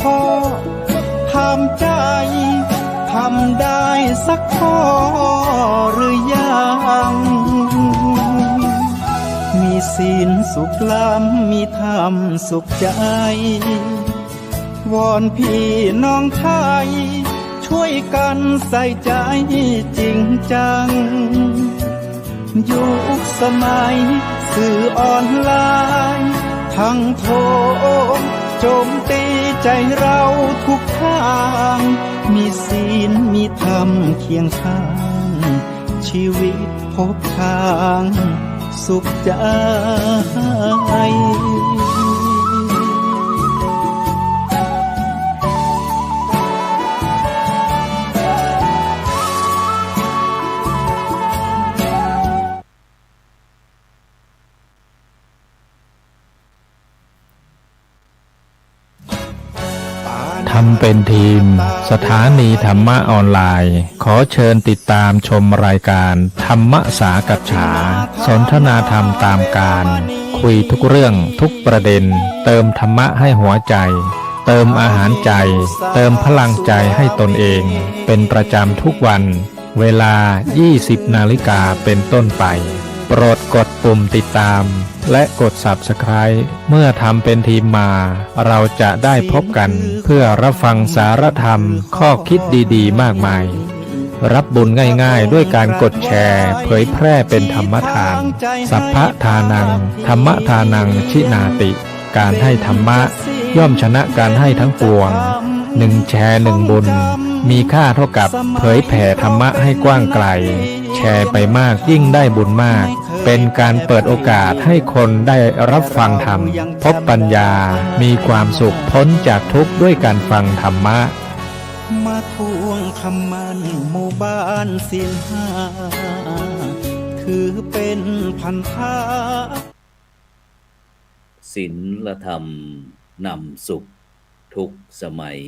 ท้อทำใจทำได้สักข้อหรือยังมีศีลสุขล้ำมีธรรมสุขใจวอนพี่น้องไทยช่วยกันใส่ใจจริงจังยุคสมัยสื่อออนไลน์ทั้งโทรโจมตีใจเราทุกทางมีศีลมีธรรมเคียงข้างชีวิตพบทางสุขใจทำเป็นทีมสถานีธรรมะออนไลน์ขอเชิญติดตามชมรายการธรรมสากัจฉาสนทนาธรรมตามการคุยทุกเรื่องทุกประเด็นเติมธรรมะให้หัวใจเติมอาหารใจเติมพลังใจให้ตนเองเป็นประจำทุกวันเวลา 20 นาฬิกาเป็นต้นไปโปรดกดปุ่มติดตามและกด Subscribe เมื่อทำเป็นทีมมาเราจะได้พบกันเพื่อรับฟังสารธรรมข้อคิดดีๆมากมายรับบุญง่ายๆด้วยการกดแชร์เผยแพร่เป็นธรรมทานสัพพะทานังธรรมทานังชินาติการให้ธรรมะย่อมชนะการให้ทั้งปวง1แชร์1บุญมีค่าเท่ากับเผยแผ่ธรรมะให้กว้างไกลแชร์ไปมากยิ่งได้บุญมากเป็นการเปิดโอกาสให้คนได้รับฟังธรรมพบปัญญามีความสุขพ้นจากทุกข์ด้วยการฟังธรรมะมาทวงคำมันหมู่บ้านศีลห้าถือเป็นพันธะศีลธรรมนำสุขทุกสมัย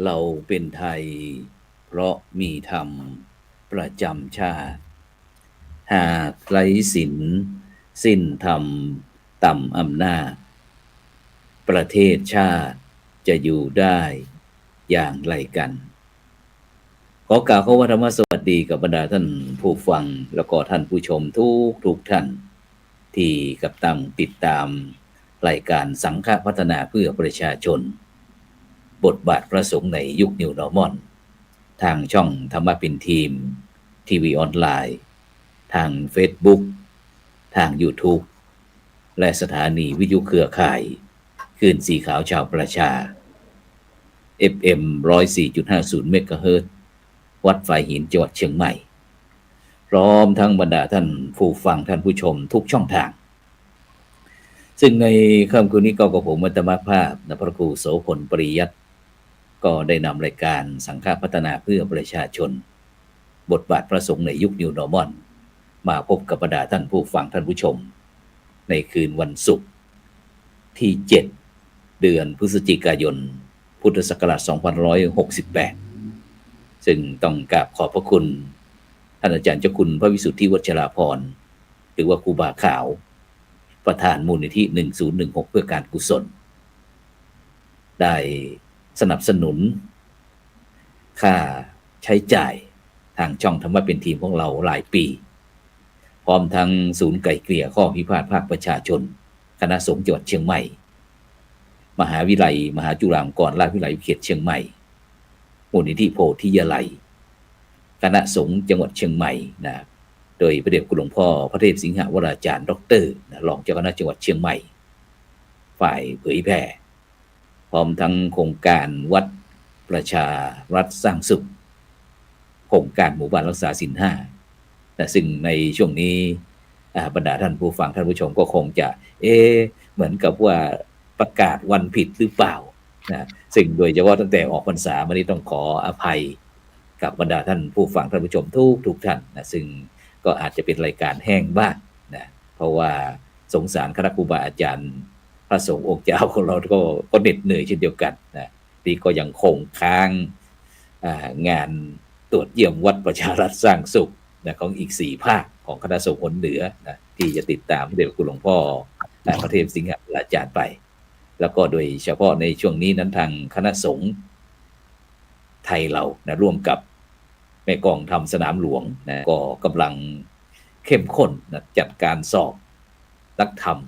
เราเป็นไทยเพราะมีธรรมประจำชาติหากไร้ศีลสิ้นธรรมต่ำอำนาจประเทศชาติจะอยู่ได้อย่างไรกันขอกล่าวคำว่าธรรมสวัสดีกับบรรดาท่านผู้ฟังแล้วก็ท่านผู้ชมทุกท่านที่กับตั้งติดตามรายการสังฆพัฒนาเพื่อประชาชนบทบาทพระสงฆ์ในยุค New Normal ทางช่องธรรมะเป็นทีมทีวีออนไลน์ทาง Facebook ทาง YouTube และสถานีวิทยุเครือข่ายคลื่นสีขาวชาวประชา FM 104.50 เมกะเฮิรตซ์วัดฝายหินจังหวัดเชียงใหม่พร้อมทั้งบรรดาท่านผู้ฟังท่านผู้ชมทุกช่องทางซึ่งในค่ำคืนนี้ก็กับผมอัตมภาพพระครูโสพลปริยัติก็ได้นำรายการสังฆพัฒนาเพื่อประชาชนบทบาทพระสงฆ์ในยุค New Normal มาพบกับบรรดาท่านผู้ฟังท่านผู้ชมในคืนวันศุกร์ที่ 7 เดือนพฤศจิกายนพุทธศักราช 2568 ซึ่งต้องกราบขอบพระคุณท่านอาจารย์เจ้าคุณพระวิสุทธิวัชราภรณ์หรือว่าครูบาขาวประธานมูลนิธิ 1016 เพื่อการกุศลได้สนับสนุนค่าใช้จ่ายทางช่องธรรมะเป็นทีมของเราหลายปีพร้อมทั้งศูนย์ไกล่เกลี่ยข้อพิพาทภาคประชาชนคณะสงฆ์จังหวัดเชียงใหม่มหาวิทยาลัยมหาจุฬาลงกรณราชวิทยาลัยเขตเชียงใหม่มูลนิธิโพธิยาลัยคณะสงฆ์จังหวัดเชียงใหม่นะโดยพระเดชคุณหลวงพ่อพระเทพสิงหวราจารย์ดร.รองเจ้าคณะจังหวัดเชียงใหม่ฝ่ายเผยแผ่พร้อมทั้งโครงการวัดประชารัฐสร้างสุขโครงการหมู่บ้านรักษาศีล5นะซึ่งในช่วงนี้บรรดาท่านผู้ฟังท่านผู้ชมก็คงจะเหมือนกับว่าประกาศวันผิดหรือเปล่านะซึ่งโดยเฉพาะตั้งแต่ออกพรรษามานี้ต้องขออภัยกับบรรดาท่านผู้ฟังท่านผู้ชมทุกท่านนะซึ่งก็อาจจะเป็นรายการแห้งบ้างนะเพราะว่าสงสารคณะครูบาอาจารย์พระสงฆ์องค์เจ้าของเราก็เหน็ดเหนื่อยเช่นเดียวกันนะที่ก็ยังคงค้างงานตรวจเยี่ยมวัดประชารัฐสร้างสุขนะของอีก4ภาคของคณะสงฆ์หนเหนือนะที่จะติดตามพระเดชคุณหลวงพ่อพระเทพสิงหวราจารย์ไป แล้วก็โดยเฉพาะในช่วงนี้นั้นทางคณะสงฆ์ไทยเรานะร่วมกับแม่กองทำสนามหลวงนะก็กำลังเข้มข้นนะจัดการสอบนักธรรม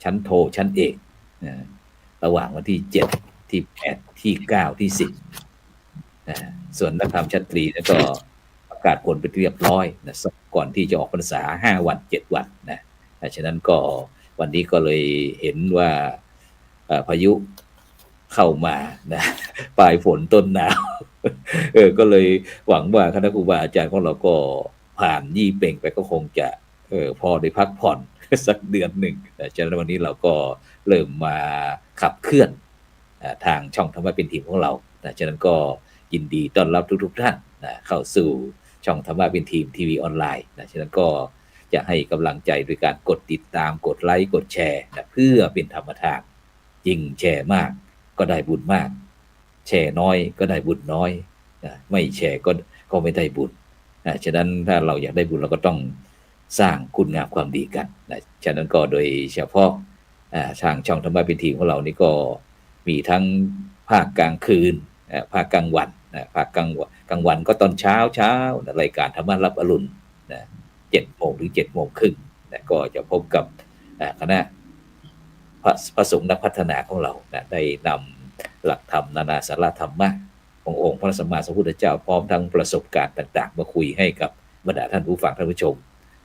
ชั้นโทชั้นเอกนะระหว่างวันที่7ที่8ที่9ที่10นะส่วนนักธรรมชั้นตรีนะก็ประกาศผลไปเรียบร้อยนะก่อนที่จะออกพรรษา5วัน7วันนะฉะนั้นก็วันนี้ก็เลยเห็นว่าพายุเข้ามานะปลายฝนต้นหนาวก็เลยหวังว่าคณะครูบาอาจารย์ของเราก็ผ่านยี่เป่งไปก็คงจะพอได้พักผ่อนสักเดือนหนึ่งฉะนั้นวันนี้เราก็เริ่มมาขับเคลื่อนทางช่องธรรมะเป็นทีมของเราฉะนั้นก็ยินดีต้อนรับทุกท่านเข้าสู่ช่องธรรมะเป็นทีมทีวีออนไลน์ฉะนั้นก็จะให้กำลังใจโดยการกดติดตามกดไลค์กดแชร์เพื่อเป็นธรรมทานยิ่งแชร์มากก็ได้บุญมากแชร์น้อยก็ได้บุญน้อยไม่แชร์ก็ไม่ได้บุญฉะนั้นถ้าเราอยากได้บุญเราก็ต้องสร้างคุณงามความดีกันฉะนั้นก็โดยเฉพาะทางช่องธรรมะเป็นทีมของเรานี่ก็มีทั้งภาคกลางคืนภาคกลางวันภาคกลางวันก็ตอนเช้ารายการธรรมะรับอรุณ7 โมงถึง7 โมงครึ่งก็จะพบกับคณะพระสงฆ์นักพัฒนาของเราได้นำหลักธรรมนานาสาระธรรมะขององค์พระสัมมาสัมพุทธเจ้าพร้อมทั้งประสบการณ์ต่างๆมาคุยให้กับบรรดาท่านผู้ฟังท่านผู้ชม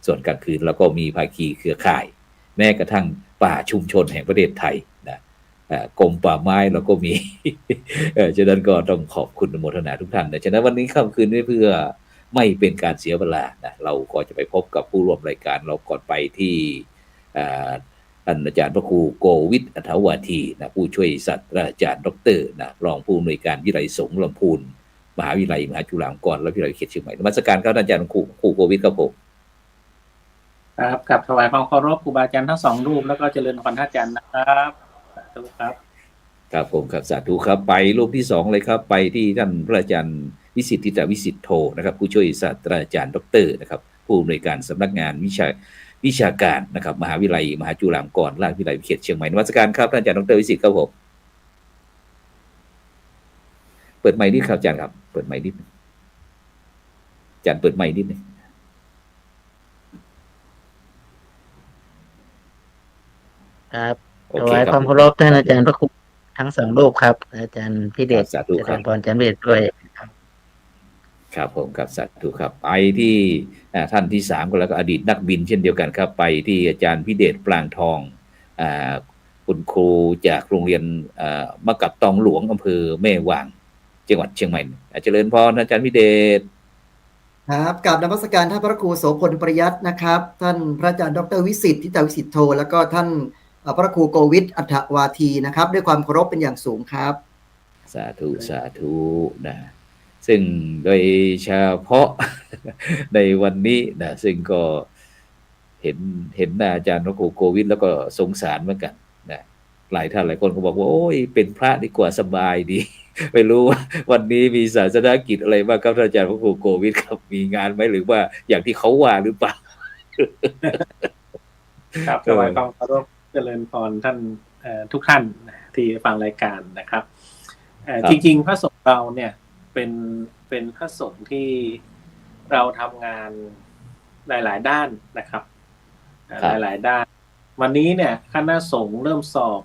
ส่วนกลางคืนเราก็มีภาคีเครือข่ายแม้กระทั่งป่าชุมชนแห่งประเทศไทยกรมป่าไม้เราก็มี ฉะนั้นก็ต้องขอบคุณอนุโมทนาทุกท่านฉะนั้นวันนี้ค่ำคืนนี้เพื่อไม่เป็นการเสียเวลาเราก็จะไปพบกับผู้ร่วมรายการเราก่อนไปที่ท่านอาจารย์พระครูโกวิทอัฏฐวาทีผู้ช่วยศาสตราจารย์ดรรองผู้อำนวยการวิไลสงฆ์ลำพูนมหาวิทยาลัยมหาจุฬาลงกรณ์และวิทยาลัยเขตเชียงใหม่นมัสการครับอาจารย์ครูโกวิทครับผมครับกับถวายความเคารพครูบาอาจารย์ทั้งสองรูปแล้วก็เจริญพรท่านอาจารย์นะครับสาธุครับครับผมครับสาธุครับไปรูปที่2เลยครับไปที่ท่านพระอาจารย์วิสิทธิตวิสิทธิโธนะครับผู้ช่วยศาสตราจารย์ดรนะครับผู้อำนวยการสำนักงานวิชาการนะครับมหาวิทยาลัยมหาจุฬาลงกรณ์ราชวิทยาลัยเขตเชียงใหม่นมัสการครับท่านอาจารย์ดรวิสิทธิ์ครับผมเปิดไมค์นิดครับอาจารย์ครับเปิดไมค์นิดอาจารย์เปิดไมค์นิดนึงครับถวายความเคารพท่านอาจารย์พระครูทั้งสองรูปครับอาจารย์พิเดชเจริญพรอาจารย์พิเดชด้วยครับผมครับสาธุครับไปที่ท่านที่3ก็แล้วก็อดีตนักบินเช่นเดียวกันครับไปที่อาจารย์พิเดชปรางทองคุณครูจากโรงเรียนมะกับตองหลวงอำเภอแม่วางจังหวัดเชียงใหม่เจริญพรอาจารย์พิเดชครับกราบนมัสการท่านพระครูโสพลปริยัตินะครับท่านพระอาจารย์ดรวิสิทธิ์ทิตวิสิทธิโธแล้วก็ท่านพระครูโกวิทอัฏฐวาทีนะครับด้วยความเคารพเป็นอย่างสูงครับสาธุสาธุนะซึ่งโดยเฉพาะในวันนี้ซึ่งก็เห็นอาจารย์พระครูโกวิทแล้วก็สงสารเหมือนกันหลายท่านหลายคนก็บอกว่าโอ้ยเป็นพระดีกว่าสบายดี ไม่รู้ว่าวันนี้มีศาสนกิจอะไรบ้างครับอาจารย์พระครูโกวิทครับมีงานไหมหรือว่าอย่างที่เขาว่าหรือเปล่า ครับถวายความเคารพเจริญพรท่านทุกท่านที่ฟังรายการนะครับจริงๆพระสงฆ์เราเนี่ยเป็นพระสงฆ์ที่เราทำงานหลายๆด้านนะครับหลายๆด้านวันนี้เนี่ยคณะสงฆ์เริ่มสอบ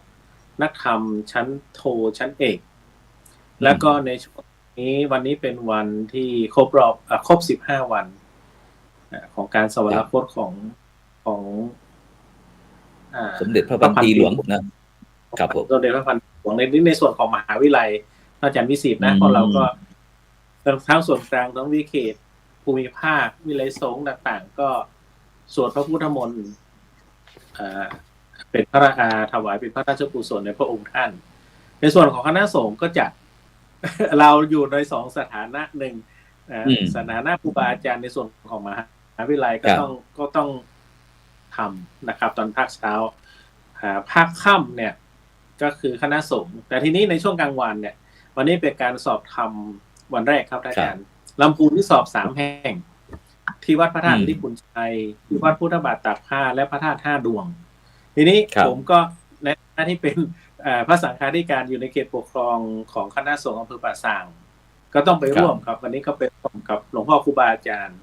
นักธรรมชั้นโทชั้นเอกแล้วก็ในช่วงนี้วันนี้เป็นวันที่ครบ15 วันของการสวรรคตของสมเด็จพระพันปีหลวงนะครับผมสมเด็จพระพันปีหลวงในส่วนของมหาวิทยาลัยอาจารย์วิสิทธิ์นะเพราะเราก็ทั้งส่วนกลางทั้งวิเขตภูมิภาควิไลสงฆ์ต่างๆก็สวดพระพุทธมนต์เป็นพระถวายเป็นพระราชกุศลในพระองค์ท่านในส่วนของคณะสงฆ์ก็จะเราอยู่ใน2สถานะหนึ่งสถานะครูบาอาจารย์ในส่วนของมหาวิทยาลัยก็ต้องทำนะครับตอนภาคเช้าภาคค่ำเนี่ยก็คือคณะสงฆ์แต่ทีนี้ในช่วงกลางวันเนี่ยวันนี้เป็นการสอบธรรมวันแรกครับอาจารย์ลำพูนที่สอบ3 แห่งที่วัดพระธาตุลิปุนชัยที่วัดพุทธบาทตากผ้าและพระธาตุ5 ดวงทีนี้ผมก็ในหน้าที่เป็น พระสังฆาธิการอยู่ในเขตปกครองของคณะสงฆ์อำเภอป่าซางก็ต้องไปร่วมครับวันนี้ก็ไปร่วมกับหลวงพ่อครูบาอาจารย์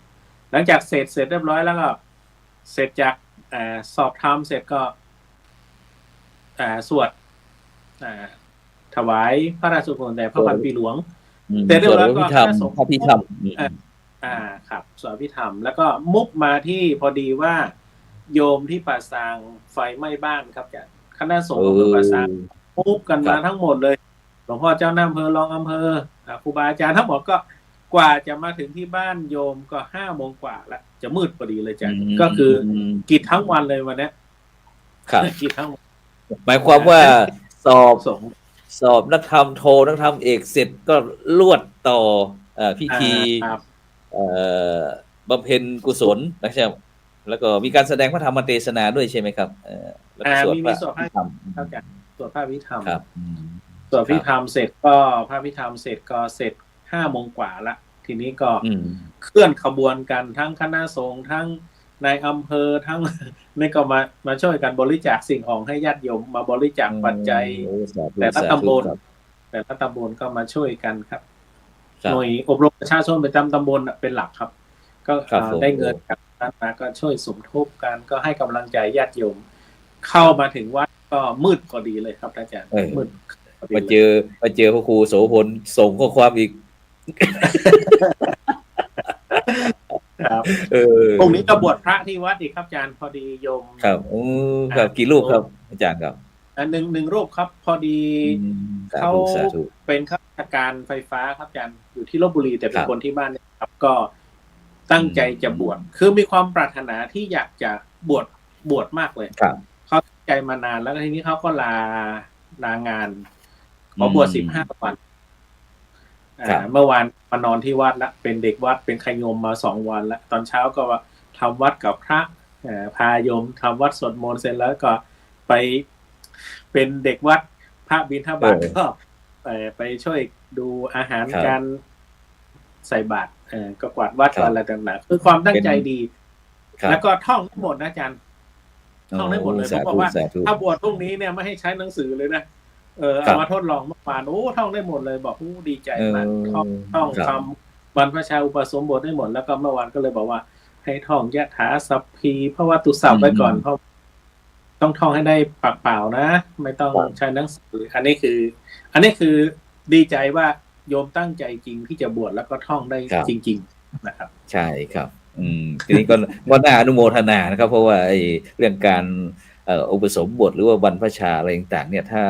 หลังจากเสร็จเรียบร้อยแล้วก็เสร็จจากสอบธรรมเสร็จก็สวดถวายพระราชกุศลแด่พระพันปีหลวงเสร็จเรียบร้อยก็คณะสงฆ์พระพิธรรมครับสวดพิธรรมแล้วก็มุกมาที่พอดีว่าโยมที่ป่าซางไฟไหม้บ้านครับจากคณะสงฆ์อำเภอป่าซางมุกกันมาทั้งหมดเลยหลวงพ่อเจ้าหน้าอำเภอรองอำเภอครูบาอาจารย์ทั้งหมดก็กว่าจะมาถึงที่บ้านโยมก็5 โมงกว่าแล้วจะมืดพอดีเลยจ้ะก็คือกิจทั้งวันเลยวันนี้ครับกิจทั้งวันหมายความว่าสอบนักธรรมโทนักธรรมเอกเสร็จก็ลวดต่อพิธีบำเพ็ญกุศลนะครับแล้วก็มีการแสดงพระธรรมเทศนาด้วยใช่ไหมครับแล้วก็มีสวดพระพิธรรมสวดพระพิธรรมสวดพิธรรมเสร็จก็พระพิธรรมเสร็จก็เสร็จ5 โมงกว่าละทีนี้ก็เคลื่อนขบวนกันทั้งคณะสงฆ์ทั้งในอำเภอทั้งนี่ก็มาช่วยกันบริจาคสิ่งของให้ญาติโยมมาบริจาคปัจจัยแต่ละตำบลก็มาช่วยกันครับหน่วยอบรมประชาชนประจำตำบลเป็นหลักครับก็ได้เงินจากนั้นมาก็ช่วยสมทบกันก็ให้กำลังใจญาติโยมเข้ามาถึงวัดก็มืดพอดีเลยครับอาจารย์มืดมาเจอพระครูโสพลส่งข้อความอีกครับตรงนี้ก็บวชพระที่วัดอีกครับอาจารย์พอดีโยมครับครับกี่รูปครับอาจารย์ครับหนึ่งรูปครับพอดีเขาเป็นข้าราชการไฟฟ้าครับอาจารย์อยู่ที่ลพบุรีแต่เป็นคนที่บ้านครับก็ตั้งใจจะบวชคือมีความปรารถนาที่อยากจะบวชมากเลยเขาตั้งใจมานานแล้วทีนี้เขาก็ลางานขอบวช15 วันเมื่อวานมานอนที่วัดละเป็นเด็กวัดเป็นขยมมา2 วันแล้วตอนเช้าก็ทำวัดกับพระพาโยมทำวัดสวดมนต์เสร็จแล้วก็ไปเป็นเด็กวัดพระบิณฑบาตก็ไปช่วยดูอาหารการใส่บาตรก็กวาดวัดอะไรต่างๆคือความตั้งใจดีแล้วก็ท่องทั้งหมดนะอาจารย์ท่องได้หมดเลยผมบอกว่าถ้าบวชพรุ่งนี้เนี่ยไม่ให้ใช้หนังสือเลยนะเอามาทดลองเมื่อวานท่องได้หมดเลยบอกดีใจมากท่องคำบรรพชาอุปสมบทได้หมดแล้วก็เมื่อวานก็เลยบอกว่าให้ท่องยะถาสัพพีเพราะว่าตุสัพไว้ก่อนเพราะต้องท่องให้ได้ปากเปล่านะไม่ต้องใช้หนังสืออันนี้คือดีใจว่าโยมตั้งใจจริงที่จะบวชแล้วก็ท่องได้จริงๆนะครับใช่ครับทีนี้ก็น่าอนุโมทนานะครับเพราะว่าเรื่องการอุปสมบทหรือว่าบรรพชาอะไรต่างๆเนี่ยถ้า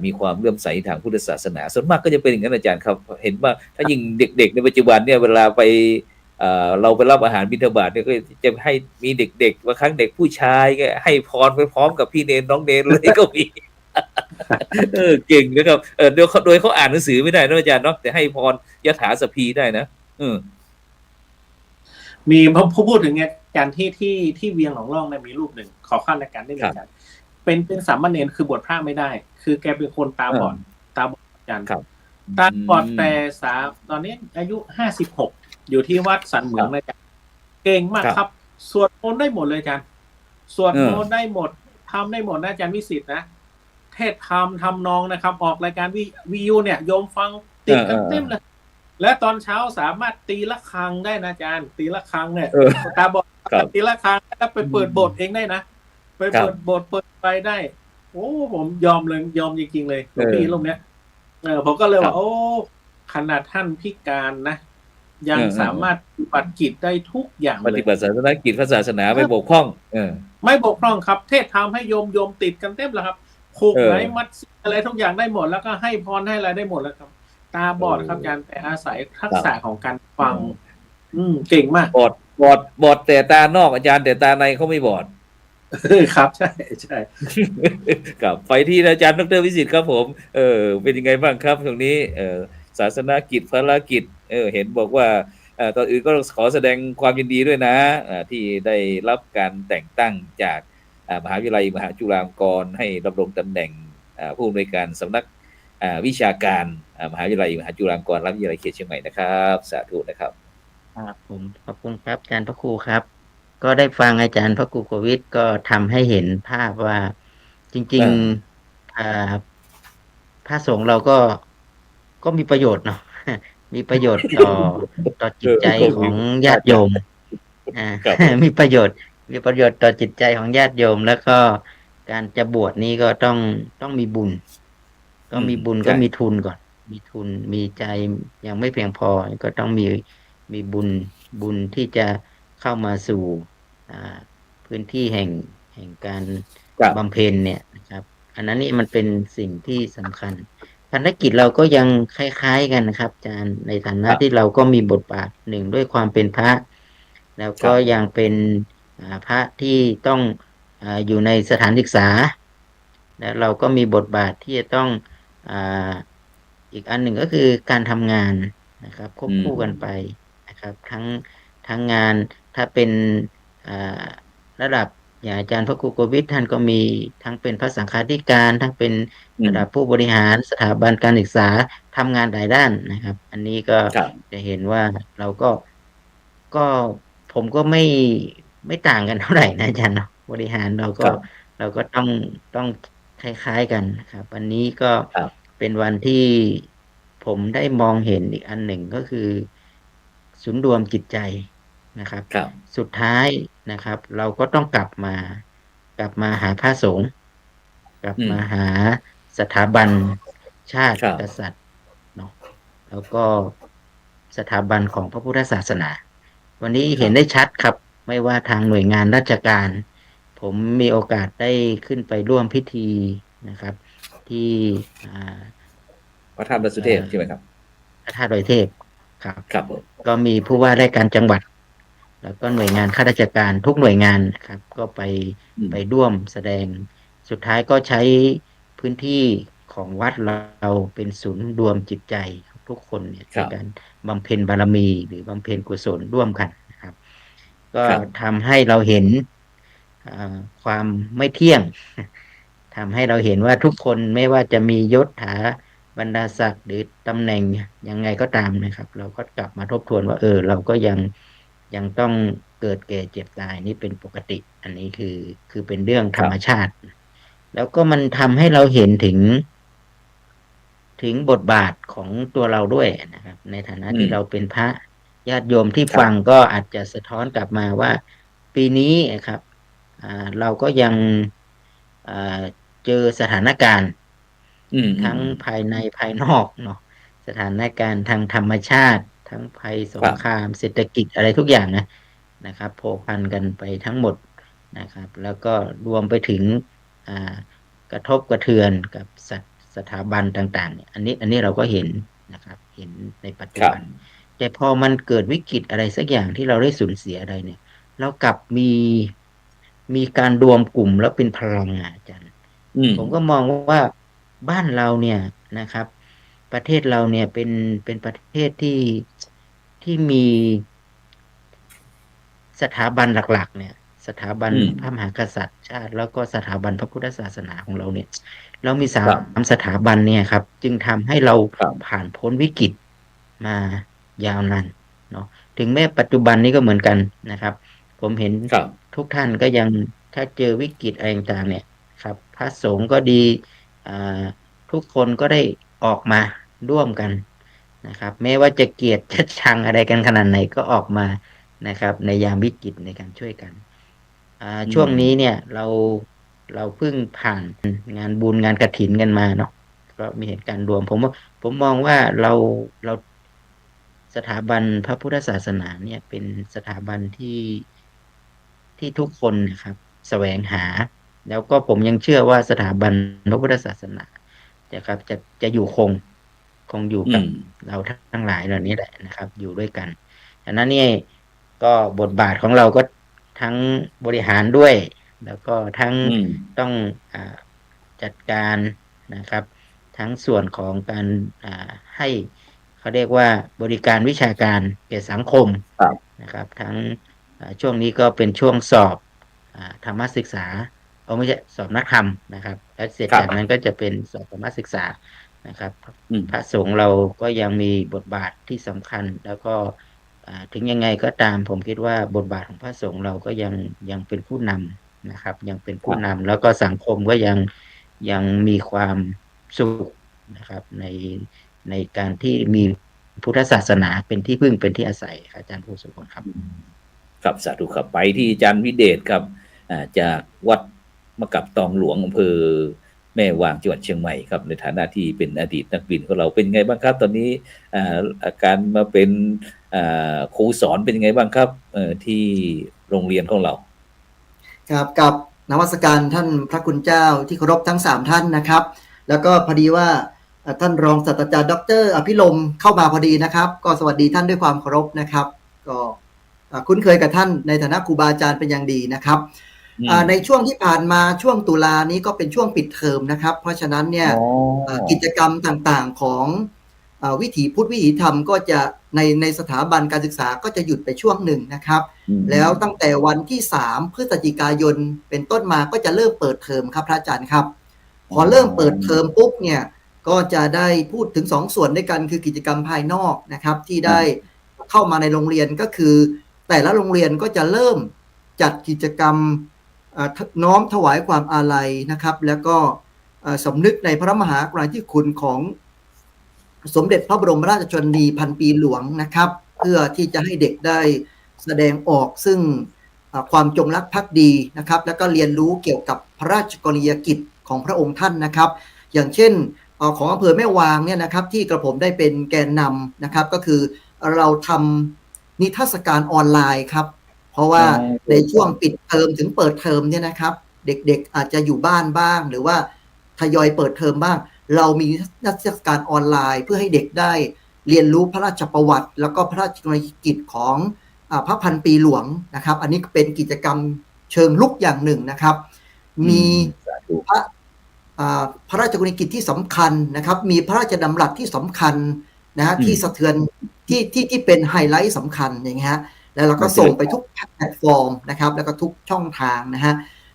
มีความเลื่อมใสทางพุทธศาสนาส่วนมากก็จะเป็นอย่างนั้นอาจารย์ครับเห็นว่าถ้ายิ่งเด็กๆในปัจจุบันเนี่ยเวลาไปเราไปรับอาหารบิณฑบาตเนี่ยก็จะให้มีเด็กๆบางครั้งเด็กผู้ชายก็ให้พรไปพร้อมกับพี่เนรน้องเนรเลยก็มีเก่งนะครับโดยเขาอ่านหนังสือไม่ได้นะอาจารย์เนาะแต่ให้พรยถาสัพพีได้นะมีพูดถึงอาจารย์ที่เวียงหนองร่องเนี่ยมีรูปหนึ่งขอขั้นรายการได้ไหมอาจารย์เป็นสามเณรคือบวชพระไม่ได้คือแกเป็นคนตาบอดอาจารย์ตาบอดแต่ตอนนี้อายุ56อยู่ที่วัดสันเหมืองนะอาจารย์เก่งมากครับสวดมนต์ได้หมดเลยอาจารย์สวดมนต์ได้หมดทำได้หมดนะอาจารย์วิสิทธิ์นะเทศทำนองนะครับออกรายการวิวเนี่ยโยมฟังติดกันเต็มเลยและตอนเช้าสามารถตีละฆังได้นะอาจารย์ตีละฆังเนี่ยตาบอดตีละฆังแล้วไปเปิดโบสถ์เองได้นะไปเปิดโบสถ์เปิดไปได้โอ้ผมยอมจริงๆเลยหลวงพี่รูปเนี้ยผมก็เลยว่าโอ้ขนาดท่านพิการนะยังสามารถปฏิบัติกิจได้ทุกอย่างเลยปฏิบัติศาสนกิจพระศาสนาไม่บกพร่องไม่บกพร่องครับเทศทำให้โยมติดกันเต็มแล้วครับผูกไหนมัดอะไรทุกอย่างได้หมดแล้วก็ให้พรให้อะไรได้หมดแล้วครับตาบอดครับอาจารย์แต่อาศัยทักษะของการฟังเก่งมากบอดแต่ตานอกอาจารย์แต่ตาในเขาไม่บอดครับใช่กับไปที่อาจารย์ดร.วิสิทธิ์ครับผมเป็นยังไงบ้างครับตรงนี้ศาสนกิจภารกิจเห็นบอกว่าตอนอื่นก็ขอแสดงความยินดีด้วยนะที่ได้รับการแต่งตั้งจากมหาวิทยาลัยมหาจุฬาลงกรณ์ให้ดำรงตำแหน่งผู้อำนวยการสำนักวิชาการมหาวิทยาลัยมหาจุฬาลงกรณ์วิทยาลัยเขตเชียงใหม่นะครับสาธุนะครับครับผมขอบคุณครับอาจารย์พระครูครับก็ได้ฟังอาจารย์พระครูโควิดก็ทำให้เห็นภาพว่าจริงๆ อ่าพระสงฆ์เราก็มีประโยชน์เนาะ มีประโยชน์ต่อจิตใจก็มีของญาติโยมอ่า ครับผม มีประโยชน์ต่อจิตใจของญาติโยมแล้วก็การจะบวชนี้ก็ต้องมีบุญ ก็มีบุญก็ใช่มีทุนก่อน มีทุนมีใจยังไม่เพียงพอก็ต้องมีบุญที่จะเข้ามาสู่อ่าพื้นที่แห่งการครับบำเพ็ญเนี่ยนะครับอันนั้นนี่มันเป็นสิ่งที่สำคัญภารกิจเราก็ยังคล้ายๆกันนะครับอาจารย์ในฐาคนะรับที่เราก็มีบทบาทหนึ่งด้วยความเป็นพระ แล้วก็ครับยังเป็นพระที่ต้องอยู่ในสถานศึกษาและเราก็มีบทบาทที่จะต้องอาอีกอันหนึ่งก็คือการทำงานนะครับควบอืมคู่กันไปนะครับทั้งงานถ้าเป็นอ่าระดับอย่างอาจารย์พระครูโกวิทท่านก็มีทั้งเป็นพระสังฆาธิการทั้งเป็นอืมระดับผู้บริหารสถาบันการศึกษาทำงานหลายด้านนะครับอันนี้ก็ครับจะเห็นว่าเราก็ผมก็ไม่ต่างกันเท่าไหร่นะอาจารย์เนาะบริหารเราก็ครับเราก็ต้องคล้ายๆกันนะครับวันนี้ก็ครับเป็นวันที่ผมได้มองเห็นอีกอันหนึ่งก็คือศูนย์รวมจิตใจนะครับครับสุดท้ายนะครับเราก็ต้องกลับมาหาพระสงฆ์กลับอืมมาหาสถาบันชาติครับกษัตริย์เนาะแล้วก็สถาบันของพระพุทธศาสนา วันนี้เห็นได้ชัดครับไม่ว่าทางหน่วยงานราชการ ผมมีโอกาสได้ขึ้นไปร่วมพิธีนะครับ ที่อ่าพระธาตุดอยสุเทพใช่ไหมครับพระธาตุดอยเทพครับ ครับผมก็มีผู้ว่าราชการจังหวัด แล้วก็หน่วยงานข้าราชการทุกหน่วยงานนะครับ ก็ไปอืมไปร่วมแสดง สุดท้ายก็ใช้พื้นที่ของวัดเราเป็นศูนย์รวมจิตใจของทุกคนเนี่ยครับในการบำเพ็ญบารมีหรือบำเพ็ญกุศลร่วมกันนะครับ ก็ครับทำให้เราเห็นความไม่เที่ยง ทำให้เราเห็นว่าทุกคนไม่ว่าจะมียศถาบรรดาศักดิ์หรือตำแหน่งยังไงก็ตามนะครับ เราก็กลับมาทบทวนว่าเราก็ยังต้องเกิดแก่เจ็บตายนี่เป็นปกติ อันนี้คือเป็นเรื่องธครับรรมชาติ แล้วก็มันทำให้เราเห็นถึงบทบาทของตัวเราด้วยนะครับในฐานะอืมที่เราเป็นพระญาติโยมที่ครับฟังก็อาจจะสะท้อนกลับมาว่าปีนี้นะครับเราก็ยังอ่าเจอสถานการณ์ทั้งภายในภายนอกเนาะสถานการณ์ทางธรรมชาติทั้งภัยสครับงครามเศรษฐกิจอะไรทุกอย่างนะครับโผพันกันไปทั้งหมดนะครับแล้วก็รวมไปถึงอ่ากระทบกระเทือนกับสถาบันต่างๆเนี่ยอันนี้เราก็เห็นนะครับเห็นในปัจครับจุบัน แต่พอมันเกิดวิกฤตอะไรสักอย่างที่เราได้สูญเสียอะไรเนี่ยเรากลับมีการรวมกลุ่มแล้วเป็นพลังอาจารย์อืมผมก็มองว่าบ้านเราเนี่ยนะครับ ประเทศเราเนี่ยเป็นประเทศที่มีสถาบันหลักๆเนี่ยสถาบันอืมพระมหากษัตริย์ชาติแล้วก็สถาบันพระพุทธศาสนาของเราเนี่ยเรามีสาครับมสถาบันเนี่ยครับจึงทำให้เราครับผ่านพ้นวิกฤตมายาวนานเนาะถึงแม้ปัจจุบันนี้ก็เหมือนกันนะครับผมเห็นครับทุกท่านก็ยังถ้าเจอวิกฤตอะไรต่างๆเนี่ยครับพระสงฆ์ก็ดีอ่าทุกคนก็ได้ออกมาร่วมกันนะครับแม้ว่าจะเกลียดจะชังอะไรกันขนาดไหนก็ออกมานะครับในยามวิกฤตในการช่วยกันอืช่วงนี้มเนี่ยเราเพิ่งผ่านงานบุญงานกฐินกันมาเนาะก็มีเหตุการณ์รวมผมมองว่าเราสถาบันพระพุทธศาสนาเนี่ยเป็นสถาบันที่ทุกคนนะครับแสวงหา แล้วก็ผมยังเชื่อว่าสถาบันพระพุทธศาสนานะครับจะอยู่คงอยู่กับอืมเราทั้งหลายเหล่านี้แหละนะครับ อยู่ด้วยกันดังนั้นเนี่ยก็บทบาทของเราก็ทั้งบริหารด้วย แล้วก็ทั้งอืมต้องจัดการนะครับ ทั้งส่วนของการให้เขาเรียกว่าบริการวิชาการแก่สังคมครับนะครับทั้งช่วงนี้ก็เป็นช่วงสอบธรรมศึกษาไม่ใช่สอบนักธรรมนะครับแล้วเสร็จครับจากนั้นก็จะเป็นสอบธรรมศึกษานะครับอืมพระสงฆ์เราก็ยังมีบทบาทที่สำคัญแล้วก็ถึงยังไงก็ตามผมคิดว่าบทบาทของพระสงฆ์เราก็ยังเป็นผู้นำนะครับยังเป็นครับผู้นำแล้วก็สังคมก็ยัง ยังมีความสุขนะครับในการที่มีพุทธศาสนาเป็นที่พึ่งเป็นที่อาศัยครับอาจารย์ผู้สุขครับ ครับสาธุครับไปที่อาจารย์วิเดชครับจากวัดมะกับตองหลวงอำเภอแม่วางจังหวัดเชียงใหม่ครับในฐานะที่เป็นอดีตนักบินของเราเป็นไงบ้างครับตอนนี้อาการมาเป็นครูสอนเป็นไงบ้างครับที่โรงเรียนของเราครับกับนมัสการท่านพระคุณเจ้าที่เคารพทั้ง3ท่านนะครับแล้วก็พอดีว่าท่านรองศาสตราจารย์ดร.อภิรมย์เข้ามาพอดีนะครับก็สวัสดีท่านด้วยความเคารพนะครับก็คุ้นเคยกับท่านในฐานะครูบาอาจารย์เป็นอย่างดีนะครับในช่วงที่ผ่านมาช่วงตุลานี้ก็เป็นช่วงปิดเทอมนะครับเพราะฉะนั้นเนี่ยกิจกรรมต่างๆของวิถีพุทธวิถีธรรมก็จะในสถาบันการศึกษาก็จะหยุดไปช่วงหนึ่งนะครับแล้วตั้งแต่วันที่3พฤศจิกายนเป็นต้นมาก็จะเริ่มเปิดเทอมครับพระอาจารย์ครับพอเริ่มเปิดเทอมปุ๊บเนี่ยก็จะได้พูดถึง2ส่วนด้วยกันคือกิจกรรมภายนอกนะครับที่ได้เข้ามาในโรงเรียนก็คือแต่ละโรงเรียนก็จะเริ่มจัดกิจกรรมน้อมถวายความอาลัยนะครับแล้วก็สำนึกในพระมหากรุณาธิคุณของสมเด็จพระบรมราชชนนีพันปีหลวงนะครับเพื่อที่จะให้เด็กได้แสดงออกซึ่งความจงรักภักดีนะครับแล้วก็เรียนรู้เกี่ยวกับพระราชกรณียกิจของพระองค์ท่านนะครับอย่างเช่นของอำเภอแม่วางเนี่ยนะครับที่กระผมได้เป็นแกนนำนะครับก็คือเราทำนิทรรศการออนไลน์ครับเพราะว่าในช่วงปิดเทอมถึงเปิดเทอมเนี่ยนะครับเด็กๆอาจจะอยู่บ้านบ้างหรือว่าทยอยเปิดเทอมบ้างเรามีนิทรรศการออนไลน์เพื่อให้เด็กได้เรียนรู้พระราชประวัติแล้วก็พระราชกรณียกิจของพระพันปีหลวงนะครับอันนี้เป็นกิจกรรมเชิงลุกอย่างหนึ่งนะครับมีพระราชกรณียกิจที่สำคัญนะครับมีพระราชดำรัสที่สำคัญนะฮะที่สะเทือนที่เป็นไฮไลท์สำคัญอย่างเงี้ยแล้วเราก็ส่งไปทุกแพลตฟอร์มนะครับแล้วก็ทุกช่องทางนะฮะ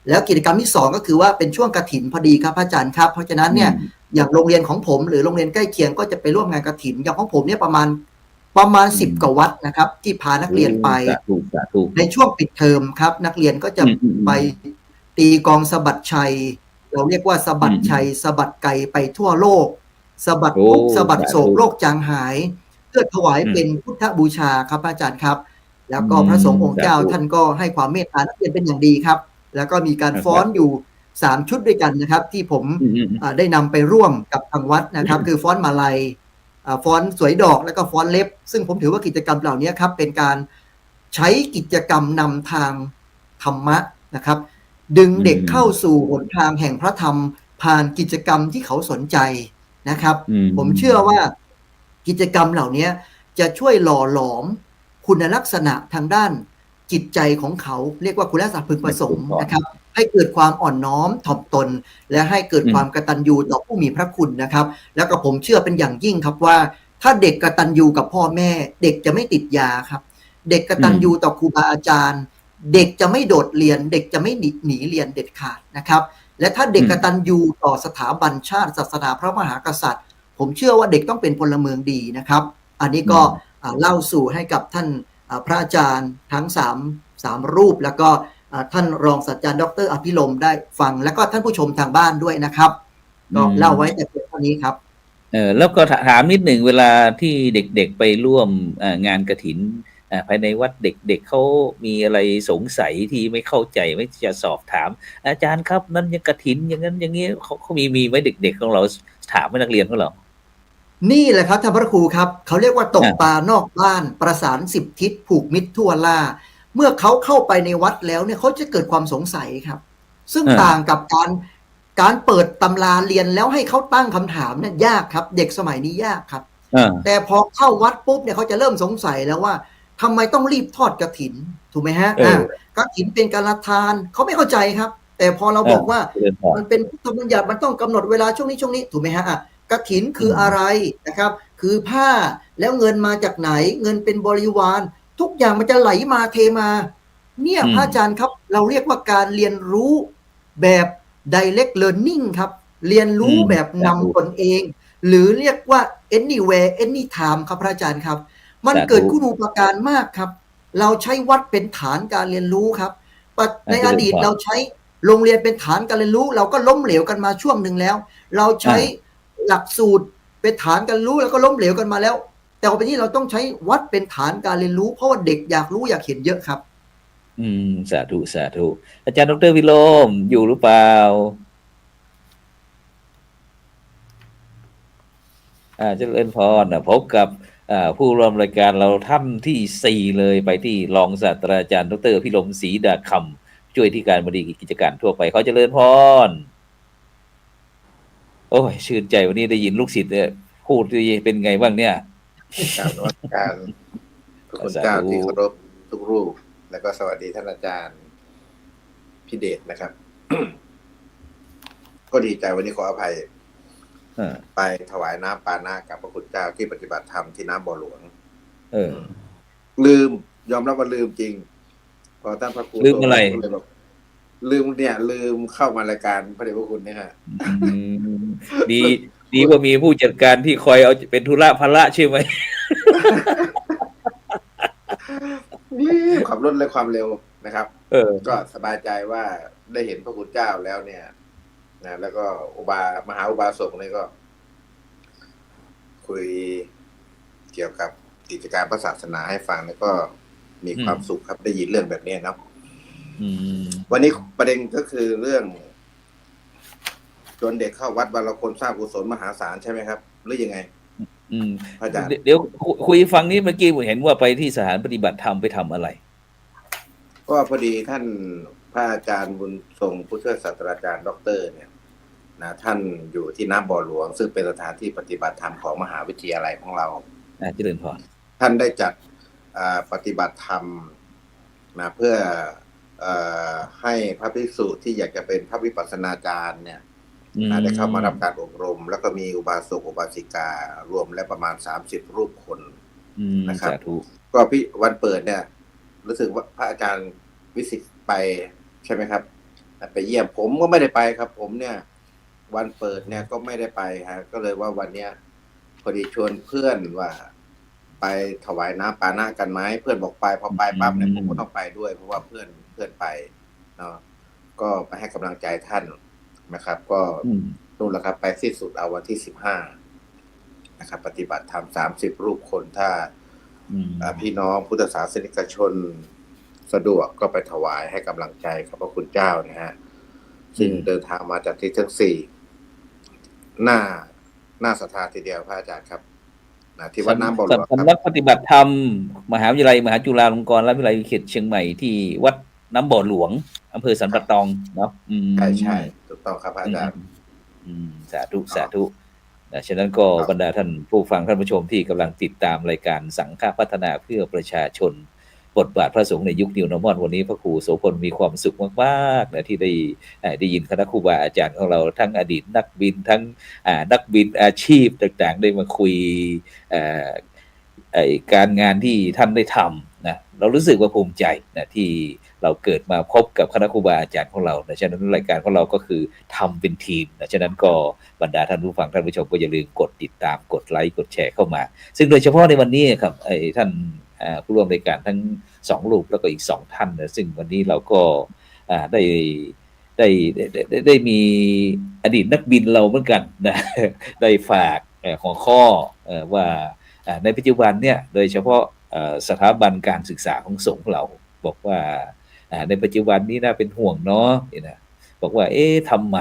แล้วกิจกรรมที่2ก็คือว่าเป็นช่วงกฐินพอดีครับพระอาจารย์ครับเพราะฉะนั้นเนี่ยอย่างโรงเรียนของผมหรือโรงเรียนใกล้เคียงก็จะไปร่วมงานกฐินอย่างของผมเนี่ยประมาณ10 กว่าวัดนะครับที่พานักเรียนไปในช่วงปิดเทอมครับนักเรียนก็จะไปตีกองสะบัดชัยเราเรียกว่าสะบัดชัยสะบัดไก่ไปทั่วโลกสะบัดทุกสะบัดโศกโลกจางหายเพื่อถวายเป็นพุทธบูชาครับอาจารย์ครับแล้วก็พระสงฆ์องค์เจ้าท่านก็ให้ความเมตตานักเรียนเป็นอย่างดีครับแล้วก็มีการฟ้อนอยู่3ชุดด้วยกันนะครับที่ผมได้นำไปร่วมกับทางวัดนะครับคือฟ้อนมาลัยฟ้อนสวยดอกแล้วก็ฟ้อนเล็บซึ่งผมถือว่ากิจกรรมเหล่านี้ครับเป็นการใช้กิจกรรมนำทางธรรมะนะครับดึงเด็กเข้าสู่หนทางแห่งพระธรรมผ่านกิจกรรมที่เขาสนใจนะครับผมเชื่อว่ากิจกรรมเหล่านี้จะช่วยหล่อหลอมคุณลักษณะทางด้านจิตใจของเขาเรียกว่าคุณลักษณะพึงประสงค์นะครับให้เกิดความอ่อนน้อมถ่อมตนและให้เกิดความกตัญญูต่อผู้มีพระคุณนะครับแล้วก็ผมเชื่อเป็นอย่างยิ่งครับว่าถ้าเด็กกตัญญูกับพ่อแม่เด็กจะไม่ติดยาครับเด็กกตัญญูต่อครูบาอาจารย์เด็กจะไม่โดดเรียนเด็กจะไม่หนีเรียนเด็ดขาดนะครับและถ้าเด็กกตัญญูต่อสถาบันชาติศาสนาพระมหากษัตริย์ผมเชื่อว่าเด็กต้องเป็นพลเมืองดีนะครับอันนี้ก็เล่าสู่ให้กับท่านพระอาจารย์ทั้ง3รูปแล้วก็ท่านรองศาสตราจารย์ดร.อภิรมย์ได้ฟังแล้วก็ท่านผู้ชมทางบ้านด้วยนะครับก็เล่าไว้แต่เพียงเท่านี้ครับแล้วก็ถามนิดหนึ่งเวลาที่เด็กๆไปร่วมงานกฐินภายในวัดเด็กๆเขามีอะไรสงสัยที่ไม่เข้าใจไม่จะสอบถามอาจารย์ครับนั่นยังกฐินอย่างนั้นอย่างนี้เขามีไหมเด็กๆของเราถามนักเรียนของเรานี่แหละครับท่านพระครูครับเขาเรียกว่าตกปลานอกบ้านประสาน10 ทิศผูกมิตรทั่วล่าเมื่อเขาเข้าไปในวัดแล้วเนี่ยเขาจะเกิดความสงสัยครับซึ่งต่างกับการเปิดตำราเรียนแล้วให้เขาตั้งคำถามเนี่ยยากครับเด็กสมัยนี้ยากครับแต่พอเข้าวัดปุ๊บเนี่ยเขาจะเริ่มสงสัยแล้วว่าทำไมต้องรีบทอดกฐินถูกไหมฮะกฐินเป็นการทานเขาไม่เข้าใจครับแต่พอเราบอกว่ามันเป็นพุทธบัญญัติมันต้องกำหนดเวลาช่วงนี้ถูกไหมฮะกฐินคืออะไรนะครับคือผ้าแล้วเงินมาจากไหนเงินเป็นบริวารทุกอย่างมันจะไหลมาเทมาเนี่ยพระอาจารย์ครับเราเรียกว่าการเรียนรู้แบบ direct learning ครับเรียนรู้แบบนำตนเองหรือเรียกว่า anywhere anytime ครับพระอาจารย์ครับมันเกิดคุณูปการมากครับเราใช้วัดเป็นฐานการเรียนรู้ครับในอดีตเราใช้ โรงเรียนเป็นฐานการเรียนรู้เราก็ล้มเหลวกันมาช่วงหนึ่งแล้วเราใช้หลักสูตรเป็นฐานการรู้แล้วก็ล้มเหลวกันมาแล้วแต่ต่อไปนี้เราต้องใช้วัดเป็นฐานการเรียนรู้เพราะว่าเด็กอยากรู้อยากเห็นเยอะครับสาธุสาธุอาจารย์ดร.วิโรจน์อยู่หรือเปล่าเจริญพรพบกับผู้ร่วมรายการเราท่านที่4เลยไปที่รองศาสตราจารย์ดร.พิรมศรีดาคำช่วยที่การบดีกิจการทั่วไปเขาเจริญพรโอ้ยชื่นใจวันนี้ได้ยินลูกศิษย์พูดเป็นไงบ้างเนี่ยกราบนมัสการพระคุณเจ้าที่เคารพทุกรูปแล้วก็สวัสดีท่านอาจารย์พิเดชนะครับ ก็ดีใจวันนี้ขออภัยไปถวายน้ำปานะกับพระคุณเจ้าที่ปฏิบัติธรรมที่น้ำบ่อหลวงลืมยอมรับว่าลืมจริงพอท่านพระครูลืมอะไรลืมเข้ามารายการพระเดชพระคุณเนี่ยฮะดีว่ามีผู้จัดการที่คอยเอาเป็นธุระภาระใช่ไหมขับรถและความเร็วนะครับก็สบายใจว่าได้เห็นพระคุณเจ้าแล้วเนี่ยนะแล้วก็มหาอุบาสกนี่ก็คุยเกี่ยวกับกิจการพระศาสนาให้ฟังแล้วก็มีความสุขครับได้ยินเรื่องแบบนี้เนาะวันนี้ประเด็นก็คือเรื่องชวนเด็กเข้าวัดวันละคนสร้างกุศลมหาศาลใช่ไหมครับหรือยังไงอาจารย์เดี๋ยวคุยฟังนี้เมื่อกี้ผมเห็นว่าไปที่สถานปฏิบัติธรรมไปทำอะไรก็พอดีท่านพระอาจารย์บุญทรงผู้ช่วยศาสตราจารย์ด็อกเตอร์เนี่ยนะท่านอยู่ที่น้ำบ่อหลวงซึ่งเป็นสถานที่ปฏิบัติธรรมของมหาวิทยาลัยของเราเจริญพรท่านได้จัดปฏิบัติธรรมนะเพื่อให้พระภิกษุที่อยากจะเป็นพระวิปัสสนาจารย์เนี่ยได้เข้ามารับการอบรมแล้วก็มีอุบาสกอุบาสิการวมแล้วประมาณ30รูปคนนะครับก็วันเปิดเนี่ยรู้สึกว่าพระอาจารย์วิสิทธิ์ไปใช่ไหมครับไปเยี่ยมผมก็ไม่ได้ไปครับผมเนี่ยวันเปิดเนี่ยก็ไม่ได้ไปฮะก็เลยว่าวันเนี้ยพอดีชวนเพื่อนว่าไปถวายน้ำปานะกันไหมเพื่อนบอกไปพอไปปั๊บเนี่ยผมก็ต้องไปด้วยเพราะว่าเพื่อนไปเนาะก็ไปให้กำลังใจท่านนะครับก็นู่นแหละครับไปสิ้นสุดเอาวันที่15นะครับปฏิบัติธรรม30รูปคนถ้าพี่น้องพุทธศาสนิกชนสะดวกก็ไปถวายให้กำลังใจกับพระคุณเจ้านะฮะซึ่งเดินทางมาจากที่ทั้ง4หน้าศรัทธาทีเดียวพระอาจารย์ครับที่วัดน้ำบ่อหลวงสำนักปฏิบัติธรรมมหาวิทยาลัยมหาจุฬาลงกรณราชวิทยาลัยเขตเชียงใหม่ที่วัดน้ำบ่อหลวงอำเภอสันป่าตองเนาะใช่ถูกต้องครับอาจารย์สาธุฉะนั้นก็บรรดาท่านผู้ฟังท่านผู้ชมที่กำลังติดตามรายการสังฆพัฒนาเพื่อประชาชนบทบาทพระสงฆ์ในยุคนิวนอร์มอลวันนี้พระครูโสพลมีความสุขมากๆนะที่ได้ยินคณะครูบาอาจารย์ของเราทั้งอดีตนักบินทั้งนักบินอาชีพต่างๆได้มาคุยการงานที่ท่านได้ทำนะเรารู้สึกว่าภูมิใจนะที่เราเกิดมาพบกับคณะครูบาอาจารย์ของเรานะฉะนั้นรายการของเราก็คือทำเป็นทีมนะฉะนั้นก็บรรดาท่านผู้ฟังท่านผู้ชมก็อย่าลืมกดติดตามกดไลค์กดแชร์เข้ามาซึ่งโดยเฉพาะในวันนี้ครับท่านผู้ร่วมรายการทั้ง2รูปแล้วก็อีก2ท่านนะซึ่งวันนี้เราก็ได้มีอดีตนักบินเราเหมือนกันนะได้ฝากหัวข้อว่าในปัจจุบันเนี่ยโดยเฉพาะสถาบันการศึกษาของสงฆ์เราบอกว่าในปัจจุบันนี้น่าเป็นห่วงเนาะนะบอกว่าทำไม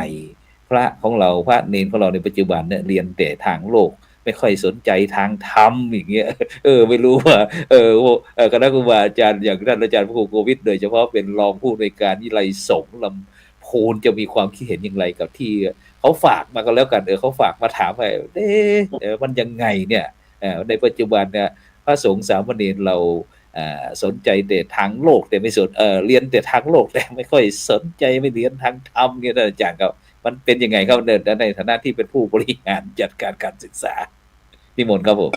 พระของเราพระเนรของเราในปัจจุบันเนี่ยเรียนแต่ทางโลกไม่ค่อยสนใจทางธรรมอย่างเงี้ยไม่รู้ว่าคณะครูบาอาจารย์อย่างท่านอาจารย์พระครูโกวิทโดยเฉพาะเป็นรองผู้อำนวยการวิทยาลัยสงฆ์ลำพูนจะมีความคิดเห็นอย่างไรกับที่เขาฝากมาก็แล้วกันเขาฝากมาถามว่ามันยังไงเนี่ยในปัจจุบันเนี่ยพระสงฆ์สามเณรเราสนใจแต่ทางโลกแต่ไม่สนเรียนแต่ทางโลกแต่ไม่ค่อยสนใจไม่เรียนทางธรรมเนี่ยอาจารย์ครับมันเป็นยังไงครับในฐานะที่เป็นผู้บริหารจัดการการศึกษานิมนต์ครับผม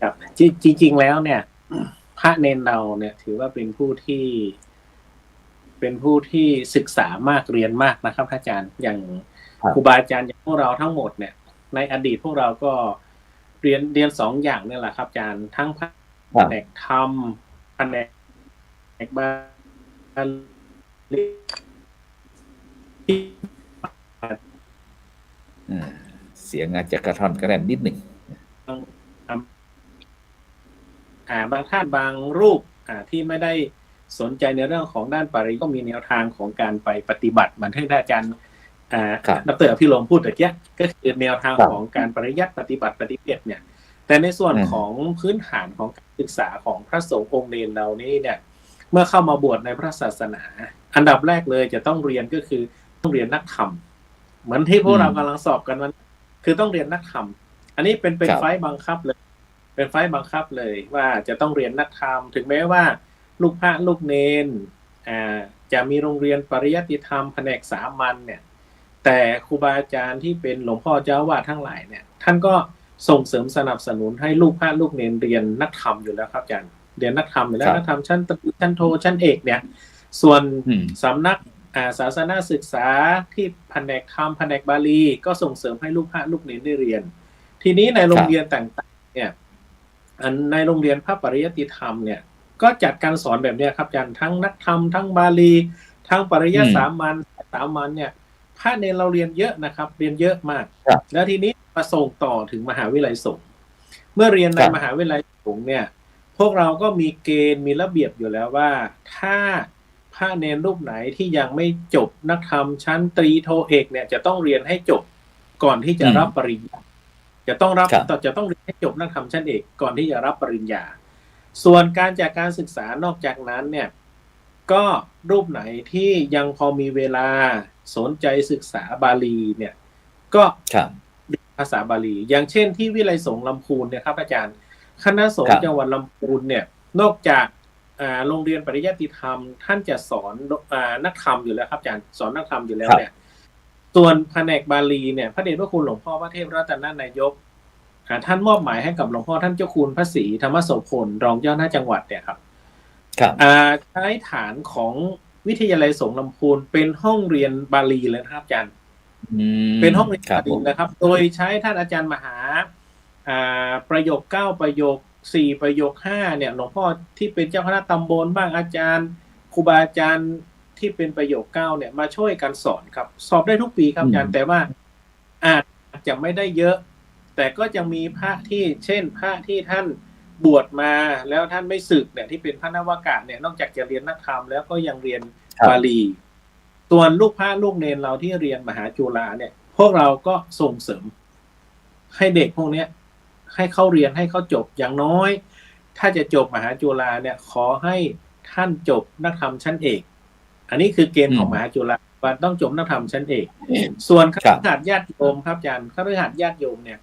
ครับจริงๆแล้วเนี่ยพระเนรเราเนี่ยถือว่าเป็นผู้ที่ศึกษามากเรียนมากนะครับอาจารย์อย่างครูบาอาจารย์อย่างพวกเราทั้งหมดเนี่ยในอดีตพวกเราก็เรียน2อย่างนี่แหละครับอาจารย์ทั้งแผนกธรรมแผนกบาลี เสียงอาจจะกระท่อนกระแร่นนิดหนึ่ง บางท่านบางรูปที่ไม่ได้สนใจในเรื่องของด้านปริยัติก็มีแนวทางของการไปปฏิบัติเหมือนที่อาจารย์ดร.อภิรมย์พูดตะเกียก็คือแนวทางของการปริยัติปฏิบัติปฏิเบัติเนี่ยแต่ในส่วนของพื้นฐานของการศึกษาของพระสงฆ์องค์เนรเรานี่เนี่ยเมื่อเข้ามาบวชในพระศาสนา อันดับแรกเลยจะต้องเรียนก็คือต้องเรียนนักธรรมเหมือนที่พวกเรากำลังสอบกันวันคือต้องเรียนนักธรรมอันนี้เป็นไฟบังคับเลยเป็นไฟบังคับเลยว่าจะต้องเรียนนักธรรมถึงแม้ว่าลูกพระลูกเนรจะมีโรงเรียนปริยัติธรรมแผนกสามัญเนี่ยแต่ครูบาอาจารย์ที่เป็นหลวงพ่อเจ้าวาดทั้งหลายเนี่ยท่านก็ส่งเสริมสนับสนุนให้ลูกพระลูกเนรเรียนนักธรรมอยู่แล้วครับอาจารย์เรียนนักธรรมอยู่แล้วนักธรรมชั้นตรีชั้นโทชั้นเอกเนี่ยส่วนสำนักศาสนาศึกษาที่แผนกธรรมแผนกบาลีก็ส่งเสริมให้ลูกพระลูกเนรได้เรียนทีนี้ในโรงเรียนต่างๆเนี่ยในโรงเรียนพระปริยัติธรรมเนี่ยก็จัดการสอนแบบนี้ครับอาจารย์ทั้งนักธรรมทั้งบาลีทั้งปริยัติสามัญเนี่ยพระเนรเราเรียนเยอะนะครับเรียนเยอะมากแล้วทีนี้มาส่งต่อถึงมหาวิทยาลัยสงฆ์เมื่อเรียนในมหาวิทยาลัยสงฆ์เนี่ยพวกเราก็มีเกณฑ์มีระเบียบอยู่แล้วว่าถ้าพระเนรรูปไหนที่ยังไม่จบนักธรรมชั้นตรีโทเอกเนี่ยจะต้องเรียนให้จบก่อนที่จะรับปริญญาจะต้องเรียนให้จบนักธรรมชั้นเอกก่อนที่จะรับปริญญาส่วนการจากการศึกษานอกจากนั้นเนี่ยก็รูปไหนที่ยังพอมีเวลาสนใจศึกษาบาลีเนี่ยก็เรียนภาษาบาลีอย่างเช่นที่วิไลสงฆ์ลำพูนเนี่ยครับอาจารย์คณะสงฆ์จังหวัดลำพูนเนี่ยนอกจากโรงเรียนปริยัติธรรมท่านจะสอนนักธรรมอยู่แล้วครับอาจารย์สอนนักธรรมอยู่แล้วเนี่ยส่วนแผนกบาลีเนี่ยพระเดชพระคุณหลวงพ่อพระเทพรัตนนายกท่านมอบหมายให้กับหลวงพ่อท่านเจ้าคุณพระศรีธรรมโสพลรองเจ้าคณะจังหวัดเนี่ยครับใช้ฐานของวิทยาลัยสงฆ์ลำพูนเป็นห้องเรียนบาลีเลยครับอาจารย์เป็นห้องเรียนบาลีนะครับโดยใช้ท่านอาจารย์มหาประโยค9ประโยค4ประโยค5เนี่ยหลวงพ่อที่เป็นเจ้าคณะตำบลบ้างอาจารย์ครูบาอาจารย์ที่เป็นประโยค9เนี่ยมาช่วยกันสอนครับสอบได้ทุกปีครับอาจารย์แต่ว่าอาจจะไม่ได้เยอะแต่ก็จะมีพระที่เช่นพระที่ท่านบวชมาแล้วท่านไม่สึกเนี่ยที่เป็นพระนวากะเนี่ยนอกจากจะเรียนนักธรรมแล้วก็ยังเรียนบาลีส่วนลูกพระลูกเนรเราที่เรียนมหาจุฬาเนี่ยพวกเราก็ส่งเสริมให้เด็กพวกนี้ให้เข้าเรียนให้เขาจบอย่างน้อยถ้าจะจบมหาจุฬาเนี่ยขอให้ท่านจบนักธรรมชั้นเอกอันนี้คือเกณฑ์ของมหาจุฬาว่าต้องจบนักธรรมชั้นเอกส่วนคฤหัสถ์ญาติโยมครับอาจารย์คฤหัสถ์ญาติโยมเนี่ย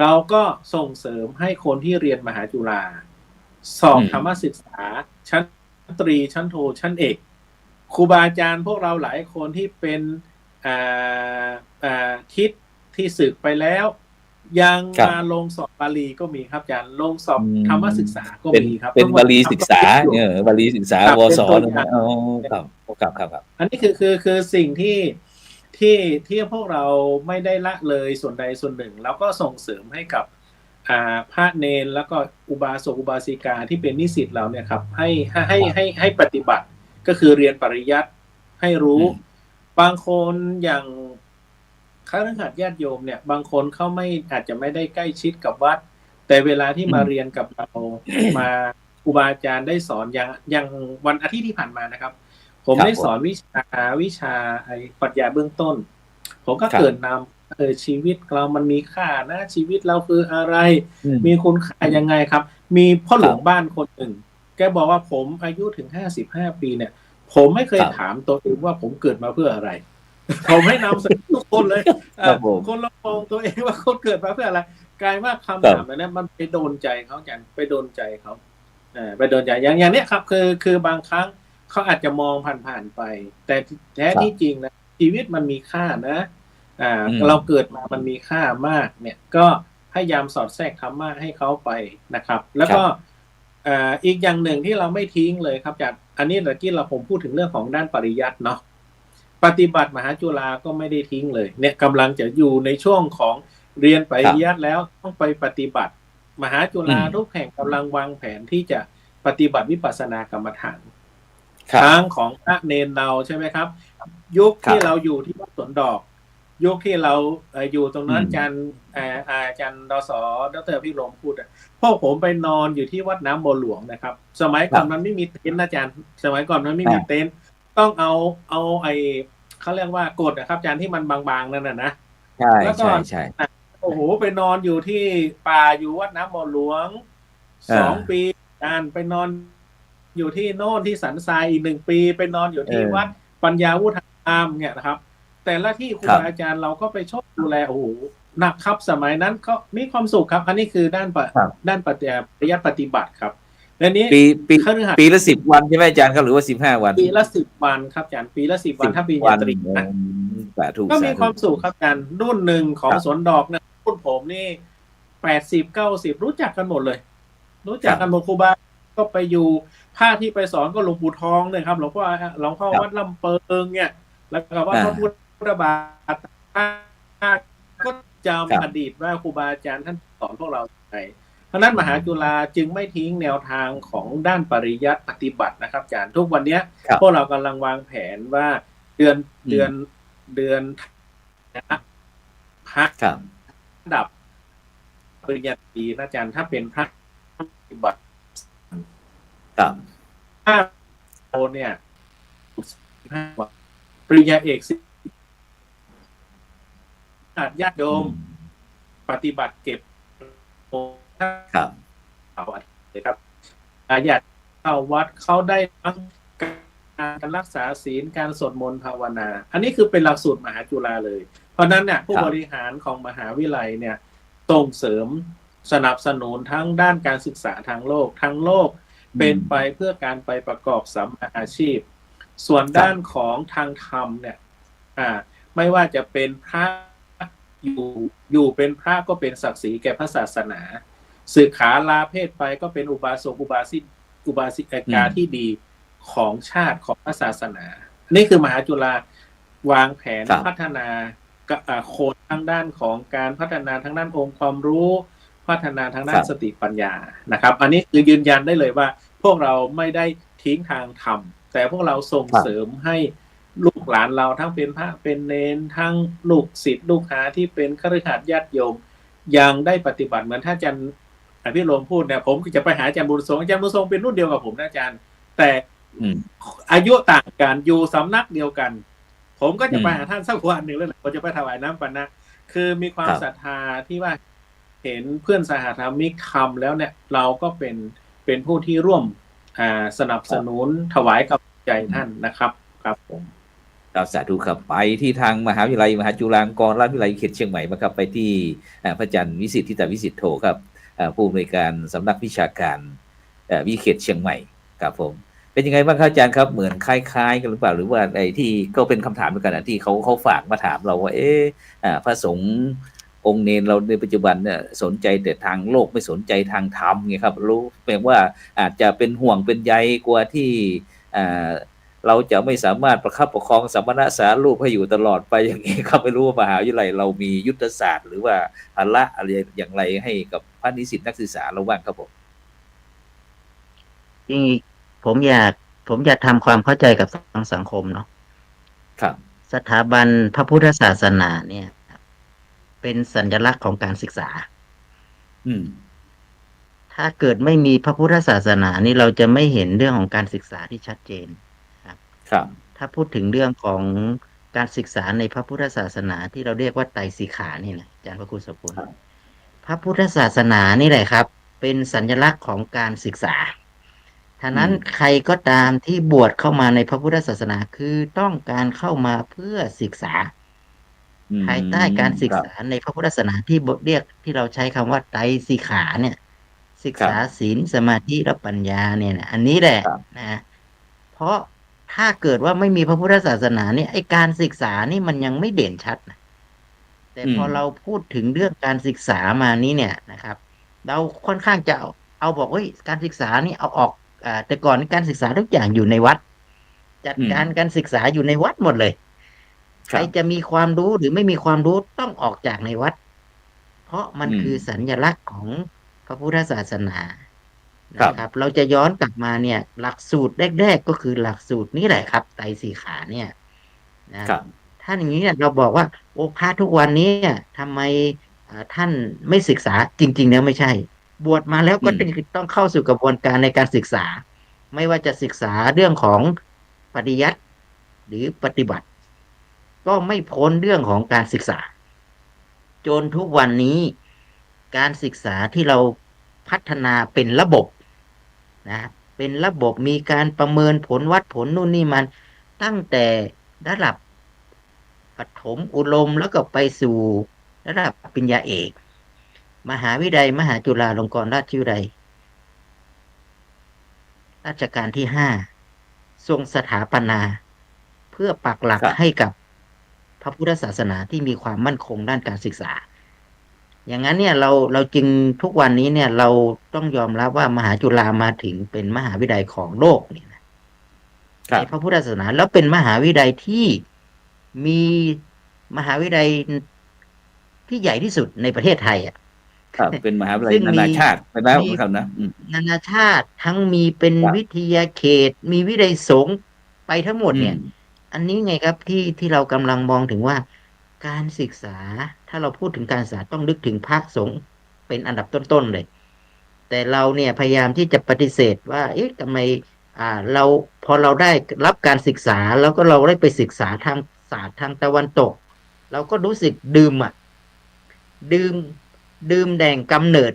เราก็ส่งเสริมให้คนที่เรียนมหาจุฬาสอบธรรมศึกษาชั้นตรีชั้นโทชั้นเอกครูบาอาจารย์พวกเราหลายคนที่เป็นทิศที่สึกไปแล้วยังมาลงสอบบาลีก็มีครับอาจารย์ลงสอบธรรมศึกษาก็มีครับเป็นบาลีศึกษาบาลีศึกษาวสครับอันนี้คือสิ่งที่พวกเราไม่ได้ละเลยส่วนใดส่วนหนึ่งแล้วก็ส่งเสริมให้กับพระเนรแล้วก็อุบาสกอุบาสิกาที่เป็นนิสิตเราเนี่ยครับให้ปฏิบัติก็คือเรียนปริยัติให้รู้บางคนอย่างคฤหัสถ์ญาติโยมเนี่ยบางคนเขาอาจจะไม่ได้ใกล้ชิดกับวัดแต่เวลาที่มาเรียนกับเรามาครูบาอาจารย์ได้สอนอย่างวันอาทิตย์ที่ผ่านมานะครับผมได้สอนวิชาปรัชญาเบื้องต้นผมก็เกิดนำชีวิตเรามันมีค่านะชีวิตเราคืออะไรมีคุณค่ายังไงครับมีพ่อหลวงบ้านคนหนึ่งแกบอกว่าผมอายุถึง55 ปีเนี่ยผมไม่เคยถามตัวเองว่าผมเกิดมาเพื่ออะไรผมให้นำเสนอทุกคนเลยคนเรามองตัวเองว่าคนเกิดมาเพื่ออะไรกลายว่าคำถามนั้นมันไปโดนใจเขาจังไปโดนใจเขาไปโดนใจอย่างนี้ครับคือบางครั้งเขาอาจจะมองผ่านๆไปแต่แท้ที่จริงนะชีวิตมันมีค่านะเราเกิดมามันมีค่ามากเนี่ยก็พยายามสอดแทรกธรรมะให้เขาไปนะครับแล้วก็อีกอย่างหนึ่งที่เราไม่ทิ้งเลยครับจากอันนี้เมื่อกี้ผมพูดถึงเรื่องของด้านปริยัติเนาะปฏิบัติมหาจุฬาก็ไม่ได้ทิ้งเลยเนี่ยกำลังจะอยู่ในช่วงของเรียนปริยัติแล้วต้องไปปฏิบัติมหาจุฬาทุกแห่งกำลังวางแผนที่จะปฏิบัติวิปัสสนากรรมฐานทางของพระเนรเราใช่ไหมครับ ยุค ครับ ที่เราอยู่ที่วัดสวนดอก ยุคที่เราอยู่ตรงนั้น อืม อาจารย์ดสดรพี่ลมพูดอะพวกผมไปนอนอยู่ที่วัดน้ำบัวหลวงนะครับ สมัยก่อนมันไม่มีเต็นท์นะอาจารย์ สมัยก่อนมันไม่มีเต็นท์ต้องเอาเขาเรียกว่ากดนะครับอาจารย์ที่มันบางๆนั่นน่ะนะ ใช่ แล้วก็ ใช่ โอ้โหไปนอนอยู่ที่ป่าอยู่วัดน้ำบ่อหลวง 2 ปีการไปนอนอยู่ที่โน่นที่สันทรายอีก1 ปีไปนอนอยู่ที่วัดปัญญาวุฒารามเนี่ยนะครับ แต่ละที่ครูบาอาจารย์เราก็ไปชอบดูแลโอ้โหหนักครับสมัยนั้นก็มีความสุขครับ อันนี้คือด้านปฏิยัติปฏิบัติครับและนี้ ปีละ10 วันใช่ไหมอาจารย์ครับหรือว่า15 วัน ปีละ10 วันครับอาจารย์ปีละ10 วันถ้าปีญาตรีนะ สาธุ ก็มีความสุขครับอาจารย์รุ่นหนึ่งของสวนดอกเนี่ยรุ่นผมนี่80-90รู้จักกันหมดเลย รู้จักกันหมดครูบาก็ไปอยู่ภาคที่ไปสอนก็หลวงปู่ทองเนี่ยครับหลวงพ่อวัดลำเปิงเนี่ยแล้วก็วัดพระพุทธบาทก็จำอดีตว่าครูบาอาจารย์ท่านสอนพวกเราไงเพราะนั้นมหาจุฬาจึงไม่ทิ้งแนวทางของด้านปริยัติปฏิบัตินะครับอาจารย์ทุกวันนี้พวกเรากำลังวางแผนว่าเดือนพักระดับปริญญาตรีนะอาจารย์ถ้าเป็นพระปฏิบัติถ้าโอเนี่ย15 วันปริญญาเอกญาติโยมปฏิบัติเก็บครับเอาวัดเลยครับญาติเข้าวัดเขาได้ทั้งการรักษาศีลการสวดมนต์ภาวนา อันนี้คือเป็นหลักสูตรมหาจุฬาเลยเพราะนั้นเนี่ยผู้บริหารของมหาวิทยาลัยเนี่ยส่งเสริมสนับสนุนทั้งด้านการศึกษาทางโลกทั้งโลกเป็นไปเพื่อการไปประกอบสัมมาอาชีพส่วนด้านของทางธรรมเนี่ยไม่ว่าจะเป็นพระอยู่เป็นพระก็เป็นศักดิ์ศรีแก่พระศาสนาสึกขาลาเพศไปก็เป็นอุบาสกอุบาสิกาที่ดีของชาติของพระศาสนานี่คือมหาจุฬาวางแผนพัฒนาโคดทางด้านของการพัฒนาทางด้านองค์ความรู้พัฒนาทางด้านสติปัญญานะครับอันนี้คือยืนยันได้เลยว่าพวกเราไม่ได้ทิ้งทางธรรมแต่พวกเราส่งเสริมให้ลูกหลานเราทั้งเป็นพระเป็นเณรทั้งลูกศิษย์ลูกหาที่เป็นคฤหัสถ์ญาติโยมยังได้ปฏิบัติเหมือนท่านอาจารย์พี่ลมพูดเนี่ยผมจะไปหาอาจารย์บุญทรงอาจารย์บุญทรงเป็นรุ่นเดียวกับผมนะอาจารย์แต่อายุต่างกันอยู่สำนักเดียวกันผมก็จะไปหาท่านสักวันหนึ่งแล้วผมจะไปถวายน้ำปันนะคือมีความศรัทธาที่ว่าเห็นเพื่อนสหธรรมิกทำแล้วเนี่ยเราก็เป็นผู้ที่ร่วมสนับสนุนถวายกับใจท่านนะครับครับผมครับสาธุครับไปที่ทางมหาวิทยาลัยมหาจุฬาลงกรณราชวิทยาลัยเขตเชียงใหม่มาครับไปที่พระอาจารย์วิสิทธิทิตวิสิทธิโธครับผู้อำนวยการสำนักวิชาการวิเขตเชียงใหม่ครับผมเป็นยังไงบ้างครับอาจารย์ครับเหมือนคล้ายๆกันหรือเปล่าหรือว่าไอ้ที่ก็เป็นคำถามเหมือนกันที่เขาฝากมาถามเราว่าพระสงฆ์องค์เนรเราในปัจจุบันเนี่ยสนใจแต่ทางโลกไม่สนใจทางธรรมไงครับรู้แปลว่าอาจจะเป็นห่วงเป็นใยกลัวที่เราจะไม่สามารถประคับประคองสมณะสารูปให้อยู่ตลอดไปอย่างนี้ครับไม่รู้ว่ามหาวิทยาลัยเรามียุทธศาสตร์หรือว่าภาระอะไรอย่างไรให้กับพระนิสิตนักศึกษาเราบ้างครับผมจริงผมอยากทำความเข้าใจกับสังคมเนาะครับสถาบันพระพุทธศาสนาเนี่ยเป็นสัญลักษณ์ของการศึกษาถ้าเกิดไม่มีพระพุทธศาสนานี่เราจะไม่เห็นเรื่องของการศึกษาที่ชัดเจนครับถ้าพูดถึงเรื่องของการศึกษาในพระพุทธศาสนาที่เราเรียกว่าไตรสิกขานี่นะอาจารย์พระคุณสมบูรณ์พระพุทธศาสนานี่แหละครับเป็นสัญลักษณ์ของการศึกษาฉะนั้นใครก็ตามที่บวชเข้ามาในพระพุทธศาสนาคือต้องการเข้ามาเพื่อศึกษาภายใต้การศึกษาในพระพุทธศาสนาที่เรียกที่เราใช้คำว่าไตรสิกขาเนี่ยศึกษาศีลสมาธิและปัญญาเนี่ยนะอันนี้แหละนะเพราะถ้าเกิดว่าไม่มีพระพุทธศาสนาเนี่ยไอ้การศึกษานี่มันยังไม่เด่นชัดนะแต่พอเราพูดถึงเรื่องการศึกษามานี้เนี่ยนะครับเราค่อนข้างจะเอาบอกว่าการศึกษานี่เอาออกแต่ก่อนการศึกษาทุกอย่างอยู่ในวัดจัดการศึกษาอยู่ในวัดหมดเลยใครจะมีความรู้หรือไม่มีความรู้ต้องออกจากในวัดเพราะมันคือสัญลักษณ์ของพระพุทธศาสนานะครับเราจะย้อนกลับมาเนี่ยหลักสูตรแรกๆก็คือหลักสูตรนี้แหละครับไตรสิกขาเนี่ย นะครับ ท่านอย่างนี้เนี่ยเราบอกว่าโอ้พระทุกวันนี้ทำไมท่านไม่ศึกษาจริงๆแล้วไม่ใช่ บวชมาแล้วก็ต้องเข้าสู่กระบวนการในการศึกษา ไม่ว่าจะศึกษาเรื่องของปริยัติหรือปฏิบัติ ก็ไม่พ้นเรื่องของการศึกษา จนทุกวันนี้การศึกษาที่เราพัฒนาเป็นระบบนะเป็นระบบมีการประเมินผลวัดผลนู่นนี่มันตั้งแต่ระดับประถมอุดมแล้วก็ไปสู่ระดับปริญญาเอกมหาวิทยาลัยมหาจุฬาลงกรณราชวิทยาลัยรัชกาลที่5ทรงสถาปนาเพื่อปักหลักให้กับพระพุทธศาสนาที่มีความมั่นคงด้านการศึกษา อย่างนั้นเนี่ยเราจึงทุกวันนี้เนี่ยเราต้องยอมรับว่ามหาจุฬามาถึงเป็นมหาวิทยาลัยของโลกเนี่ยนะในพระพุทธศาสนาแล้วเป็นมหาวิทยาลัยที่มีมหาวิทยาลัยที่ใหญ่ที่สุดในประเทศไทยอ่ะ ครับเป็นมหาวิทยาลัยนานาชาติไปแล้วครับนะนานาชาติทั้งมีเป็นวิทยาเขตมีวิทยาลัยสงฆ์ไปทั้งหมดเนี่ยอันนี้ไงครับที่เรากำลังมองถึงว่าการศึกษาถ้าเราพูดถึงการศึกษาต้องนึกถึงพระสงฆ์เป็นอันดับต้นๆเลยแต่เราเนี่ยพยายามที่จะปฏิเสธว่าเอ๊ะทำไมเราพอเราได้รับการศึกษาแล้วก็เราได้ไปศึกษาทางศาสตร์ทางตะวันตกเราก็รู้สึกดื่มแดงกำเนิด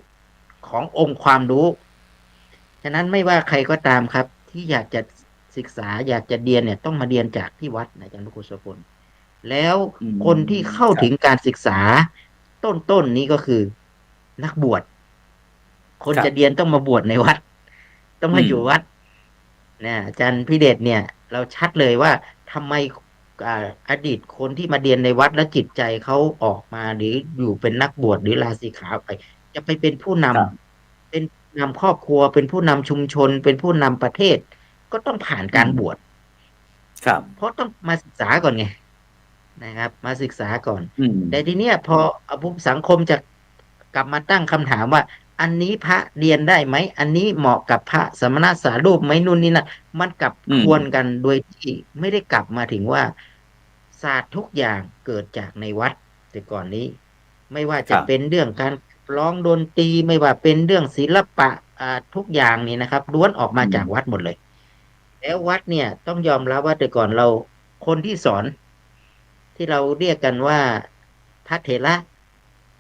ขององค์ความรู้ฉะนั้นไม่ว่าใครก็ตามครับที่อยากจะศึกษาอยากจะเรียนเนี่ยต้องมาเรียนจากที่วัดอาจารย์พระครูโสพลแล้วคนที่เข้าถึงการศึกษาต้นนี้ก็คือนักบวชคนจะเรียนต้องมาบวชในวัดต้องมาอยู่วัดนะอาจารย์พิเดชเนี่ยเราชัดเลยว่าทำไมอดีตคนที่มาเรียนในวัดและจิตใจเขาออกมาหรืออยู่เป็นนักบวชหรือลาสิกขาไปจะไปเป็นผู้นำเป็นนำครอบครัวเป็นผู้นำชุมชนเป็นผู้นำประเทศก็ต้องผ่านการบวชครับเพราะต้องมาศึกษาก่อนไงนะครับมาศึกษาก่อนแต่ทีเนี้ยพอสังคมจะกลับมาตั้งคำถามว่าอันนี้พระเรียนได้ไหมอันนี้เหมาะกับพระสมณสารูปไหมนู่นนี่นะมันกลับควรกันโดยที่ไม่ได้กลับมาถึงว่าศาสตร์ทุกอย่างเกิดจากในวัดแต่ก่อนนี้ไม่ว่าจะเป็นเรื่องการร้องดนตรีไม่ว่าเป็นเรื่องศิลปะทุกอย่างนี่นะครับล้วนออกมาจากวัดหมดเลยแล้ววัดเนี่ยต้องยอมรับว่าแต่ก่อนเราคนที่สอนที่เราเรียกกันว่าพระเถระ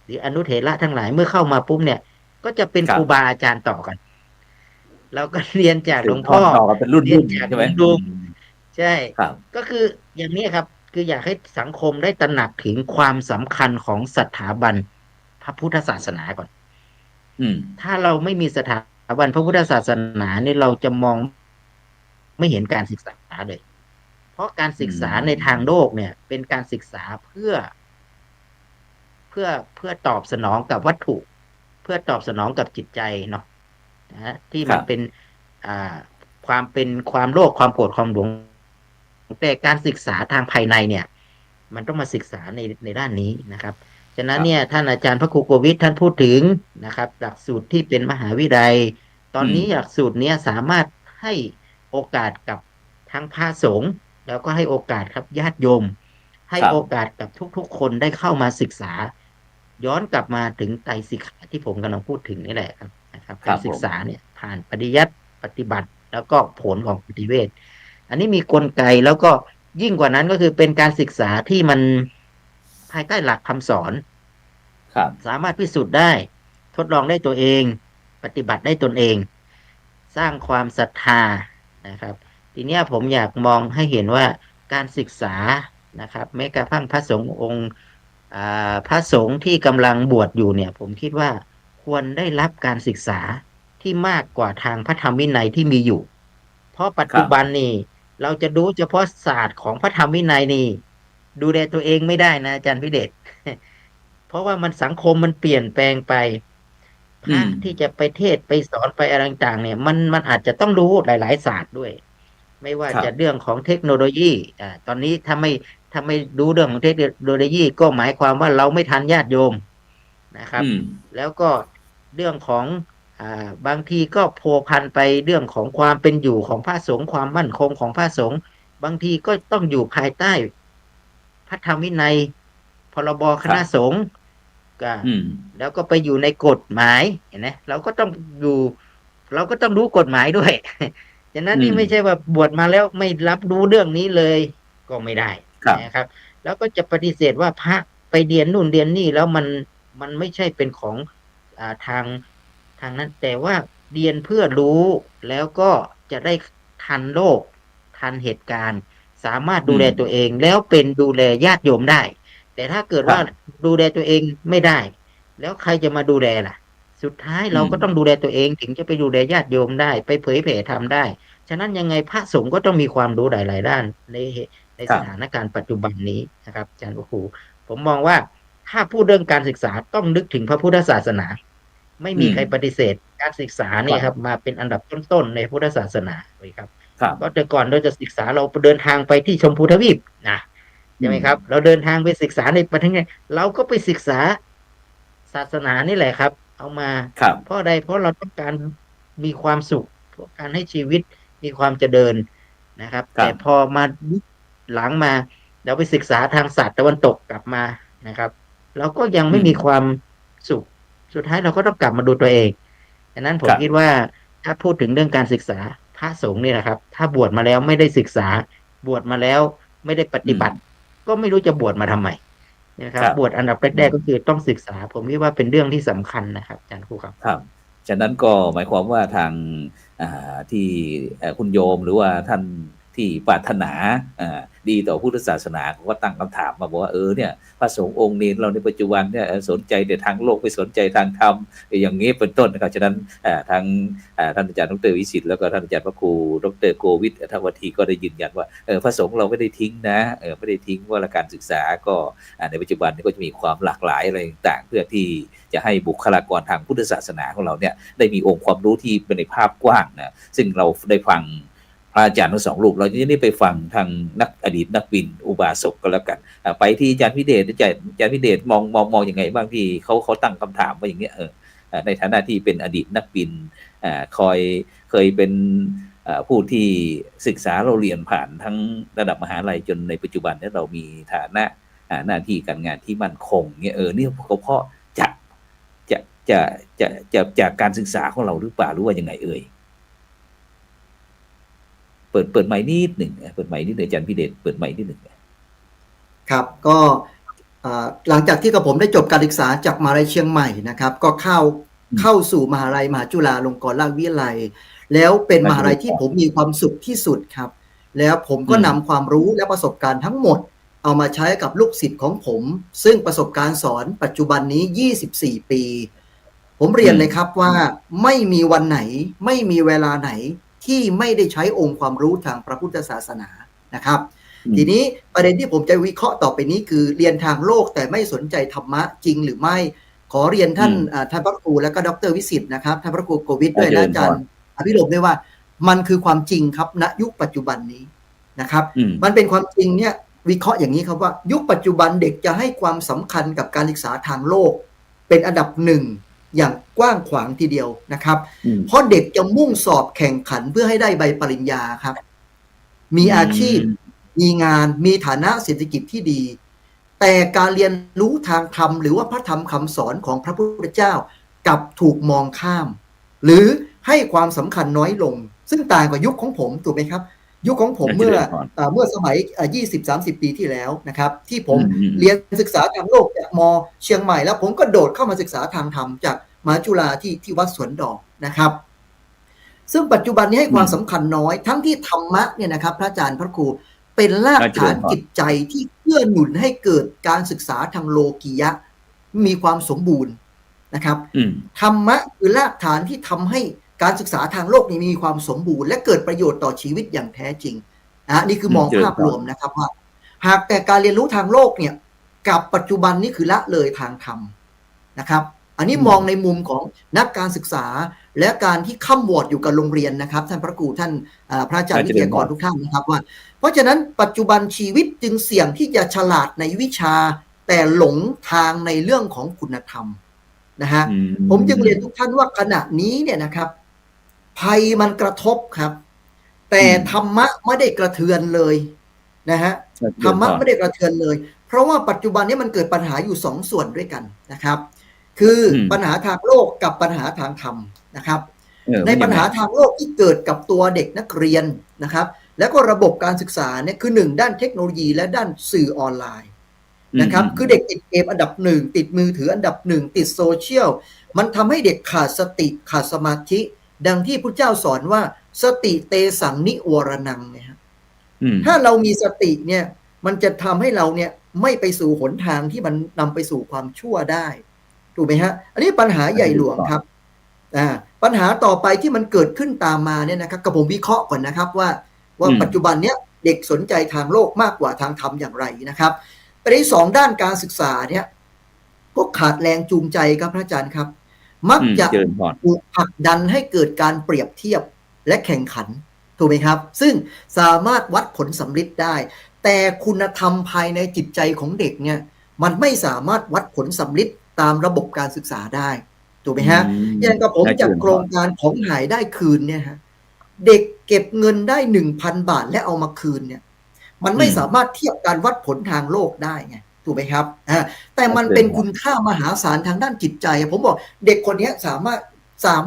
หรืออนุเถระทั้งหลายเมื่อเข้ามาปุ๊บเนี่ยก็จะเป็นครูบาอาจารย์ต่อกันเราก็เรียนจากหลวงพ่อเป็นรุ่นจากหลวงลุงใช่ก็คืออย่างนี้ครับคืออยากให้สังคมได้ตระหนักถึงความสำคัญของสถาบันพระพุทธศาสนาก่อนถ้าเราไม่มีสถาบันพระพุทธศาสนาเนี่ยเราจะมองไม่เห็นการศึกษาเลยเพราะการศึกษาในทางโลกเนี่ยเป็นการศึกษาเพื่อตอบสนองกับวัตถุเพื่อตอบสนองกับจิตใจเนาะนะที่มันเป็นความโลภความโกรธความหลงแต่การศึกษาทางภายในเนี่ยมันต้องมาศึกษาในด้านนี้นะครับฉะนั้นเนี่ยท่านอาจารย์พระครูโกวิทท่านพูดถึงนะครับหลักสูตรที่เป็นมหาวิทยาลัยตอนนี้หลักสูตรนี้สามารถให้โอกาสกับทั้งพระสงฆ์แล้วก็ให้โอกาสครับญาติโยมให้โอกาสกับทุกๆคนได้เข้ามาศึกษาย้อนกลับมาถึงไตรสิกขาที่ผมกำลังพูดถึงนี่แหละครับนะครับการศึกษาเนี่ยผ่านปริยัติปฏิบัติแล้วก็ผลของปฏิเวทอันนี้มีกลไกแล้วก็ยิ่งกว่านั้นก็คือเป็นการศึกษาที่มันภายใต้หลักคำสอนสามารถพิสูจน์ได้ทดลองได้ตัวเองปฏิบัติได้ตนเองสร้างความศรัทธานะครับทีนี้ผมอยากมองให้เห็นว่าการศึกษานะครับแม้กระทั่งพระสงฆ์องค์พระสงฆ์ที่กำลังบวชอยู่เนี่ยผมคิดว่าควรได้รับการศึกษาที่มากกว่าทางพระธรรมวินัยที่มีอยู่เพราะปัจจุบันนี่เราจะดูเฉพาะศาสตร์ของพระธรรมวินัยนี่ดูแลตัวเองไม่ได้นะอาจารย์พิเดช เพราะว่ามันสังคมมันเปลี่ยนแปลงไปพระที่จะไปเทศไปสอนไปอะไรต่างๆเนี่ยมันอาจจะต้องรู้หลายๆศาสตร์ด้วยไม่ว่าจะเรื่องของเทคโนโลยีตอนนี้ถ้าไม่รู้เรื่องของเทคโนโลยีก็หมายความว่าเราไม่ทันญาติโยมนะครับแล้วก็เรื่องของบางทีก็โผพันไปเรื่องของความเป็นอยู่ของพระสงฆ์ความมั่นคงของพระสงฆ์บางทีก็ต้องอยู่ภายใต้ พระธรรมวินัยพรบคณะสงฆ์ก็ อืม แล้วก็ไปอยู่ในกฎหมายเห็นไหมเราก็ต้องรู้กฎหมายด้วย ฉะนั้นนี่ไม่ใช่ว่าบวชมาแล้วไม่รับรู้เรื่องนี้เลยก็ไม่ได้ ครับ นะครับ แล้วก็จะปฏิเสธว่าพระไปเรียนนู่นเรียนนี่แล้วมันไม่ใช่เป็นของทางนั้น แต่ว่าเรียนเพื่อรู้แล้วก็จะได้ทันโลกทันเหตุการณ์ สามารถดูแลตัวเองแล้วเป็นดูแลญาติโยมได้ แต่ถ้าเกิดว่าดูแลตัวเองไม่ได้ แล้วใครจะมาดูแลล่ะ สุดท้ายเราก็ต้องดูแลตัวเองถึงจะไปดูแลญาติโยมได้ ไปเผยแผ่ธรรมได้ ฉะนั้นยังไงพระสงฆ์ก็ต้องมีความรู้หลายๆด้านในสถานการณ์ปัจจุบันนี้นะครับอาจารย์ครูผมมองว่าถ้าพูดเรื่องการศึกษาต้องนึกถึงพระพุทธศาสนา ไม่มีใครปฏิเสธการศึกษานี่ครับมาเป็นอันดับต้นๆในพุทธศาสนาเลยครับ ครับ ก็แต่ก่อนเราจะศึกษาเราเดินทางไปที่ชมพูทวีปนะใช่ไหมครับ เราเดินทางไปศึกษาในประเทศเราก็ไปศึกษาศาสนานี่แหละครับ เอามา ครับ เพราะใดเพราะเราต้องการมีความสุขเพราะการให้ชีวิตมีความเจริญนะครับ ครับ แต่พอมาหลังมาเราไปศึกษาทางศาสตร์ตะวันตกกลับมานะครับ เราก็ยังไม่มีความสุขสุดท้ายเราก็ต้องกลับมาดูตัวเองดังนั้นผมคิดว่าถ้าพูดถึงเรื่องการศึกษาพระสงฆ์นี่นะครับ ถ้าบวชมาแล้วไม่ได้ศึกษา บวชมาแล้วไม่ได้ปฏิบัติ ก็ไม่รู้จะบวชมาทำไมนะครับ บวชอันดับแรกๆก็คือต้องศึกษา ผมคิดว่าเป็นเรื่องที่สำคัญนะครับอาจารย์ครูครับ ครับ ฉะนั้นก็หมายความว่าทางที่คุณโยมหรือว่าท่านที่ปรารถนาดีต่อพุทธศาสนาเขาก็ตั้งคำถามมาบอกว่าเนี่ยพระสงฆ์องค์นี้เราในปัจจุบันเนี่ยสนใจแต่ทางโลกไม่สนใจทางธรรมอย่างนี้เป็นต้นนะครับฉะนั้นทางท่านอาจารย์ดร.วิสิทธิ์แล้วก็ท่านอาจารย์พระครูดร.โกวิททวัฒนีก็ได้ยืนยันว่าพระสงฆ์เราไม่ได้ทิ้งนะไม่ได้ทิ้งว่าการศึกษาก็ในปัจจุบันก็จะมีความหลากหลายอะไรต่างๆเพื่อที่จะให้บุคลากรทางพุทธศาสนาของเราเนี่ยได้มีองค์ความรู้ที่เป็นในภาพกว้างนะซึ่งเราได้ฟังพระอาจารย์ทั้งสองรูปเราจะได้ไปฟังทางอดีตนักบินอุบาสกก็แล้วกันไปที่อาจารย์พิเดชอาจารย์พิเดชมองยังไงบ้างที่เขาตั้งคำถามว่าอย่างเงี้ยในฐานะที่เป็นอดีตนักบินเคยเป็นผู้ที่ศึกษาเราเรียนผ่านทั้งระดับมหาลัยจนในปัจจุบันเนี่ยเรามีฐานะหน้าที่การงานที่มั่นคงเนี่ยนี่เขาเพราะจะจากการศึกษาของเราหรือเปล่าหรือว่ายังไงเปิดไมค์นิดหนึ่งเปิดไมค์นิดหนึ่งอาจารย์พิเดชเปิดไมค์นิดหนึ่งครับก็หลังจากที่กับผมได้จบการศึกษาจากมหาลัยเชียงใหม่นะครับก็เข้าสู่มหาลัยมหาจุฬาลงกรณราชวิทยาลัยแล้วเป็นมหาลัยที่ผมมีความสุขที่สุดครับแล้วผมก็นำความรู้และประสบการณ์ทั้งหมดเอามาใช้กับลูกศิษย์ของผมซึ่งประสบการณ์สอนปัจจุบันนี้24 ปีผมเรียนเลยครับว่าไม่มีวันไหนไม่มีเวลาไหนที่ไม่ได้ใช้องค์ความรู้ทางพระพุทธศาสนานะครับทีนี้ประเด็นที่ผมจะวิเคราะห์ต่อไปนี้คือเรียนทางโลกแต่ไม่สนใจธรรมะจริงหรือไม่ขอเรียนท่านพระครูและก็ดร.วิสิทธิ์นะครับท่านพระครูโกวิทด้วยและอาจารย์อภิรมย์ด้วยว่ามันคือความจริงครับณยุคปัจจุบันนี้นะครับมันเป็นความจริงเนี่ยวิเคราะห์อย่างนี้ครับว่ายุคปัจจุบันเด็กจะให้ความสำคัญกับการศึกษาทางโลกเป็นอันดับหนึ่งอย่างกว้างขวางทีเดียวนะครับเพราะเด็กจะมุ่งสอบแข่งขันเพื่อให้ได้ใบปริญญาครับมีอาชีพมีงานมีฐานะเศรษฐกิจที่ดีแต่การเรียนรู้ทางธรรมหรือว่าพระธรรมคำสอนของพระพุทธเจ้ากลับถูกมองข้ามหรือให้ความสำคัญน้อยลงซึ่งต่างกับยุคของผมถูกไหมครับยุคของผมเมื่อสมัย20-30 ปีที่แล้วนะครับที่ผมเรียนศึกษาทางโลกจากม.เชียงใหม่แล้วผมก็โดดเข้ามาศึกษาทางธรรมจากมหาจุฬาที่วัดสวนดอกนะครับซึ่งปัจจุบันนี้ให้ความสำคัญน้อยทั้งที่ธรรมะเนี่ยนะครับพระอาจารย์พระครูเป็นรากฐานจิตใจที่เกื้อหนุนให้เกิดการศึกษาทางโลกียะมีความสมบูรณ์นะครับธรรมะคือรากฐานที่ทำให้การศึกษาทางโลกนี้มีความสมบูรณ์และเกิดประโยชน์ต่อชีวิตอย่างแท้จริงนี่คือมองภาพรวมนะครับว่าหากแต่การเรียนรู้ทางโลกเนี่ยกับปัจจุบันนี้คือละเลยทางธรรมนะครับอันนี้มองในมุมของนักการศึกษาและการที่ข้ามวอร์ดอยู่กับโรงเรียนนะครับท่านพระครูท่านพระอาจารย์วิทยากรทุกท่านนะครับว่าเพราะฉะนั้นปัจจุบันชีวิตจึงเสี่ยงที่จะฉลาดในวิชาแต่หลงทางในเรื่องของคุณธรรมนะฮะผมจึงเรียนทุกท่านว่าขณะนี้เนี่ยนะครับภัยมันกระทบครับแต่ธรรมะไม่ได้กระเทือนเลยนะฮะธรรมะไม่ได้กระเทือนเลย เพราะว่าปัจจุบันนี้มันเกิดปัญหาอยู่สองส่วนด้วยกันนะครับ คือปัญหาทางโลกกับปัญหาทางธรรมนะครับในปัญหาทางโลกที่เกิดกับตัวเด็กนักเรียนนะครับแล้วก็ระบบการศึกษาเนี่ยคือ1ด้านเทคโนโลยีและด้านสื่อออนไลน์นะครับคือเด็กติดเกมอันดับ1ติดมือถืออันดับ1ติดโซเชียลมันทำให้เด็กขาดสติขาดสมาธิดังที่พระเจ้าสอนว่าสติเตสังนิวรนังเนี่ยถ้าเรามีสติเนี่ยมันจะทำให้เราเนี่ยไม่ไปสู่หนทางที่มันนำไปสู่ความชั่วได้ถูกไหมฮะอันนี้ปัญหาใหญ่หลวงครับปัญหาต่อไปที่มันเกิดขึ้นตามมาเนี่ยนะครับกับผมวิเคราะห์ก่อนนะครับว่าปัจจุบันเนี้ยเด็กสนใจทางโลกมากกว่าทางธรรมอย่างไรนะครับประเด็น2ด้านการศึกษาเนี่ยก็ขาดแรงจูงใจครับพระอาจารย์ครับมักจะถูกผลักดันให้เกิดการเปรียบเทียบและแข่งขันถูกไหมครับซึ่งสามารถวัดผลสำลิดได้แต่คุณธรรมภายในจิตใจของเด็กเนี่ยมันไม่สามารถวัดผลสำลิดตามระบบการศึกษาได้ถูกไหมฮะอย่างกับผมจากโครงการของหายได้คืนเนี่ยฮะเด็กเก็บเงินได้ 1,000 บาทและเอามาคืนเนี่ยมันไม่สามารถเทียบการวัดผลทางโลกได้ไงถูกไหมครับแต่มันเป็นคุณค่ามหาศาลทางด้านจิตใจผมบอกเด็กคนนี้สา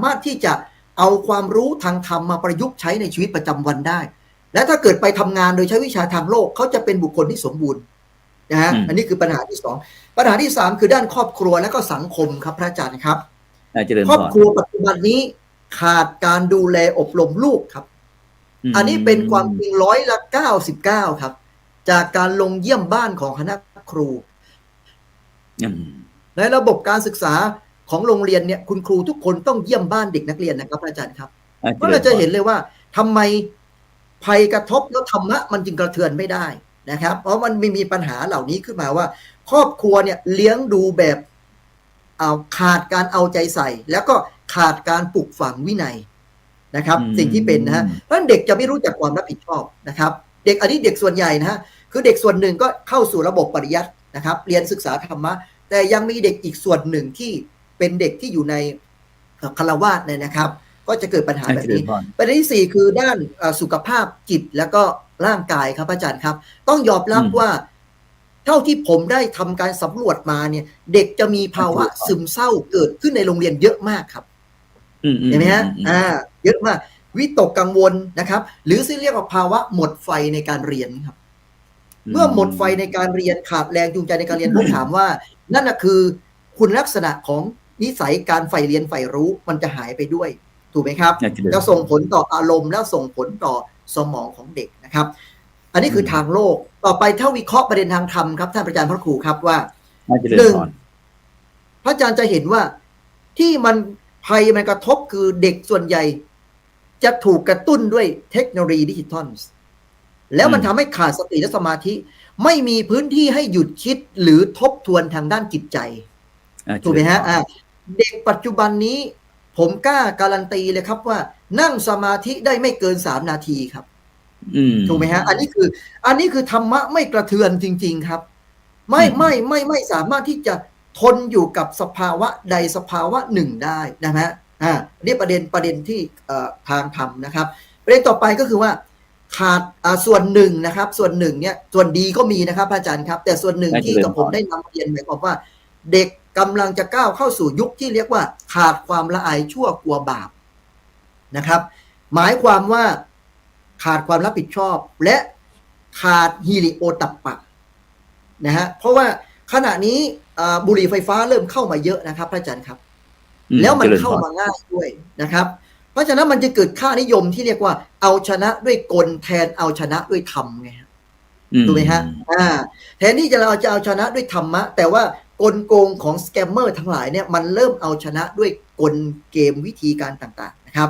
มารถที่จะเอาความรู้ทางธรรมมาประยุกต์ใช้ในชีวิตประจำวันได้และถ้าเกิดไปทำงานโดยใช้วิชาทางโลกเขาจะเป็นบุคคลที่สมบูรณ์นะฮะอันนี้คือปัญหาที่2ปัญหาที่3คือด้านครอบครัวและก็สังคมครับพระอาจารย์ครับครอบครัวปัจจุบันนี้ขาดการดูแลอบรมลูกครับอันนี้เป็นความจริง99%ครับจากการลงเยี่ยมบ้านของคณะครูในระบบการศึกษาของโรงเรียนเนี่ยคุณครูทุกคนต้องเยี่ยมบ้านเด็กนักเรียนนะครับอาจารย์ครับเพราะเราจะเห็นเลยว่าทำไมภัยกระทบแล้วธรรมะมันจึงกระเทือนไม่ได้นะครับเพราะมันมีปัญหาเหล่านี้ขึ้นมาว่าครอบครัวเนี่ยเลี้ยงดูแบบขาดการเอาใจใส่แล้วก็ขาดการปลูกฝังวินัยนะครับสิ่งที่เป็นนะฮะเพราะเด็กจะไม่รู้จักความรับผิดชอบนะครับเด็กอันนี้เด็กส่วนใหญ่นะฮะคือเด็กส่วนหนึ่งก็เข้าสู่ระบบปริยัตินะครับเรียนศึกษาธรรมะแต่ยังมีเด็กอีกส่วนหนึ่งที่เป็นเด็กที่อยู่ในฆราวาสเนี่ยนะครับก็จะเกิดปัญหาแบบนี้ประเด็นที่4คือด้านสุขภาพจิตแล้วก็ร่างกายครับอาจารย์ครับต้องยอมรับว่าเท่าที่ผมได้ทำการสำรวจมาเนี่ยเด็กจะมีภาวะซึมเศร้าเกิดขึ้นในโรงเรียนเยอะมากครับเห็นไหมฮะเยอะมากวิตกกังวลนะครับหรือที่เรียกว่าภาวะหมดไฟในการเรียนครับเมื่อหมดไฟในการเรียนขาดแรงจูงใจในการเรียนผมถามว่านั่นน่ะคือคุณลักษณะของนิสัยการใฝ่เรียนใฝ่รู้มันจะหายไปด้วยถูกไหมครับจะส่งผลต่ออารมณ์และส่งผลต่อสมองของเด็กนะครับอันนี้คือทางโลกต่อไปถ้าวิเคราะห์ประเด็นทางธรรมครับท่านอาจารย์พระครูครับว่า1พระอาจารย์จะเห็นว่าที่มันภัยมันกระทบคือเด็กส่วนใหญ่จะถูกกระตุ้นด้วยเทคโนโลยีดิจิทัลแล้วมันทำให้ขาดสติและสมาธิไม่มีพื้นที่ให้หยุดคิดหรือทบทวนทางด้านจิตใจถูกไหมฮะเด็กปัจจุบันนี้ผมกล้าการันตีเลยครับว่านั่งสมาธิได้ไม่เกิน3 นาทีครับถูกไหมฮะอันนี้คือธรรมะไม่กระเทือนจริงๆครับไม่สามารถที่จะทนอยู่กับสภาวะใดสภาวะหนึ่งได้นะฮะนี่ประเด็นที่ทางธรรมนะครับประเด็นต่อไปก็คือว่าขาดส่วนหนึ่งนะครับส่วนหนึ่งเนี่ยส่วนดีก็มีนะครับอาจารย์ครับแต่ส่วนหนึ่งที่กับผมได้นำเรียนหมายความว่าเด็กกำลังจะก้าวเข้าสู่ยุคที่เรียกว่าขาดความละอายชั่วกลัวบาปนะครับหมายความว่าขาดความรับผิดชอบและขาดฮิริโอตัปปะนะฮะเพราะว่าขณะนี้บุหรี่ไฟฟ้าเริ่มเข้ามาเยอะนะครับพระอาจารย์ครับแล้วมันเข้ามาง่ายด้วยนะครับเพราะฉะนั้นมันจะเกิดค่านิยมที่เรียกว่าเอาชนะด้วยกลแทนเอาชนะด้วยธรรมไงถูกไหมฮะแทนที่เราจะเอาชนะด้วยธรรมะแต่ว่ากลโกงของสแกมเมอร์ทั้งหลายเนี่ยมันเริ่มเอาชนะด้วยกลเกมวิธีการต่างๆนะครับ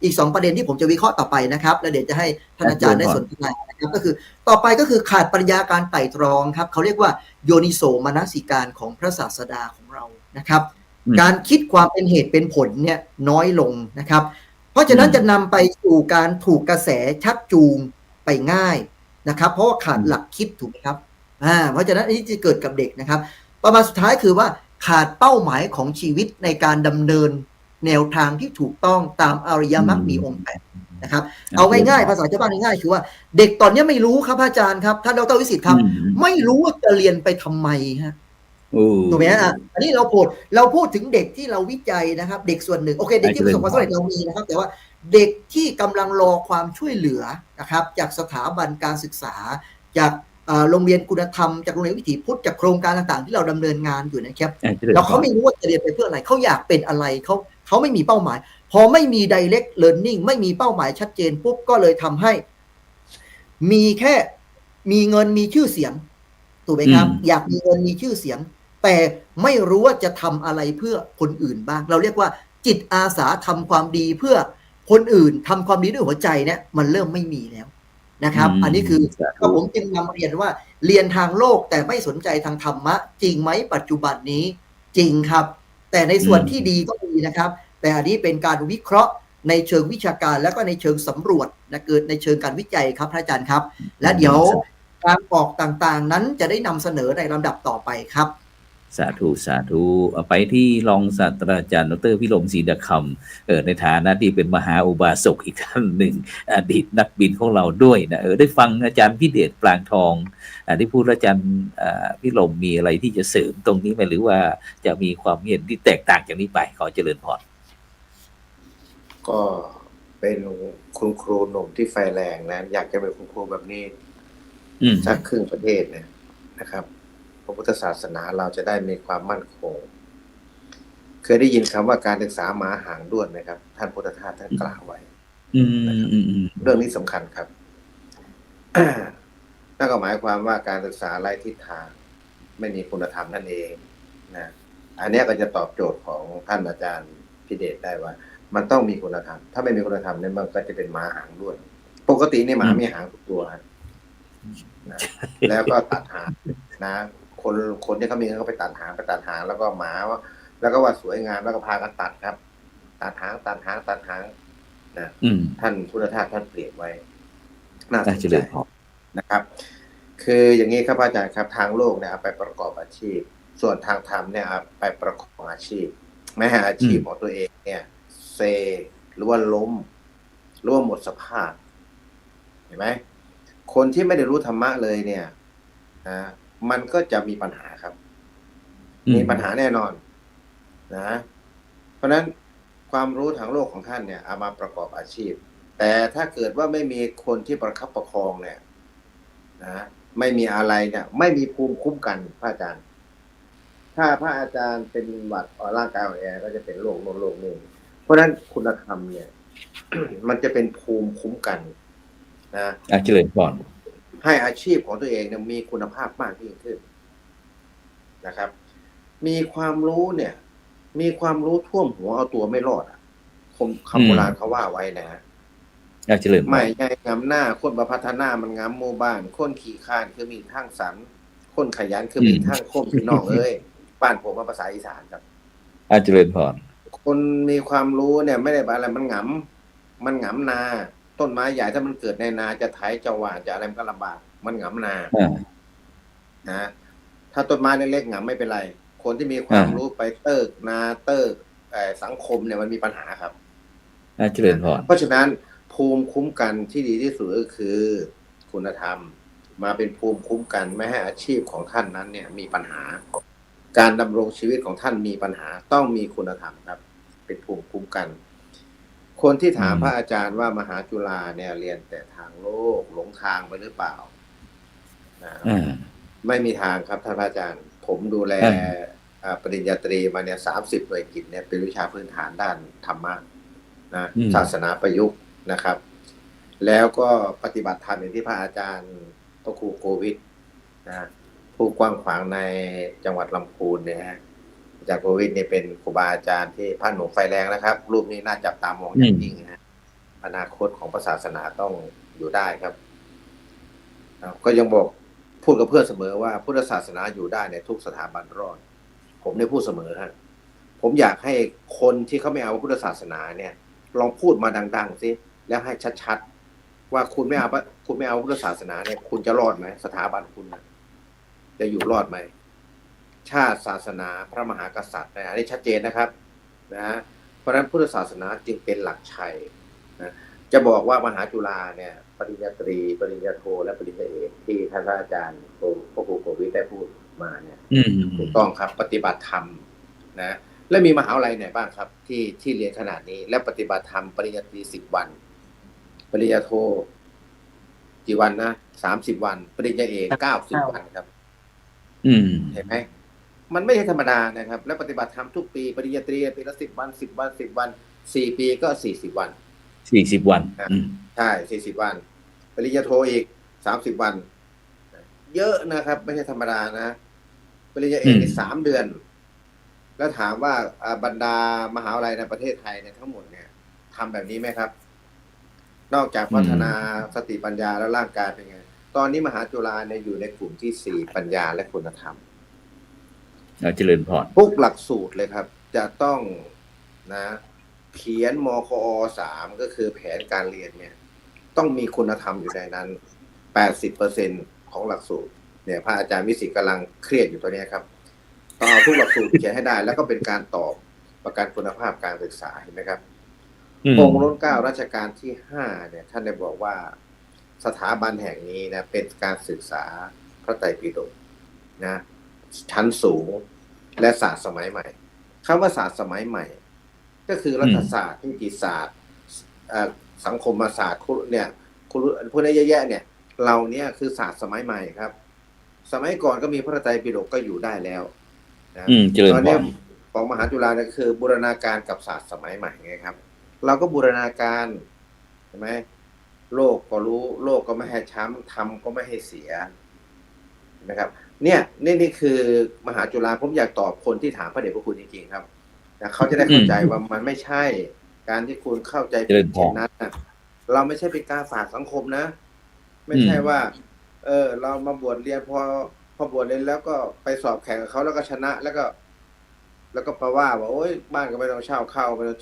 อีก2ประเด็นที่ผมจะวิเคราะห์ต่อไปนะครับแล้วเดี๋ยวจะให้ท่านอาจารย์ได้สนทนานะครับก็คือต่อไปก็คือขาดปัญญาการไต่ตรองครับเขาเรียกว่าโยนิโสมนสิการของพระศาสดาของเรานะครับการคิดความเป็นเหตุเป็นผลเนี่ยน้อยลงนะครับเพราะฉะนั้นจะนำไปสู่การถูกกระแสชักจูงไปง่ายนะครับเพราะว่าขาดหลักคิดถูกไหมครับเพราะฉะนั้นอันนี้จะเกิดกับเด็กนะครับประมาณสุดท้ายคือว่าขาดเป้าหมายของชีวิตในการดำเนินแนวทางที่ถูกต้องตามอริยมรรคมีองค์ นะครับเอาง่ายๆภาษาชาวบ้านง่ายๆคือว่าเด็กตอนนี้ไม่รู้ครับอาจารย์ครับท่านดร.วิสิทธิ์ครับไม่รู้ว่าจะเรียนไปทำไมฮะถูกไหมฮะอันนี้เราพูดถึงเด็กที่เราวิจัยนะครับเด็กส่วนหนึ่งโอเคเด็กที่ประสบความสำเร็จเรามีนะครับแต่ว่าเด็กที่กำลังรอความช่วยเหลือนะครับจากสถาบันการศึกษาจากโรงเรียนคุณธรรมจากโรงเรียนวิถีพุทธจากโครงการต่างๆที่เราดำเนินงานอยู่นะครับแล้วเขาไม่รู้ว่าจะเรียนไปเพื่ออะไรเขาอยากเป็นอะไรเขาไม่มีเป้าหมายพอไม่มี direct learning ไม่มีเป้าหมายชัดเจนปุ๊บก็เลยทำให้มีแค่มีเงินมีชื่อเสียงถูกไหมครับอยากมีเงินมีชื่อเสียงแต่ไม่รู้ว่าจะทำอะไรเพื่อคนอื่นบ้างเราเรียกว่าจิตอาสาทำความดีเพื่อคนอื่นทำความดีด้วยหัวใจเนี่ยมันเริ่มไม่มีแล้วนะครับอันนี้คือผมจึงนำเรียนว่าเรียนทางโลกแต่ไม่สนใจทางธรรมะจริงไหมปัจจุบันนี้จริงครับแต่ในส่วนที่ดีก็ดีนะครับแต่อันนี้เป็นการวิเคราะห์ในเชิงวิชาการแล้วก็ในเชิงสำรวจนะเกิดในเชิงการวิจัยครับพระอาจารย์ครับและเดี๋ยวการออกต่างๆนั้นจะได้นำเสนอในลำดับต่อไปครับสาธุสาธุไปที่รองศาสตราจารย์ดร.พิรมศรีดาคำในฐานะที่เป็นมหาอุบาสกอีกท่านหนึ่งอดีตนักบินของเราด้วยนะได้ฟังอาจารย์พิเดชปรางทองที่พูดอาจารย์พิรมมีอะไรที่จะเสริมตรงนี้ไหมหรือว่าจะมีความเห็นที่แตกต่างจากนี้ไปขอเจริญพรก็เป็นคุณครูหนุ่มที่ไฟแรงนะอยากจะเป็นคุณครูแบบนี้สักครึ่งประเทศเนี่ยนะครับพระพุทธศาสนาเราจะได้มีความมั่นคงเคยได้ยินคำว่าการศึกษาหมาหางด้วนไหมครับท่านพุทธทาสท่านกล่าวไว้เรื่องนี้สำคัญครับ นั่นก็หมายความว่าการศึกษาไร้ทิศทางไม่มีคุณธรรมนั่นเองนะอันนี้ก็จะตอบโจทย์ของท่านอาจารย์พิเดชได้ว่ามันต้องมีคุณธรรมถ้าไม่มีคุณธรรมเนี่ยมันก็จะเป็นหมาหางด้วนปกตินี่หมามีหางทุกตัวนะแล้วก็ตัดหางนะคนที่เขามีเงินเขาไปตัดหางแล้วก็หมาแล้วก็ว่าสวยงามแล้วก็พากันตัดครับตัดหางนะท่านพุทธทาสท่านเปรียบไว้น่าสนใจนะครับคืออย่างนี้ครับอาจารย์ครับทางโลกเนี่ยเอาไปประกอบอาชีพส่วนทางธรรมเนี่ยเอาไปประกอบอาชีพไม่ให้อาชีพของตัวเองเนี่ยเซหรือว่าล้มหรือว่าหมดสภาพเห็นไหมคนที่ไม่ได้รู้ธรรมะเลยเนี่ยนะมันก็จะมีปัญหาครับมีปัญหาแน่นอนนะเพราะฉะนั้นความรู้ทางโลกของท่านเนี่ยเอามาประกอบอาชีพแต่ถ้าเกิดว่าไม่มีคนที่ประคับประคองเนี่ยนะไม่มีอะไรเนี่ยไม่มีภูมิคุ้มกันพระอาจารย์ถ้าพระอาจารย์เป็นหวัดร่างกายอ่อนแอก็จะเป็นโรคโน้นโรคนี้เพราะฉะนั้นคุณธรรมเนี่ย มันจะเป็นภูมิคุ้มกันนะเจริญพรให้อาชีพของตัวเองเนี่ยมีคุณภาพมากยิ่งขึ้นนะครับมีความรู้เนี่ยมีความรู้ท่วมหัวเอาตัวไม่รอดคำโบราณเขาว่าไว้นะเจริญไม่ใช่งามหน้าคนประพัฒนามันงามหมู่บ้านคนขี่ข้านคือมีทั้งสันคนขยันคือมีทั้งคมพี่น้องเอ้ยบ้านผมว่าภาษาอีสานครับเจริญพรคนมีความรู้เนี่ยไม่ได้อะไรมันงำนาต้นไม้ใหญ่ถ้ามันเกิดในนาจะไถจะหว่านจะอะไรมันก็ลำบากมันงำนานะถ้าต้นไม้เล็กๆงำไม่เป็นไรคนที่มีความรู้ไปเติร์กนาเติร์กสังคมเนี่ยมันมีปัญหาครับเจริญพรเพราะฉะนั้นภูมิคุ้มกันที่ดีที่สุดก็คือคุณธรรมมาเป็นภูมิคุ้มกันไม่ให้อาชีพของท่านนั้นเนี่ยมีปัญหาการดำรงชีวิตของท่านมีปัญหาต้องมีคุณธรรมครับเป็นภูมิคุ้มกันคนที่ถามพระอาจารย์ว่ามหาจุฬาเนี่ยเรียนแต่ทางโลกหลงทางไปหรือเปล่าไม่มีทางครับท่านอาจารย์ผมดูแลปริญญาตรีมาเนี่ย30 หน่วยกิจเนี่ยเป็นวิชาพื้นฐานด้านธรรมะนะศาสนาประยุกต์นะครับแล้วก็ปฏิบัติธรรมอย่างที่พระอาจารย์พระครูโควิดนะผู้กว้างขวางในจังหวัดลำพูนเนี่ยฮะอาจารย์โควิดเนี่ยเป็นครูบาอาจารย์ที่พระหนุ่มไฟแรงนะครับรูปนี้น่าจับตามองอย่างยิ่งนะอนาคตของศาสนาต้องอยู่ได้ครับก็ยังบอกพูดกับเพื่อนเสมอว่าพุทธศาสนาอยู่ได้ในทุกสถาบันรอดผมได้พูดเสมอฮะผมอยากให้คนที่เขาไม่เอาพุทธศาสนาเนี่ยลองพูดมาดังๆสิแล้วให้ชัดๆว่าคุณไม่เอาพุทธศาสนาเนี่ยคุณจะรอดไหมสถาบันคุณจะอยู่รอดไหมชาติศาสนาพระมหากษัตริย์อันนี้ชัดเจนนะครับนะเพราะฉะนั้นพุทธศาสนาจึงเป็นหลักชัยนะ จะบอกว่ามหาจุฬาเนี่ยปริญญาตรีปริญญาโทและปริญญาเอกที่ท่านอาจารย์พระครูโกวิทได้พูดมาเนี่ยถูกต้องครับปฏิบัติธรรมนะและมีมหาวิทยาลัยไหนบ้างครับที่เรียนขนาดนี้และปฏิบัติธรรมปริญญาตรี10 วันปริญญาโทกี่วันนะ30 วันปริญญาเอก90 วันครับเห็นไหมมันไม่ใช่ธรรมดานะครับและปฏิบัติธรรมทุกปีปริญญาตรีปีละ10 วัน10 วัน4 ปีก็40 วัน40 วันใช่40 วันปริญญาโทอีก30 วันเยอะนะครับไม่ใช่ธรรมดานะปริญญาเอกนี่3 เดือนแล้วถามว่าบรรดามหาวิทยาลัยในประเทศไทยเนี่ยทั้งหมดเนี่ยทำแบบนี้ไหมครับนอกจากพัฒนาสติปัญญาแล้วร่างกายเป็นไงตอนนี้มหาจุฬาเนี่ยอยู่ในกลุ่มที่4ปัญญาและคุณธรรมเจริญพรทุกหลักสูตรเลยครับจะต้องนะเขียนมคอ3ก็คือแผนการเรียนเนี่ยต้องมีคุณธรรมอยู่ในนั้น 80% ของหลักสูตรเนี่ยพระอาจารย์วิสิตกำลังเครียดอยู่ตัวนี้ครับต้องเอาทุกหลักสูตรเขียนให้ได้แล้วก็เป็นการตอบประกันคุณภาพการศึกษาเห็นไหมครับองค์ล้นเกล้ารัชกาลที่5เนี่ยท่านได้บอกว่าสถาบันแห่งนี้นะเป็นการศึกษาพระไตรปิฎกนะชั้นสูงและศาสตร์สมัยใหม่คำว่าศาสตร์สมัยใหม่ก็คือรัฐศาสตร์นิติศาสตร์สังคมศาสตร์เนี่ยคุณพวกนี้เยอะๆเนี่ยเราเนี่ยคือศาสตร์สมัยใหม่ครับสมัยก่อนก็มีพระไตรปิฎกก็อยู่ได้แล้วนะตอนนี้ของมหาจุฬาเนี่ยคือบูรณาการกับศาสตร์สมัยใหม่ไงครับเราก็บูรณาการใช่ไหมโลกก็รู้โลกก็ไม่ให้ช้ำทำก็ไม่ให้เสียนะครับเนี่ยนี่คือมหาจุฬาผมอยากตอบคนที่ถามพระเดชพระคุณจริงๆครับนะเขาจะได้เข้าใจว่ามันไม่ใช่การที่คุณเข้าใจผิดเช่นนั้นเราไม่ใช่เป็นการฝากสังคมนะไม่ใช่ว่าเรามาบวชเรียนพอบวชเรียนแล้วก็ไปสอบแข่งกับเขาแล้วก็ชนะแล้วก็มาว่าโอ๊ยบ้านก็ไม่ต้องเช่าเข้าไม่ต้อง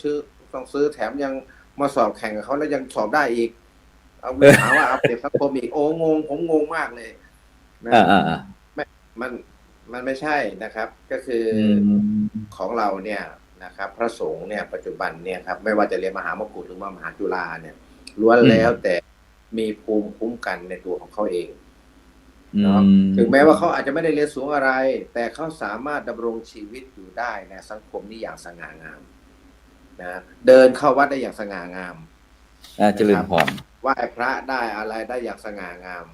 ซื้อแถมยังมาสอบแข่งกับเขาแล้วยังสอบได้อีกเอาหาว่าเอาเปรียบสังคมอีกโอ้งงผมงงมากเลยนะมันไม่ใช่นะครับก็คือของเราเนี่ยนะครับพระสงฆ์เนี่ยปัจจุบันเนี่ยครับไม่ว่าจะเรียนมหามกุฏหรือมหาจุฬาเนี่ยล้วนแล้วแต่มีภูมิคุ้มกันในตัวของเขาเองเนาะถึงแม้ว่าเขาอาจจะไม่ได้เรียนสูงอะไรแต่เขาสามารถดำรงชีวิตอยู่ได้ในสังคมนี้อย่างสง่างามนะเดินเข้าวัดได้อย่างสง่างามเจริญพรไหว้พระได้อะไรได้อย่างสง่างาม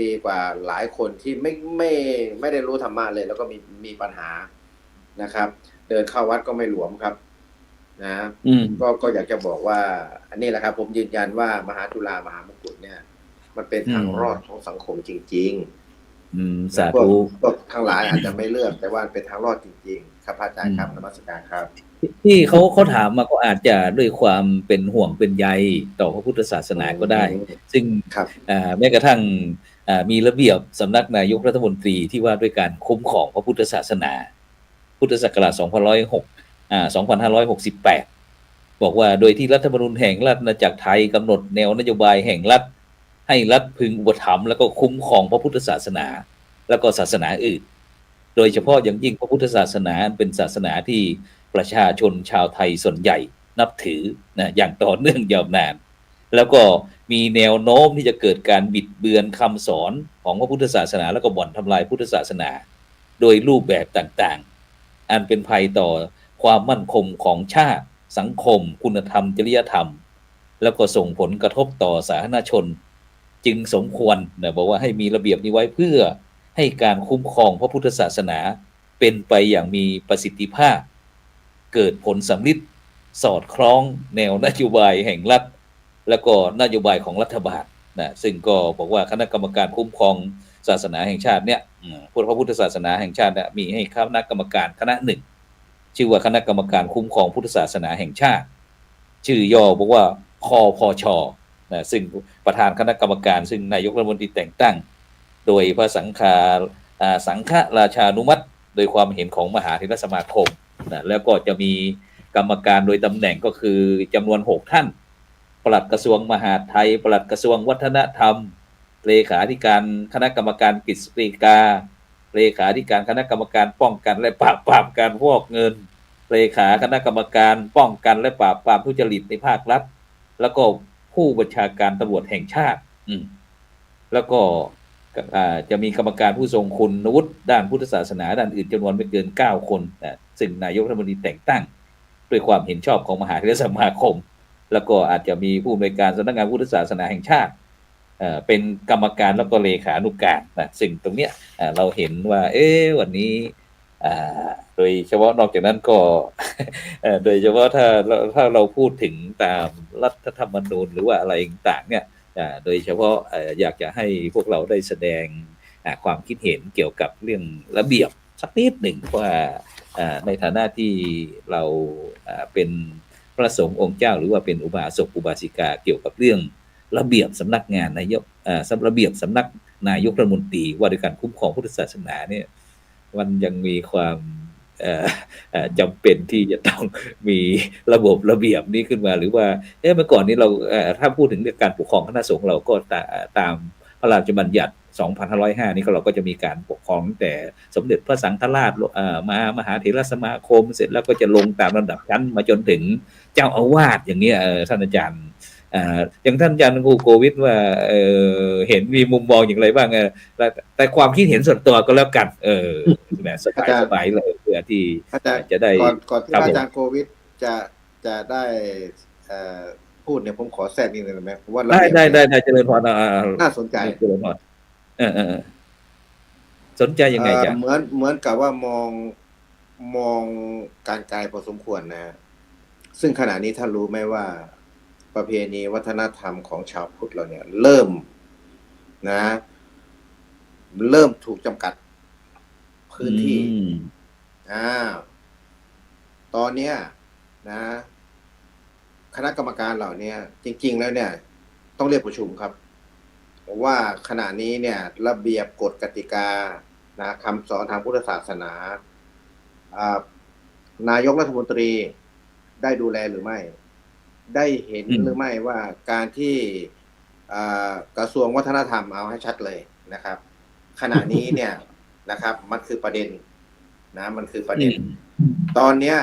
ดีกว่าหลายคนที่ไม่ได้รู้ธรรมะเลยแล้วก็มีปัญหานะครับเดินเข้าวัดก็ไม่หลวมครับนะก็อยากจะบอกว่าอันนี้แหละครับผมยืนยันว่ามหาจุฬามหามกุฏเนี่ยมันเป็นทางรอดของสังคมจริงๆสาธุพวกทั้งหลายอาจจะไม่เลือกแต่ว่าเป็นทางรอดจริงๆครับอาจารย์ครับนมัสการครับที่เขาถามมาก็อาจจะด้วยความเป็นห่วงเป็นใยต่อพระพุทธศาสนาก็ได้ซึ่งแม้กระทั่งมีระเบียบสำนักนายกรัฐมนตรีที่ว่าด้วยการคุ้มครองพระพุทธศาสนาพุทธศักราช2568บอกว่าโดยที่รัฐธรรมนูญแห่งราชอาณาจักรไทยกำหนดแนวนโยบายแห่งรัฐให้รัฐพึงอุปถัมภ์แล้วก็คุ้มครองพระพุทธศาสนาแล้วก็ศาสนาอื่นโดยเฉพาะอย่างยิ่งพระพุทธศาสนาเป็นศาสนาที่ประชาชนชาวไทยส่วนใหญ่นับถือนะอย่างต่อเนื่องยาวนานแล้วก็มีแนวโน้มที่จะเกิดการบิดเบือนคำสอนของพระพุทธศาสนาแล้วก็บ่อนทำลายพุทธศาสนาโดยรูปแบบต่างๆอันเป็นภัยต่อความมั่นคงของชาติสังคมคุณธรรมจริยธรรมแล้วก็ส่งผลกระทบต่อสาธารณชนจึงสมควรนะบอกว่าให้มีระเบียบนี้ไว้เพื่อให้การคุ้มครองพระพุทธศาสนาเป็นไปอย่างมีประสิทธิภาพเกิดผลสำลิดสอดคล้องแนวนโยบายแห่งรัฐแล้วก็นโยบายของรัฐบาลนะซึ่งก็บอกว่าคณะกรรมการคุ้มครองศาสนาแห่งชาติเนี่ยพระพุทธศาสนาแห่งชาติเนี่ยมีให้คณะกรรมการคณะหนึ่งชื่อว่าคณะกรรมการคุ้มครองพุทธศาสนาแห่งชาติชื่อย่อบอกว่าคพช.นะซึ่งประธานคณะกรรมการซึ่งนายกรัฐมนตรีแต่งตั้งโดยพระสังฆราชานุมัติโดยความเห็นของมหาเถรสมาคมนะแล้วก็จะมีกรรมการโดยตำแหน่งก็คือจำนวน6ท่านปลัดกระทรวงมหาดไทยปลัดกระทรวงวัฒนธรรมเลขาธิการคณะกรรมการกฤษฎีกาเลขาธิการคณะกรรมการป้องกันและปราบปรามการฟอกเงินเลขาคณะกรรมการป้องกันและปราบปรามทุจริตในภาครัฐแล้วก็ ผู้บัญชาการตำรวจแห่งชาติแล้วก็จะมีกรรมการผู้ทรงคุณวุฒิด้านพุทธศาสนาด้านอื่นจำนวนไม่เกิน9 คนซึ่งนายกรัฐมนตรีแต่งตั้งด้วยความเห็นชอบของมหาเถรสมาคมแล้วก็อาจจะมีผู้อำนวยการสำนักงานพุทธศาสนาแห่งชาติเป็นกรรมการแล้วก็เลขานุการซึ่งตรงเนี้ยเราเห็นว่าวันนี้โดยเฉพาะนอกจากนั้นก็ โดยเฉพาะถ้าเราพูดถึงตามรัฐธรรมนูญหรือว่าอะไรต่างๆเนี่ยโดยเฉพาะอยากจะให้พวกเราได้แสดงความคิดเห็นเกี่ยวกับเรื่องระเบียบสักนิดหนึ่งว่าในฐานะที่เราเป็นพระสงฆ์องค์เจ้าหรือว่าเป็นอุบาสกอุบาสิกาเกี่ยวกับเรื่องระเบียบสำนักงานนายกระเบียบสำนักนายกรัฐมนตรีว่าด้วยการคุ้มครองพุทธศาสนาเนี่ยมันยังมีความจำเป็นที่จะต้องมีระบบระเบียบนี้ขึ้นมาหรือว่าเมื่อก่อนนี้เราถ้าพูดถึงเรื่องการปกครองคณะสงฆ์เราก็ตามพระราชบัญญัติ 2505 นี้เราก็จะมีการปกครองแต่สมเด็จพระสังฆราชมหาเถรสมาคมเสร็จแล้วก็จะลงตามลำดับชั้นมาจนถึงเจ้าอาวาสอย่างนี้ท่านอาจารย์อย่างท่านอาจารย์ครูโกวิทว่าเห็นมีมุมมองอย่างไรบ้างแต่ความคิดเห็นส่วนตัวก็แล้วกันสบายเลยเพื่อที่จะได้ก่อนที่อาจารย์โควิดจะได้พูดเนี่ยผมขอแทรกนิดนึงได้ไหมว่าได้เจริญพรน่าสนใจเจริญพรสนใจยังไงจ๊ะเหมือนกับว่ามองการไกลพอสมควรนะซึ่งขณะนี้ท่านรู้ไหมว่าประเพณีวัฒนธรรมของชาวพุทธเราเนี่ยเริ่มถูกจำกัดพื้นที่ตอนเนี้ยนะคณะกรรมการเหล่านี้จริงๆแล้วเนี่ยต้องเรียกประชุมครับว่าขณะนี้เนี่ยระเบียบกฎกติกาคำสอนทางพุทธศาสนานายกรัฐมนตรีได้ดูแลหรือไม่ได้เห็นหรือไม่ว่าการที่กระทรวงวัฒนธรรมเอาให้ชัดเลยนะครับขณะนี้เนี่ยนะครับมันคือประเด็นมันคือประเด็นตอนเนี้ย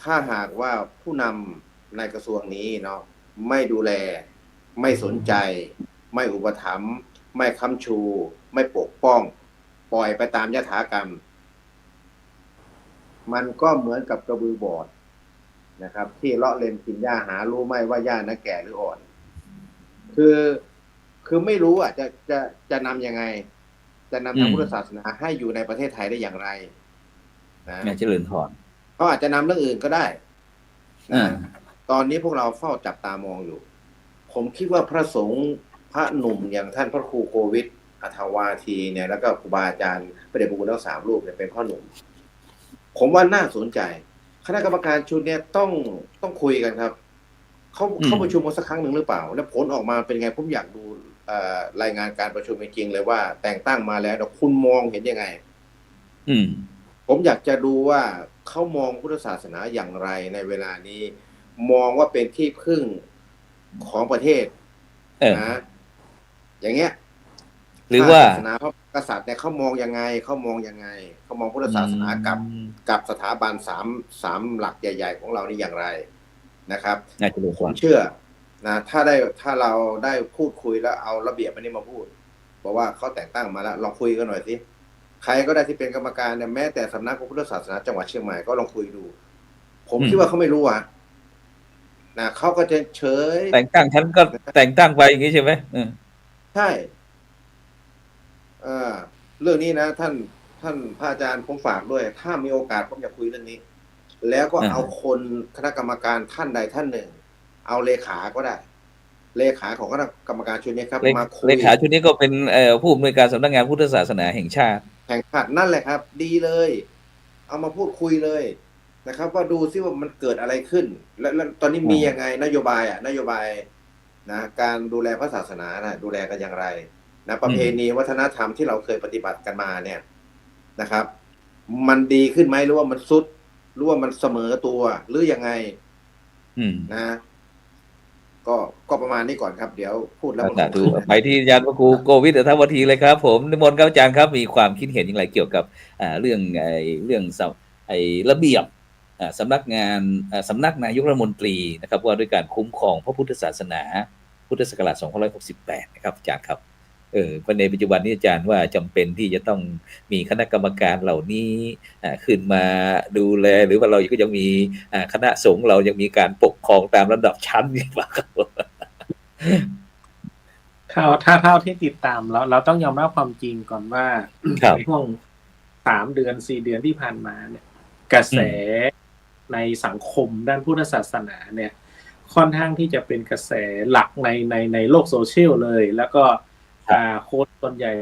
ถ้าหากว่าผู้นำในกระทรวงนี้เนาะไม่ดูแลไม่สนใจไม่อุปถัมภ์ไม่ค้ำชูไม่ปกป้องปล่อยไปตามยถากรรมมันก็เหมือนกับกระบือบอดนะครับที่เลาะเล็มกินหญ้าหารู้ไหมว่าหญ้านั้นแก่หรืออ่อนคือไม่รู้จะนำยังไงจะนำทางพุทธศาสนาให้อยู่ในประเทศไทยได้อย่างไรเจริญพรเขาอาจจะนำเรื่องอื่นก็ได้ตอนนี้พวกเราเฝ้าจับตามองอยู่ผมคิดว่าพระสงฆ์พระหนุ่มอย่างท่านพระครูโควิดอัฐวาทีเนี่ยแล้วก็ครูบาอาจารย์พระเดชพระคุณทั้ง3 รูปเนี่ยเป็นพ่อหนุ่มผมว่าน่าสนใจคณะกรรมการชุดนี้ต้องคุยกันครับเขาประชุมกันสักครั้งหนึ่งหรือเปล่าแล้วผลออกมาเป็นไงผมอยากดูรายงานการประชุมจริงๆเลยว่าแต่งตั้งมาแล้วคุณมองเห็นยังไงผมอยากจะดูว่าเขามองพุทธศาสนาอย่างไรในเวลานี้มองว่าเป็นที่พึ่งของประเทศนะอย่างเงี้ยหรือว่าศาสนาพระกษัตริย์เนี่ยเขามองยังไงเขามองพุทธศาสนากับสถาบัน3หลักใหญ่ๆของเรานี่อย่างไรนะครับผมเชื่อนะถ้าเราได้พูดคุยแล้วเอาระเบียบอันนี้มาพูดบอกว่าเขาแต่งตั้งมาแล้วลองคุยกันหน่อยสิใครก็ได้ที่เป็นกรรมการเนี่ยแม้แต่สำนักพระพุทธศาสนาจังหวัดเชียงใหม่ก็ลองคุยดูผมคิดว่าเขาไม่รู้นะเขาก็จะเฉยแต่งตั้งฉันก็แต่งตั้งไปอย่างนี้ใช่ไหมใช่เรื่องนี้นะท่านพระอาจารย์ผมฝากด้วยถ้ามีโอกาสผมอยากคุยเรื่องนี้แล้วก็เอาคนคณะกรรมการท่านใดท่านหนึ่งเอาเลขาก็ได้เลขาของคณะกรรมการชุดนี้ครับมาคุยเลขาชุดนี้ก็เป็นผู้อำนวยการสำนักงานพุทธศาสนาแห่งชาตินั่นแหละครับดีเลยเอามาพูดคุยเลยนะครับว่าดูซิว่ามันเกิดอะไรขึ้นแล้วตอนนี้มียังไงนโยบายนะการดูแลพระศาสนาดูแลกันอย่างไรนะประเพณีวัฒนธรรมที่เราเคยปฏิบัติกันมาเนี่ยนะครับมันดีขึ้นไหมหรือว่ามันซุดหรือว่ามันเสมอตัวหรือยังไงนะก็ประมาณนี้ก่อนครับเดี๋ยวพูดแล้วไปที่อาจารย์พระครูโกวิทอัฐวาทีเลยครับผมนิมนต์ครับอาจารย์ครับมีความคิดเห็นอย่างไรเกี่ยวกับเรื่องระเบียบ สำนักงานสำนักนายกรัฐมนตรีนะครับว่าด้วยการคุ้มครองพระพุทธศาสนาพุทธศักราช2568นะครับอาจารย์ครับในปัจจุบันนี้อาจารย์ว่าจำเป็นที่จะต้องมีคณะกรรมการเหล่านี้ขึ้นมาดูแลหรือว่าเราก็ยังมีคณะสงฆ์เรายังมีการปกครองตามระดับชั้นอยู่บ้างครับถ้าเท่าที่ติดตามเราต้องยอมรับความจริงก่อนว่าในช่วง3 เดือน 4 เดือนที่ผ่านมาเนี่ยกระแสในสังคมด้านพุทธศาสนาเนี่ยค่อนข้างที่จะเป็นกระแสหลักในโลกโซเชียลเลยแล้วก็โค้ชส่วนใหญ่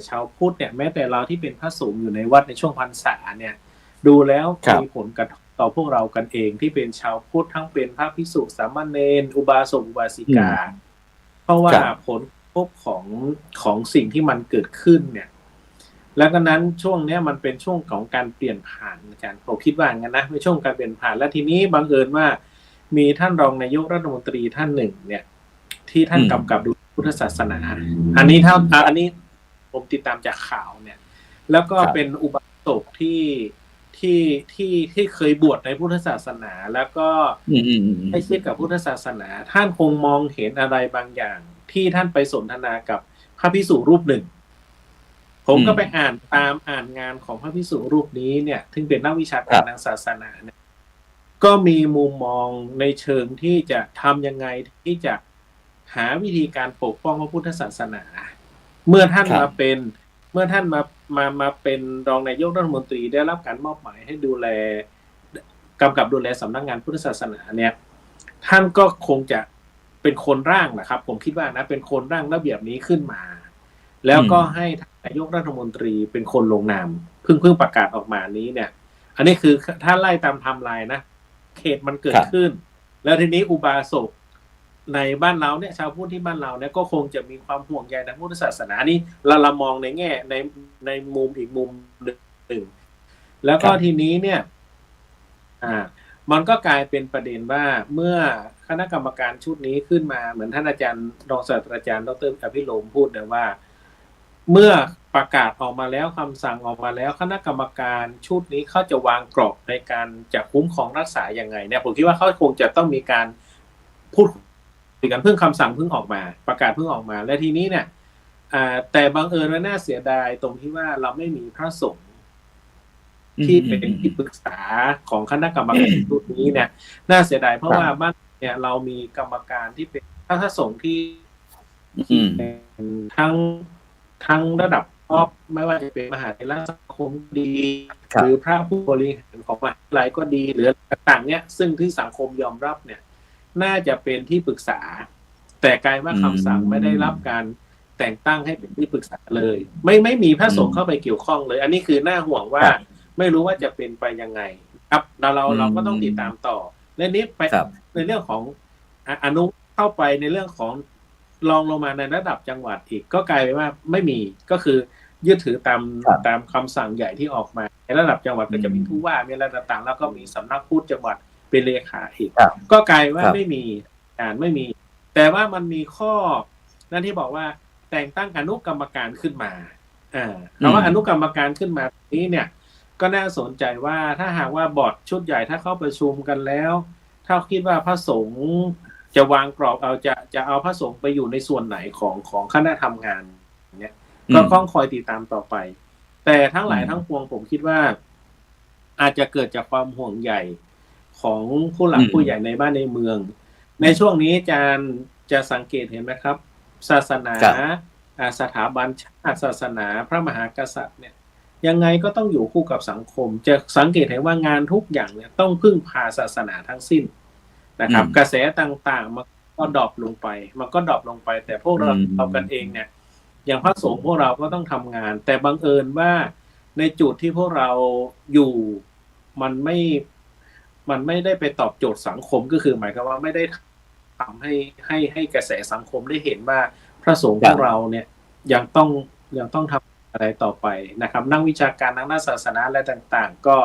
ชาวพุทธเนี่ยแม้แต่เราที่เป็นพระสงฆ์อยู่ในวัดในช่วงพรรษาเนี่ยดูแล้วมีผลกระทบต่อพวกเรากันเองที่เป็นชาวพุทธทั้งเป็นพระภิกษุสามเณรอุบาสกอุบาสิกาเพราะว่าผลกระทบของสิ่งที่มันเกิดขึ้นเนี่ยแล้วก็นั้นช่วงนี้มันเป็นช่วงของการเปลี่ยนผ่านอาจารย์ผมคิดว่างั้นนะเป็นช่วงการเปลี่ยนผ่านและทีนี้บังเอิญว่ามีท่านรองนายกรัฐมนตรีท่านหนึ่งเนี่ยที่ท่านกำกับดูพุทธศาสนาอันนี้ผมติดตามจากข่าวเนี่ยแล้วก็เป็นอุบาสกที่เคยบวชในพุทธศาสนาแล้วก็ให้เชื่อกับพุทธศาสนาท่านคงมองเห็นอะไรบางอย่างที่ท่านไปสนทนากับพระภิกษุรูปหนึ่งผมก็ไปอ่านงานของพระภิกษุรูปนี้เนี่ยซึ่งเป็นนักวิชาการทางศาสนาเนี่ยก็มีมุมมองในเชิงที่จะทำยังไงที่จะหาวิธีการปกป้องพระพุทธศาสนาเมื่อท่านมาเป็นรองนายกรัฐมนตรีได้รับการมอบหมายให้ดูแลกำกับดูแลสำนักงานพุทธศาสนาเนี่ยท่านก็คงจะเป็นคนร่างนะครับผมคิดว่านะเป็นคนร่างระเบียบนี้ขึ้นมาแล้วก็ให้นายกรัฐมนตรีเป็นคนลงนามเพิ่งประกาศออกมานี้เนี่ยอันนี้คือถ้าไล่ตามไทม์ไลน์นะเขตมันเกิดขึ้นแล้วทีนี้อุบาสกในบ้านเราเนี่ยชาวพุทธที่บ้านเราเนี่ยก็คงจะมีความห่วงใยทางพุทธศาสนานี่เรามองในแง่ในมุมอีกมุมหนึ่งแล้วก็ทีนี้เนี่ยมันก็กลายเป็นประเด็นว่าเมื่อคณะกรรมการชุดนี้ขึ้นมาเหมือนท่านอาจารย์รองศาสตราจารย์ดร.อภิโรมพูดนะว่าเมื่อประกาศออกมาแล้วคำสั่งออกมาแล้วคณะกรรมการชุดนี้เขาจะวางกรอบในการจะคุ้มครองรักษาอย่างไงเนี่ยผมคิดว่าเขาคงจะต้องมีการพูดกันเพิ่งคำสั่งเพิ่งออกมาประกาศเพิ่งออกมาและทีนี้เนี่ยแต่บังเอิญว่าน่าเสียดายตรงที่ว่าเราไม่มีพระสงฆ์ที่เป็นที่ปรึกษาของคณะกรรมการชุดนี้เนี่ยน่าเสียดายเพราะว่าบ้านเนี่ยเรามีกรรมการที่เป็นพระสงฆ์ที่ทั้งระดับท็อปไม่ว่าจะเป็นมหาเถรสังคมดีหรือพระผู้บริหารของมหาวิทยาลัยก็ดีหรือต่างๆเนี่ยซึ่งที่สังคมยอมรับเนี่ยน่าจะเป็นที่ปรึกษาแต่กลายว่าคำสั่งไม่ได้รับการแต่งตั้งให้เป็นที่ปรึกษาเลยไม่มีพระสงฆ์เข้าไปเกี่ยวข้องเลยอันนี้คือน่าห่วงว่าไม่รู้ว่าจะเป็นไปยังไงครับเราก็ต้องติดตามต่อและนี้ไปในเรื่องของอนุเข้าไปในเรื่องของรองลงมาในระดับจังหวัดอีกก็กลายเป็นว่าไม่มีก็คือยึดถือตามคำสั่งใหญ่ที่ออกมาในระดับจังหวัดก็จะมีผู้ว่ามีระดับต่างแล้วก็มีสำนักพุทธจังหวัดเป็นเลขาอีกก็กลายว่าไม่มีไม่มีแต่ว่ามันมีข้อนั่นที่บอกว่าแต่งตั้งอนุกรรมการขึ้นมาคำว่าอนุกรรมการขึ้นมานี้เนี่ยก็น่าสนใจว่าถ้าหากว่าบอร์ดชุดใหญ่ถ้าเข้าประชุมกันแล้วถ้าคิดว่าพระสงฆ์จะวางกรอบจะเอาพระสงฆ์ไปอยู่ในส่วนไหนของคณะทำงานเนี่ยก็ต้องคอยติดตามต่อไปแต่ทั้งหลายทั้งปวงผมคิดว่าอาจจะเกิดจากความห่วงใยของผู้หลักผู้ใหญ่ในบ้านในเมืองในช่วงนี้อาจารย์จะสังเกตเห็นไหมครับศาสนาสถาบันชาติศาสนาพระมหากษัตริย์เนี่ยยังไงก็ต้องอยู่คู่กับสังคมจะสังเกตเห็นว่างานทุกอย่างเนี่ยต้องพึ่งพาศาสนาทั้งสิ้นนะครับกระแสต่างๆมันก็ดรอปลงไปแต่พวกเรากันเองเนี่ยอย่างพระสงฆ์พวกเราก็ต้องทำงานแต่บังเอิญว่าในจุดที่พวกเราอยู่มันไม่ได้ไปตอบโจทย์สังคมก็คือหมายความว่าไม่ได้ทำให้กระแสสังคมได้เห็นว่าพระสงฆ์พวกเราเนี่ยยังต้องทำอะไรต่อไปนะครับนักวิชาการนักศาสนาอะไรต่างๆก็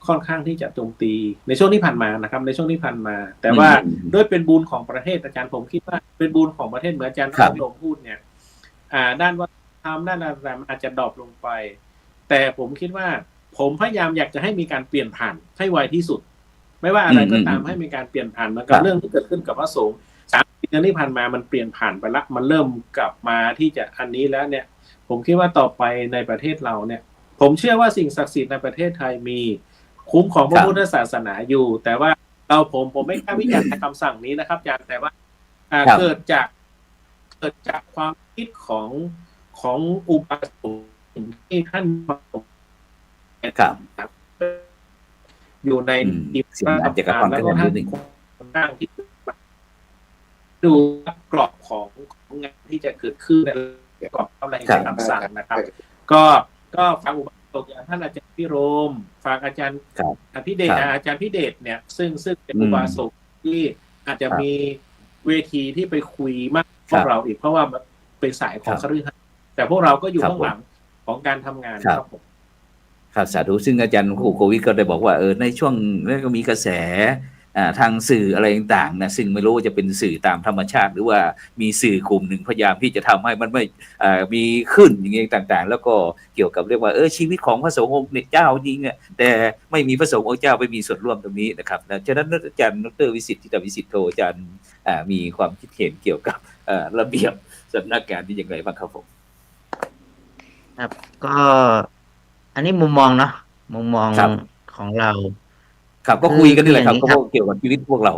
ค่อนข้างที่จะโจมตีในช่วงที่ผ่านมานะครับในช่วงที่ผ่านมาแต่ว่าด้วยเป็นบุญของประเทศอาจารย์ผมคิดว่าเป็นบุญของประเทศเหมือนอาจารย์อภิโรมพูดเนี่ยด้านวัฒนธรรมด้านอะไรอาจจะดรอปลงไปแต่ผมคิดว่าผมพยายามอยากจะให้มีการเปลี่ยนผ่านให้ไวที่สุด ไม่ว่าอะไรก็ตามให้มีการเปลี่ยนผ่านเหมือนกับเรื่องที่เกิดขึ้นกับพระสงฆ์30 เดือนที่ผ่านมามันเปลี่ยนผ่านไปละมันเริ่มกลับมาที่จะอันนี้แล้วเนี่ยผมคิดว่าต่อไปในประเทศเราเนี่ยผมเชื่อว่าสิ่งศักดิ์สิทธิ์ในประเทศไทยมีคุ้มของพระพุทธศาสนาอยู่ แต่ว่าผมไม่กล้าวิจารณ์คำสั่งนี้นะครับอาจารย์แต่ว่าเกิดจากความคิดของอุบาสกที่ท่านอยู่ในทีมอาจจะกระทำแล้วก็ท่านนั่งที่ดูกรอบของงานที่จะเกิดขึ้นในกรอบอะไรในคำสั่งนะครับก็ฟังอุบาสกอย่างท่านอาจารย์พิโรมฟังอาจารย์พิเดชอาจารย์พิเดชเนี่ยซึ่งเป็นอุบาสกที่อาจจะมีเวทีที่ไปคุยมากพวกเราอีกเพราะว่าเป็นสายของคฤหัสถ์แต่พวกเราก็อยู่ข้างหลังของการทำงานครับผมครับสาธุซึ่งอาจารย์ครูโควิดก็ได้บอกว่าในช่วงนี้ก็มีกระแสทางสื่ออะไรต่างๆนะซึ่งไม่รู้ว่าจะเป็นสื่อตามธรรมชาติหรือว่ามีสื่อกลุ่มหนึ่งพยายามที่จะทำให้มันไม่มีขึ้นอย่างเงี้ยต่างๆแล้วก็เกี่ยวกับเรียกว่าชีวิตของพระสงฆ์องค์เจ้าจริงเนี่ยแต่ไม่มีพระสงฆ์องค์เจ้าไม่มีส่วนร่วมตรงนี้นะครับฉะนั้นอาจารย์ดร.วิสิทธิ์ธิตวิสิทธิ์โทอาจารย์มีความคิดเห็นเกี่ยวกับระเบียบสำนักงานที่อย่างไรบ้างครับผมครับก็อันนี้มุมมองเนาะมุมมองของเราครับก็คุยกันนี่แหละครับก็เกี่ยวกับชีวิตพวกเรา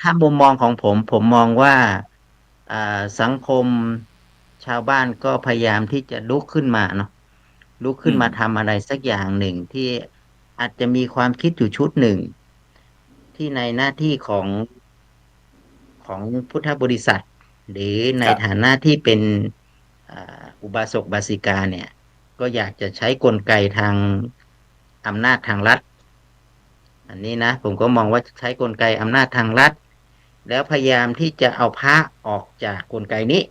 ถ้ามุมมองของผมมองว่าสังคมชาวบ้านก็พยายามที่จะลุกขึ้นมาเนาะลุกขึ้นมาทำอะไรสักอย่างหนึ่งที่อาจจะมีความคิดอยู่ชุดหนึ่งที่ในหน้าที่ของพุทธบริษัทหรือในฐานะที่เป็นอุบาสกบาสิกาเนี่ยก็อยากจะใช้กลไกทางอำนาจทางรัฐอันนี้นะผมก็มองว่าใช้กลไกอำนาจทางรัฐแล้วพยายามที่จะเอาพระออกจากกลไกนี้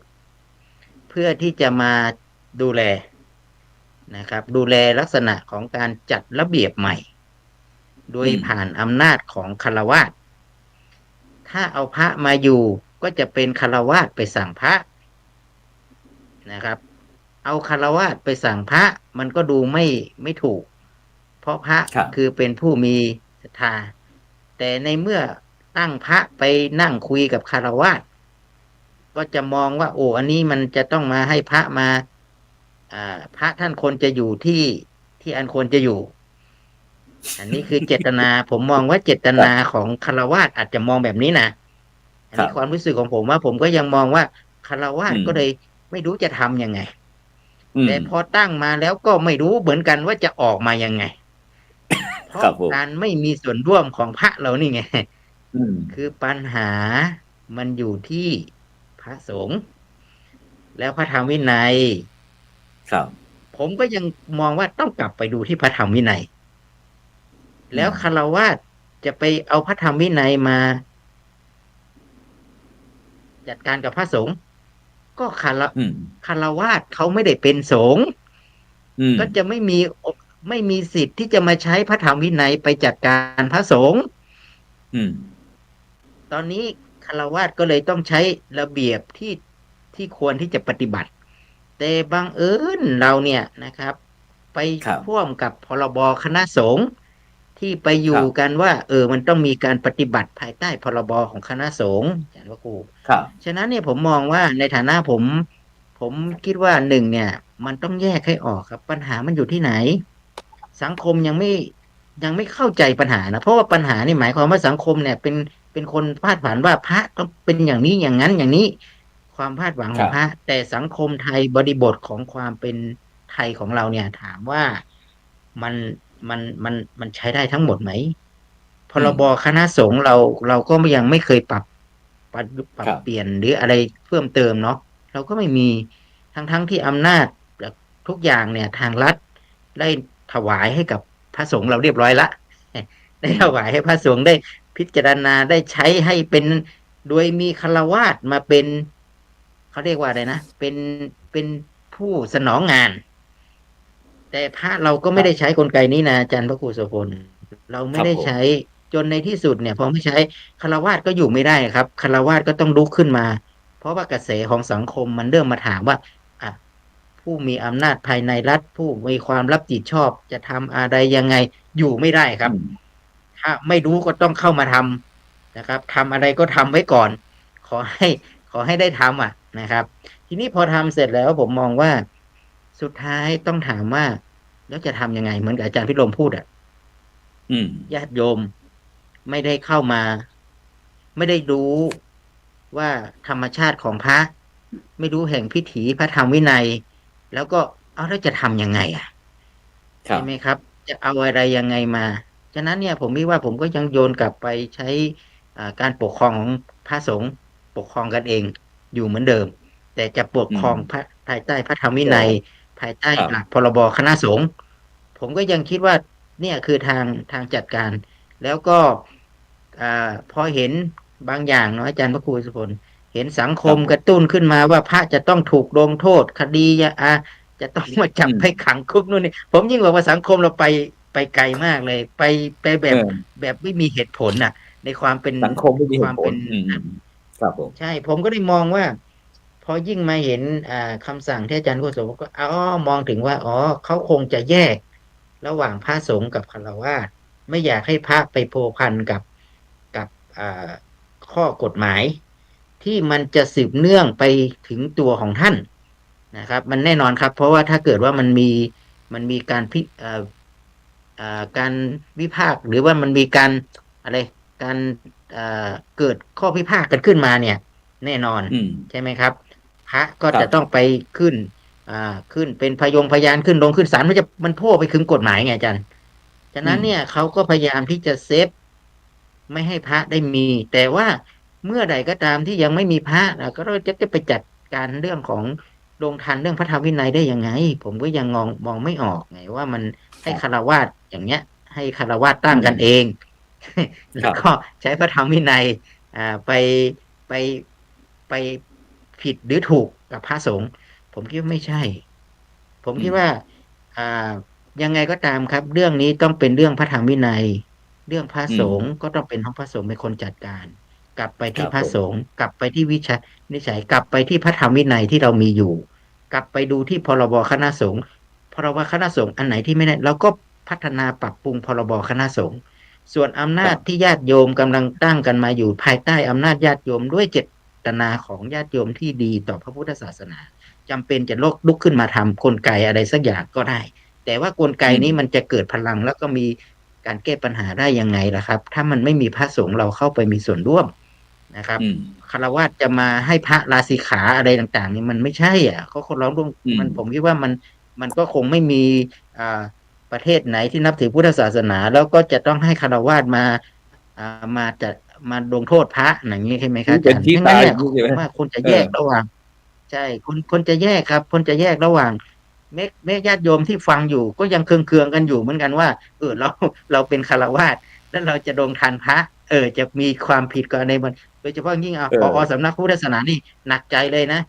เพื่อที่จะมาดูแลนะครับดูแลลักษณะของการจัดระเบียบใหม่โดยผ่านอำนาจของฆราวาสถ้าเอาพระมาอยู่ก็จะเป็นฆราวาสไปสั่งพระนะครับเอาฆราวาสไปสั่งพระมันก็ดูไม่ถูกเพราะพระคือเป็นผู้มีศรัทธาแต่ในเมื่อตั้งพระไปนั่งคุยกับฆราวาสก็จะมองว่าอันนี้มันจะต้องมาให้พระมาพระท่านควรจะอยู่ที่อันควรจะอยู่อันนี้คือเจตนาผมมองว่าเจตนาของฆราวาสอาจจะมองแบบนี้นะอันนี้ความรู้สึกของผมว่าผมก็ยังมองว่าฆราวาสก็เลยไม่รู้จะทำยังไงแต่พอตั้งมาแล้วก็ไม่รู้เหมือนกันว่าจะออกมายังไงเพราะการไม่มีส่วนร่วมของพระเรานี่ไงคือปัญหามันอยู่ที่พระสงฆ์แล้วพระธรรมวินัยผมก็ยังมองว่าต้องกลับไปดูที่พระธรรมวินัยแล้วฆราวาสจะไปเอาพระธรรมวินัยมาจัดการกับพระสงฆ์ก็ฆราวาสเขาไม่ได้เป็นสงฆ์ก็จะไม่มีสิทธิ์ที่จะมาใช้พระธรรมวินัยไปจัดการพระสงฆ์ตอนนี้ฆราวาสก็เลยต้องใช้ระเบียบที่ควรที่จะปฏิบัติแต่บังเอิญเราเนี่ยนะครับไปพ่วงกับพรบคณะสงฆ์ที่ไปอยู่กันว่ามันต้องมีการปฏิบัติภายใต้พรบของคณะสงฆ์อาจารย์พระครูฉะนั้นเนี่ยผมมองว่าในฐานะผมคิดว่าหนึ่งเนี่ยมันต้องแยกให้ออกครับปัญหามันอยู่ที่ไหนสังคมยังไม่เข้าใจปัญหานะเพราะว่าปัญหานี่หมายความว่าสังคมเนี่ยเป็นคนพาดผ่านว่าพระต้องเป็นอย่างนี้อย่างนั้นอย่างนี้ความพาดหวังของพระแต่สังคมไทยบริบทของความเป็นไทยของเราเนี่ยถามว่ามันใช้ได้ทั้งหมดไหมพรบคณะสงฆ์เราก็ยังไม่เคยปรับเปลี่ยนหรืออะไรเพิ่มเติมเนาะเราก็ไม่มีทั้งที่อำนาจทุกอย่างเนี่ยทางรัฐได้ถวายให้กับพระสงฆ์เราเรียบร้อยละได้ถวายให้พระสงฆ์ได้พิจารณาได้ใช้ให้เป็นโดยมีฆราวาสมาเป็นเขาเรียกว่าอะไรนะเป็นผู้สนองงานแต่พระเราก็ไม่ได้ใช้กลไกนี้นะอาจารย์พระครูโสพลเราไม่ได้ใช้จนในที่สุดเนี่ยพอไม่ใช้ฆราวาสก็อยู่ไม่ได้ครับฆราวาสก็ต้องลุกขึ้นมาเพราะว่ากระแสของสังคมมันเริ่มมาถามว่าผู้มีอำนาจภายในรัฐผู้มีความรับผิดชอบจะทำอะไรยังไงอยู่ไม่ได้ครับ ถ้าไม่รู้ก็ต้องเข้ามาทำนะครับทำอะไรก็ทำไว้ก่อน ขอให้ได้ทำนะครับ ทีนี้พอทำเสร็จแล้วผมมองว่าสุดท้ายต้องถามว่าแล้วจะทำยังไงเหมือนกับอาจารย์พิรมพูดญาติโยมไม่ได้เข้ามา ไม่ได้รู้ว่าธรรมชาติของพระ ไม่รู้แห่งพิถีพระธรรมวินัย แล้วก็เอาแล้วจะทำยังไงใช่ไหมครับ จะเอาอะไรยังไงมาฉะนั้นเนี่ยผมคิดว่าผมก็ยังโยนกลับไปใช้การปกครองของพระสงฆ์ปกครองกันเองอยู่เหมือนเดิม แต่จะปกครองภายใต้พระธรรมวินัย ภายใต้หลักพรบคณะสงฆ์ผมก็ยังคิดว่าเนี่ยคือทางจัดการ แล้วก็พอเห็นบางอย่างเนาะอาจารย์พระครูสุพลเห็นสังคมกระตุ้นขึ้นมาว่าพระจะต้องถูกลงโทษคดีจะต้องมาจับไปขังคุกนู่นนี่ผมยิ่งบอกว่าสังคมเราไปไกลมากเลยไปแบบไม่มีเหตุผลในความเป็นสังคมไม่มีเหตุผลครับผมใช่ผมก็ได้มองว่าพอยิ่งมาเห็นคำสั่งที่อาจารย์โฆษกก็มองถึงว่าเขาคงจะแยกระหว่างพระสงฆ์กับฆราวาสไม่อยากให้พระไปโพพันกับข้อกฎหมายที่มันจะสืบเนื่องไปถึงตัวของท่านนะครับมันแน่นอนครับเพราะว่าถ้าเกิดว่ามันมีการวิพากษ์หรือว่ามันมีการเกิดข้อพิพาทกันขึ้นมาเนี่ยแน่นอนใช่ไหมครับพระก็จะต้องไปขึ้นเป็นพยานขึ้นศาลมันโพ่ไปถึงกฎหมายไงอาจารย์ฉะนั้นเนี่ยเขาก็พยายามที่จะเซฟไม่ให้พระได้มีแต่ว่าเมื่อใดก็ตามที่ยังไม่มีพระก็จะไปจัดการเรื่องของลงทันเรื่องพระธรรมวินัยได้ยังไงผมก็ยังมองไม่ออกไงว่ามันให้ฆราวาสอย่างเงี้ยให้ฆราวาสตั้งกันเองแล้วก็ใช้พระธรรมวินัยไปผิดหรือถูกกับพระสงฆ์ผมคิดว่าไม่ใช่ผมคิดว่ายังไงก็ตามครับเรื่องนี้ต้องเป็นเรื่องพระธรรมวินัยเรื่องพระสงฆ์ก็ต้องเป็นของพระสงฆ์เป็นคนจัดการกลับไปที่พระสงฆ์กลับไปที่นิสัยกลับไปที่พระธรรมวินัยที่เรามีอยู่กลับไปดูที่พรบคณะสงฆ์พรบคณะสงฆ์อันไหนที่ไม่ได้เราก็พัฒนาปรับปรุงพรบคณะสงฆ์ส่วนอำนาจที่ญาติโยมกำลังตั้งกันมาอยู่ภายใต้อำนาจญาติโยมด้วยเจตนาของญาติโยมที่ดีต่อพระพุทธศาสนาจำเป็นจะลุกขึ้นมาทำกลไกอะไรสักอย่างก็ได้แต่ว่ากลไกนี้มันจะเกิดพลังแล้วก็มีการแก้ปัญหาได้ยังไงล่ะครับถ้ามันไม่มีพระสงฆ์เราเข้าไปมีส่วนร่วมนะครับฆราวาสจะมาให้พระลาสิกขาอะไรต่างๆนี่มันไม่ใช่เขาคนร้องร่วมมันผมคิดว่ามันก็คงไม่มีประเทศไหนที่นับถือพุทธศาสนาแล้วก็จะต้องให้ฆราวาสมาลงโทษพระอย่างนี้ใช่ไหมครับอาจารย์ทั้งนั้นเนี่ยว่าคนจะแยกระหว่างใช่คนจะแยกครับคนจะแยกระหว่างแม่ญาติโยมที่ฟังอยู่ก็ยังเคืองกันอยู่เหมือนกันว่าเราเป็นฆราวาสแล้วเราจะลงทันพระจะมีความผิดกับในมันโดยเฉพาะยิ่งผอ.สำนักพุทธศาสนานี่หนักใจเลยนะ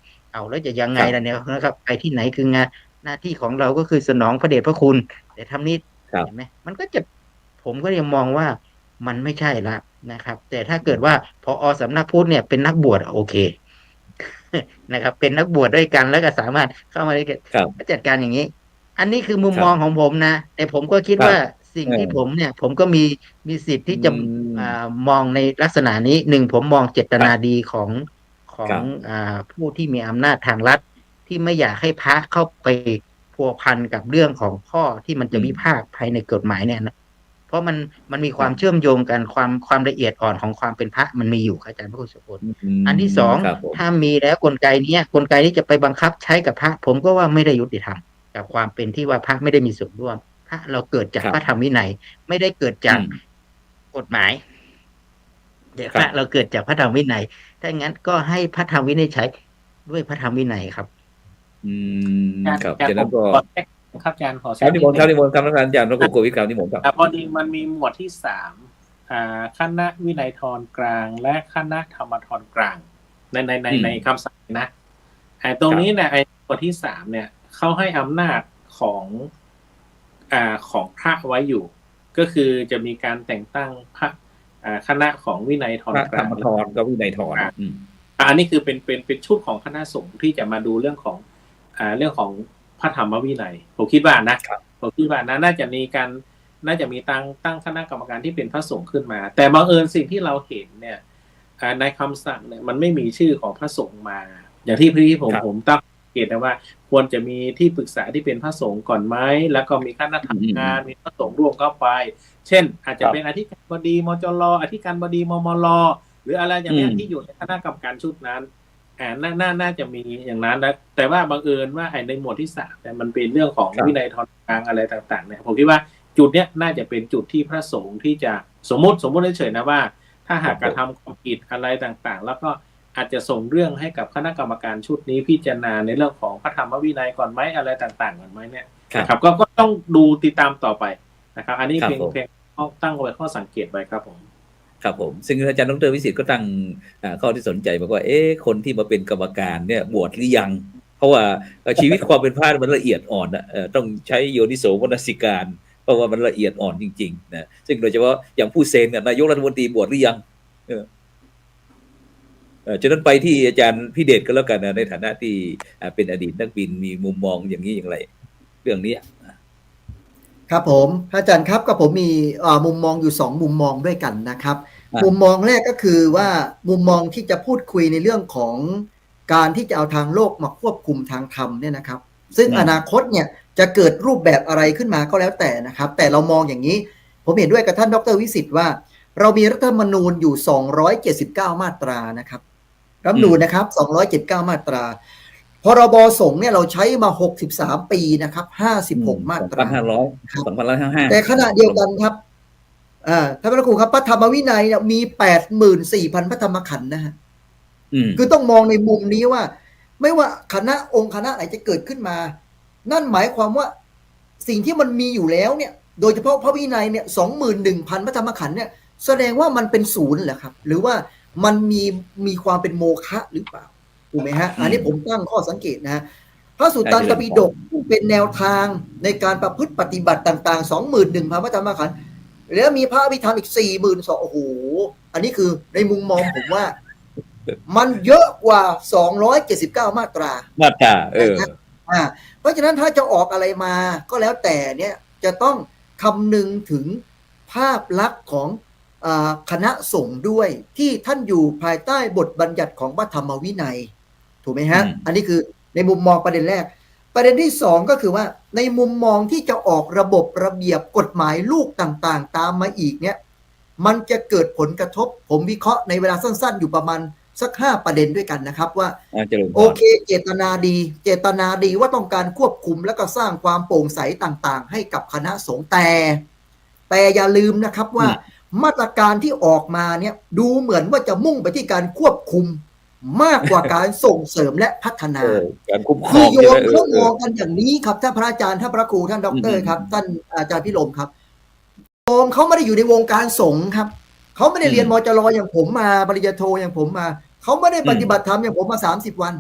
แล้วจะยังไงล่ะเนี่ยนะครับไปที่ไหนคืองานหน้าที่ของเราก็คือสนองพระเดชพระคุณแต่ทำนี้เห็นไหมมันก็จะผมก็ยังมองว่ามันไม่ใช่ละนะครับแต่ถ้าเกิดว่าผอ.สำนักพุทธเนี่ยเป็นนักบวชโอเคนะครับเป็นนักบวชด้วยกันแล้วก็สามารถเข้ามาได้จัดการอย่างนี้อันนี้คือมุมมองของผมนะแต่ผมก็คิดว่าสิ่งที่ผมก็มีสิทธิ์ที่จะมองในลักษณะนี้หนึ่งผมมองเจตนาดีของผู้ที่มีอำนาจทางรัฐที่ไม่อยากให้พระเข้าไปพัวพันกับเรื่องของข้อที่มันจะวิพากษ์ภายในกฎหมายเนี่ยนะเพราะมันมีความเชื่อมโยงกันความละเอียดอ่อนของความเป็นพระมันมีอยู่อาจารย์พระครูสุพจน์อันที่สองถ้ามีแล้วกลไกนี้จะไปบังคับใช้กับพระผมก็ว่าไม่ได้ยุติธรรมกับความเป็นที่ว่าพระไม่ได้มีส่วนร่วมพระเราเกิดจากพระธรรมวินัยไม่ได้เกิดจากกฎหมายแต่พระเราเกิดจากพระธรรมวินัยถ้าอย่างนั้นก็ให้พระธรรมวินัยใช้ด้วยพระธรรมวินัยครับครับจากนั้นก็ครับอาจารย์ขอนิมนต์ครับอาจารย์พระครูโกวิทครับนิมนต์ครับพอดีมันมีหมวดที่3คณะวินัยธรกลางและคณะธรรมธรกลางในคำสั่งนะตรงนี้เนี่ยหมวดที่3เนี่ยเขาให้อำนาจของพระไว้อยู่ก็คือจะมีการแต่งตั้งพระคณะของวินัยธรกลางธรรมธรกับวินัยธรอันนี้คือเป็นชุดของคณะสงฆ์ที่จะมาดูเรื่องของพระธรรมวินัยผมคิดว่านะน่าจะมีการ น่าจะมีตั้งคณะกรรมการที่เป็นพระสงฆ์ขึ้นมา แต่บังเอิญสิ่งที่เราเห็นเนี่ยในคำสั่งเนี่ยมันไม่มีชื่อของพระสงฆ์มา อย่างที่ผมตั้งสังเกตนะว่าควรจะมีที่ปรึกษาที่เป็นพระสงฆ์ก่อนไหมแล้วก็มีคณะทำงานมีพระสงฆ์ร่วมเข้าไป เช่น อาจจะเป็นอธิการบดีมจรอธิการบดีมมรหรืออะไรอย่างนี้ที่อยู่ในคณะกรรมการชุดนั้นน่าจะมีอย่างนั้นนะแต่ว่าบังเอิญว่าในหมวดที่3เนี่ยมันเป็นเรื่องของวินัยทรกลางอะไรต่างๆเนี่ยผมคิดว่าจุดเนี้ยน่าจะเป็นจุดที่พระสงฆ์ที่จะสมมติเฉยๆนะว่าถ้าหากกระทำความผิดอะไรต่างๆแล้วก็อาจจะส่งเรื่องให้กับคณะกรรมการชุดนี้พิจารณาในเรื่องของพระธรรมวินัยก่อนไหมอะไรต่างๆก่อนไหมเนี่ยนะครับก็ต้องดูติดตามต่อไปนะครับอันนี้เพียงตั้งไว้ข้อสังเกตไว้ครับผมครับผมซึ่งอาจารย์ดร.วิสิทธิ์ก็ตั้งข้อที่สนใจบอกว่าคนที่มาเป็นกรรมการเนี่ยบวชหรือยังเพราะว่าชีวิตความเป็นพระมันละเอียดอ่อนนะต้องใช้โยนิโสมนสิการเพราะว่ามันละเอียดอ่อนจริงๆนะซึ่งโดยเฉพาะอย่างผู้เซนเนี่ยนายกรัฐมนตรีบวชหรือยังฉะนั้นไปที่อาจารย์พิเดชก็แล้วกันนะในฐานะที่เป็นอดีตนักบินมีมุมมองอย่างนี้อย่างไรเรื่องนี้ครับผมอาจารย์ครับก็ผมมีมุมมองอยู่2มุมมองด้วยกันนะครับมุมมองแรกก็คือว่ามุมมองที่จะพูดคุยในเรื่องของการที่จะเอาทางโลกมาควบคุมทางธรรมเนี่ยนะครับซึ่งอนาคตเนี่ยจะเกิดรูปแบบอะไรขึ้นมาก็แล้วแต่นะครับแต่เรามองอย่างนี้ผมเห็นด้วยกับท่านดร.วิสิทธิ์ว่าเรามีรัฐธรรมนูญอยู่279มาตรานะครับรัฐธรรมนูญนะครับ279มาตราพรบสงฆ์เนี่ยเราใช้มา63ปีนะครับ56มาตรา2,500แต่ขณะเดียวกันครับท่านพระครูครับพระธรรมวินัยเนี่ยมี 84,000 พระธรรมขันธ์นะฮะคือต้องมองในมุมนี้ว่าไม่ว่าคณะไหนจะเกิดขึ้นมานั่นหมายความว่าสิ่งที่มันมีอยู่แล้วเนี่ยโดยเฉพาะพระวินัยเนี่ย 21,000 พระธรรมขันธ์เนี่ยแสดงว่ามันเป็นศูนย์เหรอครับหรือว่ามันมีความเป็นโมฆะหรือเปล่าถูกไหมฮะอันนี้ผมตั้งข้อสังเกตนะพระสุตตันตปิฎกเป็นแนวทางในการประพฤติปฏิบัติต่างๆ 21,000 พระธรรมขันธ์แล้วมีพระอภิธรรมอีก 42,000 โอ้โหอันนี้คือในมุมมองผมว่ามันเยอะกว่า279มาตราเพราะฉะนั้นถ้าจะออกอะไรมาก็แล้วแต่เนี่ยจะต้องคำนึงถึงภาพลักษณ์ของคณะสงฆ์ด้วยที่ท่านอยู่ภายใต้บทบัญญัติของพระธรรมวินัยถูกไหมฮะอันนี้คือในมุมมองประเด็นแรกประเด็นที่2ก็คือว่าในมุมมองที่จะออกระบบระเบียบกฎหมายลูกต่างๆตามมาอีกเนี่ยมันจะเกิดผลกระทบผมวิเคราะห์ในเวลาสั้นๆอยู่ประมาณสัก5ประเด็นด้วยกันนะครับว่าโอเคเจตนาดีว่าต้องการควบคุมและก็สร้างความโปร่งใสต่างๆให้กับคณะสงฆ์แต่อย่าลืมนะครับว่ามาตรการที่ออกมาเนี่ยดูเหมือนว่าจะมุ่งไปที่การควบคุมมากกว่าการส่งเสริมและพัฒนาคือโยมเขามองกันอย่างนี้ครับท่านพระอาจารย์ท่านพระครูท่านด็อกเตอร์ครับท่านอาจารย์พิรมครับโยมเขาไม่ได้อยู่ในวงการสงฆ์ครับเขาไม่ได้เรียนมจรอย่างผมมาปริญญาโทอย่างผมมาเขาไม่ได้ปฏิบัติธรรมอย่างผมมา30 วัน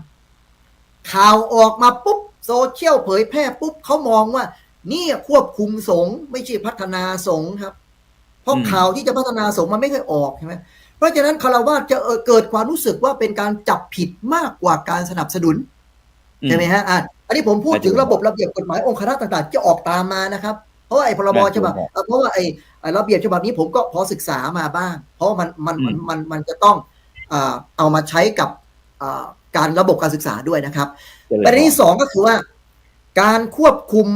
ข่าวออกมาปุ๊บโซเชียลเผยแพร่ปุ๊บเขามองว่านี่ควบคุมสงฆ์ไม่ใช่พัฒนาสงฆ์ครับเพราะข่าวที่จะพัฒนาสงฆ์มันไม่เคยออกใช่ไหมเพราะฉะนั้นคฤหัสถ์จะเกิดความรู้สึกว่าเป็นการจับผิดมากกว่าการสนับสนุนใช่ไหมฮะอันนี้ผมพูดถึงระบบระเบียบกฎหมายองค์คณะต่างๆจะออกตามมานะครับเพราะว่าไอ้พรบฉบับเพราะว่าไอ้ระเบียบฉบับนี้ผมก็พอศึกษามาบ้างเพราะมันจะต้องเอามาใช้กับการระบบการศึกษาด้วยนะครับประเด็นที่2ก็คือว่าการควบคุม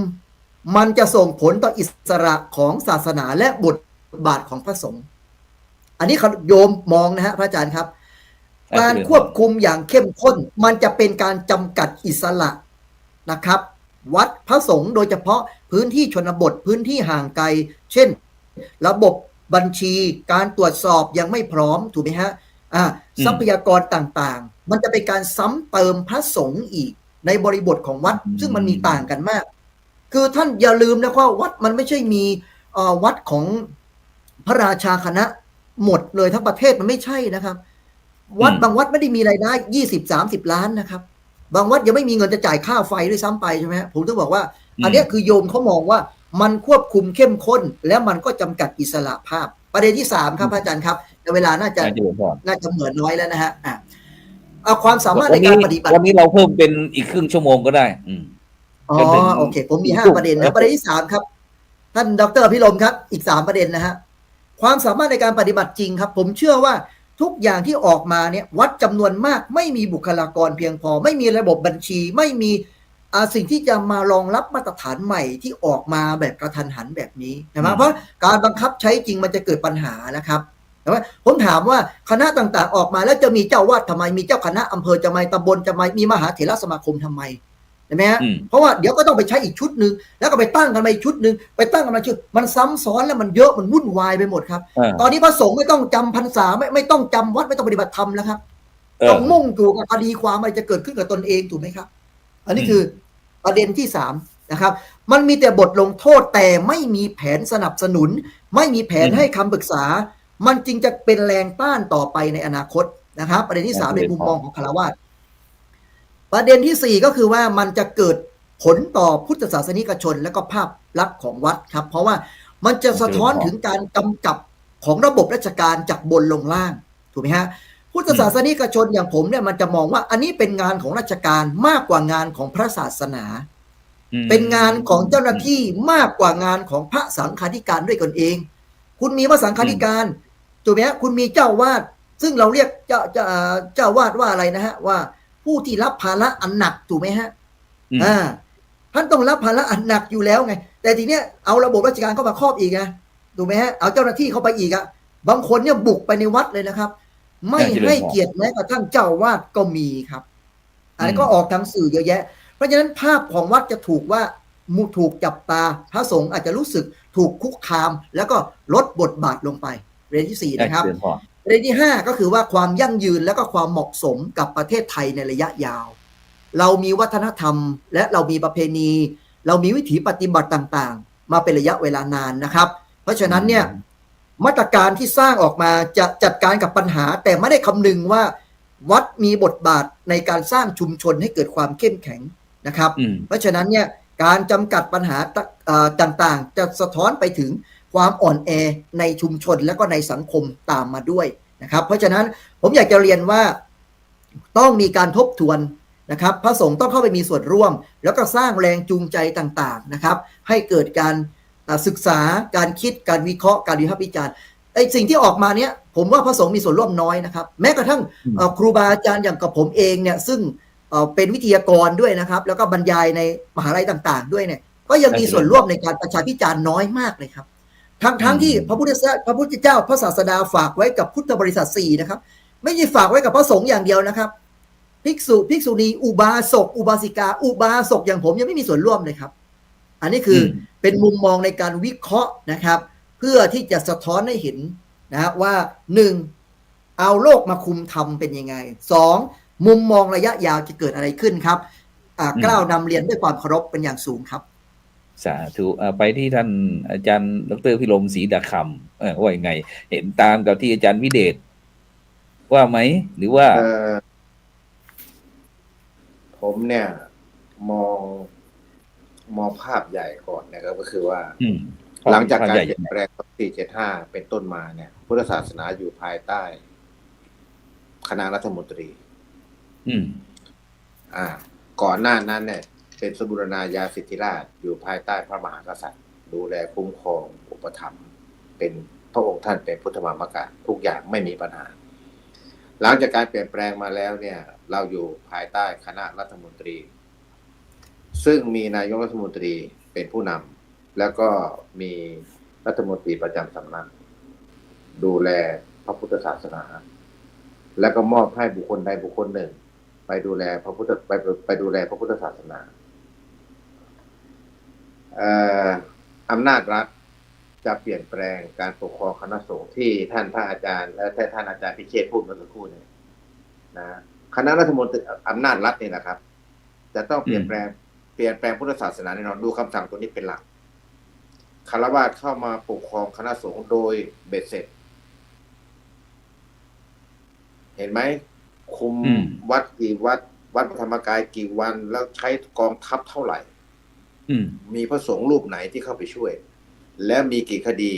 มันจะส่งผลต่ออิสระของศาสนาและบทบาทของพระสงฆ์อันนี้โยมมองนะฮะพระอาจารย์ครับการควบคุมอย่างเข้มข้นมันจะเป็นการจำกัดอิสระนะครับวัดพระสงฆ์โดยเฉพาะพื้นที่ชนบทพื้นที่ห่างไกลเช่นระบบบัญชีการตรวจสอบยังไม่พร้อมถูกไหมฮะทรัพยากรต่างๆมันจะเป็นการซ้ำเติมพระสงฆ์อีกในบริบทของวัดซึ่งมันมีต่างกันมากคือท่านอย่าลืมนะว่าวัดมันไม่ใช่มีวัดของพระราชาคณะหมดเลยทั้งประเทศมันไม่ใช่นะครับวัดบางวัดไม่ได้มีรายได้20-30 ล้านนะครับบางวัดยังไม่มีเงินจะจ่ายค่าไฟด้วยซ้ำไปใช่ไหมผมต้องบอกว่าอันนี้คือโยมเขามองว่ามันควบคุมเข้มข้นแล้วมันก็จำกัดอิสระภาพประเด็นที่3ครับพระอาจารย์ครับในเวลาน่าจะเหมือนน้อยแล้วนะฮะเอาความสามารถในการปฏิบัติวันนี้เราเพิ่มเป็นอีกครึ่งชั่วโมงก็ได้โอเคผมมี5ประเด็นนะประเด็นที่3ครับ ท่านดร.พิรมครับอีก3ประเด็นนะฮะความสามารถในการปฏิบัติจริงครับผมเชื่อว่าทุกอย่างที่ออกมาเนี่ยวัดจำนวนมากไม่มีบุคลากรเพียงพอไม่มีระบบบัญชีไม่มีสิ่งที่จะมารองรับมาตรฐานใหม่ที่ออกมาแบบกระทันหันแบบนี้นะเพราะการบังคับใช้จริงมันจะเกิดปัญหานะครับแต่ว่าผมถามว่าคณะต่างๆออกมาแล้วจะมีเจ้าวาดทำไมมีเจ้าคณะอำเภอทำไมตำบลทำไมมีมหาเถรสมาคมทำไมใช่ไหมฮะเพราะว่าเดี๋ยวก็ต้องไปใช้อีกชุดหนึ่งแล้วก็ไปตั้งกันมาอีกชุดหนึ่งไปตั้งกันมาชุดมันซ้ำซ้อนแล้วมันเยอะมันวุ่นวายไปหมดครับตอนนี้พระสงฆ์ไม่ต้องจำพรรษาไม่ต้องจำวัดไม่ต้องปฏิบัติธรรมแล้วครับต้องมุ่งอยู่กับคดีความอะไรจะเกิดขึ้นกับตนเองถูกไหมครับอันนี้คือประเด็นที่3นะครับมันมีแต่บทลงโทษแต่ไม่มีแผนสนับสนุนไม่มีแผนให้คำปรึกษามันจึงจะเป็นแรงต้านต่อไปในอนาคตนะครับประเด็นที่3ในมุมมองของฆราวาสประเด็นที่4ก็คือว่ามันจะเกิดผลต่อพุทธศาสนิกชนและก็ภาพลักษณ์ของวัดครับเพราะว่ามันจะสะท้อนถึงการกำกับของระบบราชการจากบนลงล่างถูกไหมฮะพุทธศาสนิกชนอย่างผมเนี่ยมันจะมองว่าอันนี้เป็นงานของราชการมากกว่างานของพระศาสนาเป็นงานของเจ้าหน้าที่มากกว่างานของพระสังฆาธิการด้วยกันเองคุณมีพระสังฆาธิการถูกไหมฮะคุณมีเจ้าวาดซึ่งเราเรียกเจ้าวาดว่าอะไรนะฮะว่าผู้ที่รับภาระอันหนักถูกไหมฮะท่านต้องรับภาระอันหนักอยู่แล้วไงแต่ทีเนี้ยเอาระบบราชการเข้ามาครอบอีกไงถูกไหมฮะเอาเจ้าหน้าที่เข้าไปอีกอะบางคนเนี่ยบุกไปในวัดเลยนะครับไม่ให้เกียรติแม้กระทั่งเจ้าวาดก็มีครับอันนี้ก็ออกทางสื่อเยอะแยะเพราะฉะนั้นภาพของวัดจะถูกว่าถูกจับตาพระสงฆ์อาจจะรู้สึกถูกคุกคามแล้วก็ลดบทบาทลงไปประเด็นที่4นะครับประเด็นที่5ก็คือว่าความยั่งยืนและก็ความเหมาะสมกับประเทศไทยในระยะยาวเรามีวัฒนธรรมและเรามีประเพณีเรามีวิถีปฏิบัติต่างๆมาเป็นระยะเวลานานนะครับเพราะฉะนั้นเนี่ยมาตรการที่สร้างออกมาจะจัดการกับปัญหาแต่ไม่ได้คำนึงว่าวัดมีบทบาทในการสร้างชุมชนให้เกิดความเข้มแข็งนะครับเพราะฉะนั้นเนี่ยการจำกัดปัญหาต่างๆจะสะท้อนไปถึงความอ่อนแอในชุมชนและก็ในสังคมตามมาด้วยนะครับเพราะฉะนั้นผมอยากจะเรียนว่าต้องมีการทบทวนนะครับพระสงฆ์ต้องเข้าไปมีส่วนร่วมแล้วก็สร้างแรงจูงใจต่างๆนะครับให้เกิดการศึกษาการคิดการวิเคราะห์การวิพากษ์วิจารณ์ไอ้สิ่งที่ออกมาเนี้ยผมว่าพระสงฆ์มีส่วนร่วมน้อยนะครับแม้กระทั่งครูบาอาจารย์อย่างกับผมเองเนี่ยซึ่งเป็นวิทยากรด้วยนะครับแล้วก็บรรยายในมหาลัยต่างๆด้วยเนี่ยก็ยังมีส่วนร่วมในการประชาพิจารณ์น้อยมากเลยครับทั้งที่พระพุทธเจ้าพระศาสดาฝากไว้กับพุทธบริษัท4นะครับไม่ใช่ฝากไว้กับพระสงฆ์อย่างเดียวนะครับภิกษุณีอุบาสกอุบาสิกาอุบาสกอย่างผมยังไม่มีส่วนร่วมเลยครับอันนี้คือเป็นมุมมองในการวิเคราะห์นะครับเพื่อที่จะสะท้อนให้เห็นนะว่า1เอาโลกมาคุมธรรมเป็นยังไง2มุมมองระยะยาวจะเกิดอะไรขึ้นครับกล่าวนำเรียนด้วยความเคารพเป็นอย่างสูงครับสาธุไปที่ท่านอาจารย์ดร.พิรมศรีดาคำว่ายังไงเห็นตามกับที่อาจารย์วิเดชว่าไหมหรือว่าผมเนี่ยมองภาพใหญ่ก่อนนะครับก็คือว่าหลังจากการเปลี่ยนแปลงปี75เป็นต้นมาเนี่ยพุทธศาสนาอยู่ภายใต้คณะรัฐมนตรีก่อนหน้านั้นเนี่ยเป็นสมบูรณาญาสิทธิราชอยู่ภายใต้พระมหากษัตริย์ดูแลคุ้มครองอุปถัมภ์เป็นพระองค์ท่านเป็นพุทธมามกะทุกอย่างไม่มีปัญหาหลังจากการเปลี่ยนแปลงมาแล้วเนี่ยเราอยู่ภายใต้คณะรัฐมนตรีซึ่งมีนายกรัฐมนตรีเป็นผู้นำแล้วก็มีรัฐมนตรีประจำสำนักดูแลพระพุทธศาสนาแล้วก็มอบให้บุคคลใดบุคคลหนึ่งไปดูแลพระพุทธไปดูแลพระพุทธศาสนาอำนาจรัฐจะเปลี่ยนแปลงการปกครองคณะสงฆ์ที่ท่านพระอาจารย์และท่านอาจารย์พิเชษฐ์พูดเมื่อสักครู่เนี่ยนะคณะรัฐมนตรีอำนาจรัฐนี่นะครับจะต้องเปลี่ยนแปลงพุทธศาสนาแน่นอนดูคำสั่งตัวนี้เป็นหลักคฤหัสถ์เข้ามาปกครองคณะสงฆ์โดยเบ็ดเสร็จเห็นไหมคุมวัดกี่วัดพระธรรมกายกี่วันแล้วใช้กองทัพเท่าไหร่มีพระสงฆ์รูปไหนที่เข้าไปช่วยและมีกี่คดี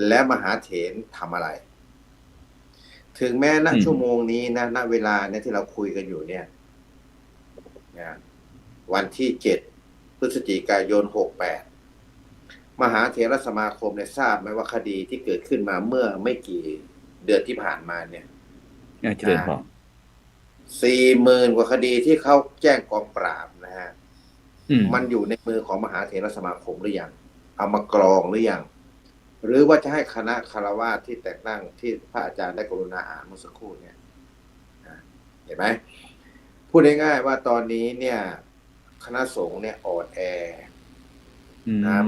และมหาเถรทำอะไรถึงแม้ณชั่วโมงนี้นะณเวลาเนี่ยที่เราคุยกันอยู่เนี่ยวันที่7 พฤศจิกายน 68 มหาเถรสมาคมเนี่ยทราบไหมว่าคดีที่เกิดขึ้นมาเมื่อไม่กี่เดือนที่ผ่านมาเนี่ยเจริญพร 40,000 กว่าคดีที่เขาแจ้งกองปราบนะฮะ อืม มันอยู่ในมือของมหาเถรสมาคมหรือยังเอามากรองหรือยังหรือว่าจะให้คณะคารวะที่แต่งตั้งที่พระอาจารย์ได้กรุณาอ่านเมื่อสักครู่เนี่ยเห็นไหมพูดง่ายๆว่าตอนนี้เนี่ยคณะสงฆ์เนี่ยอ่อนแอ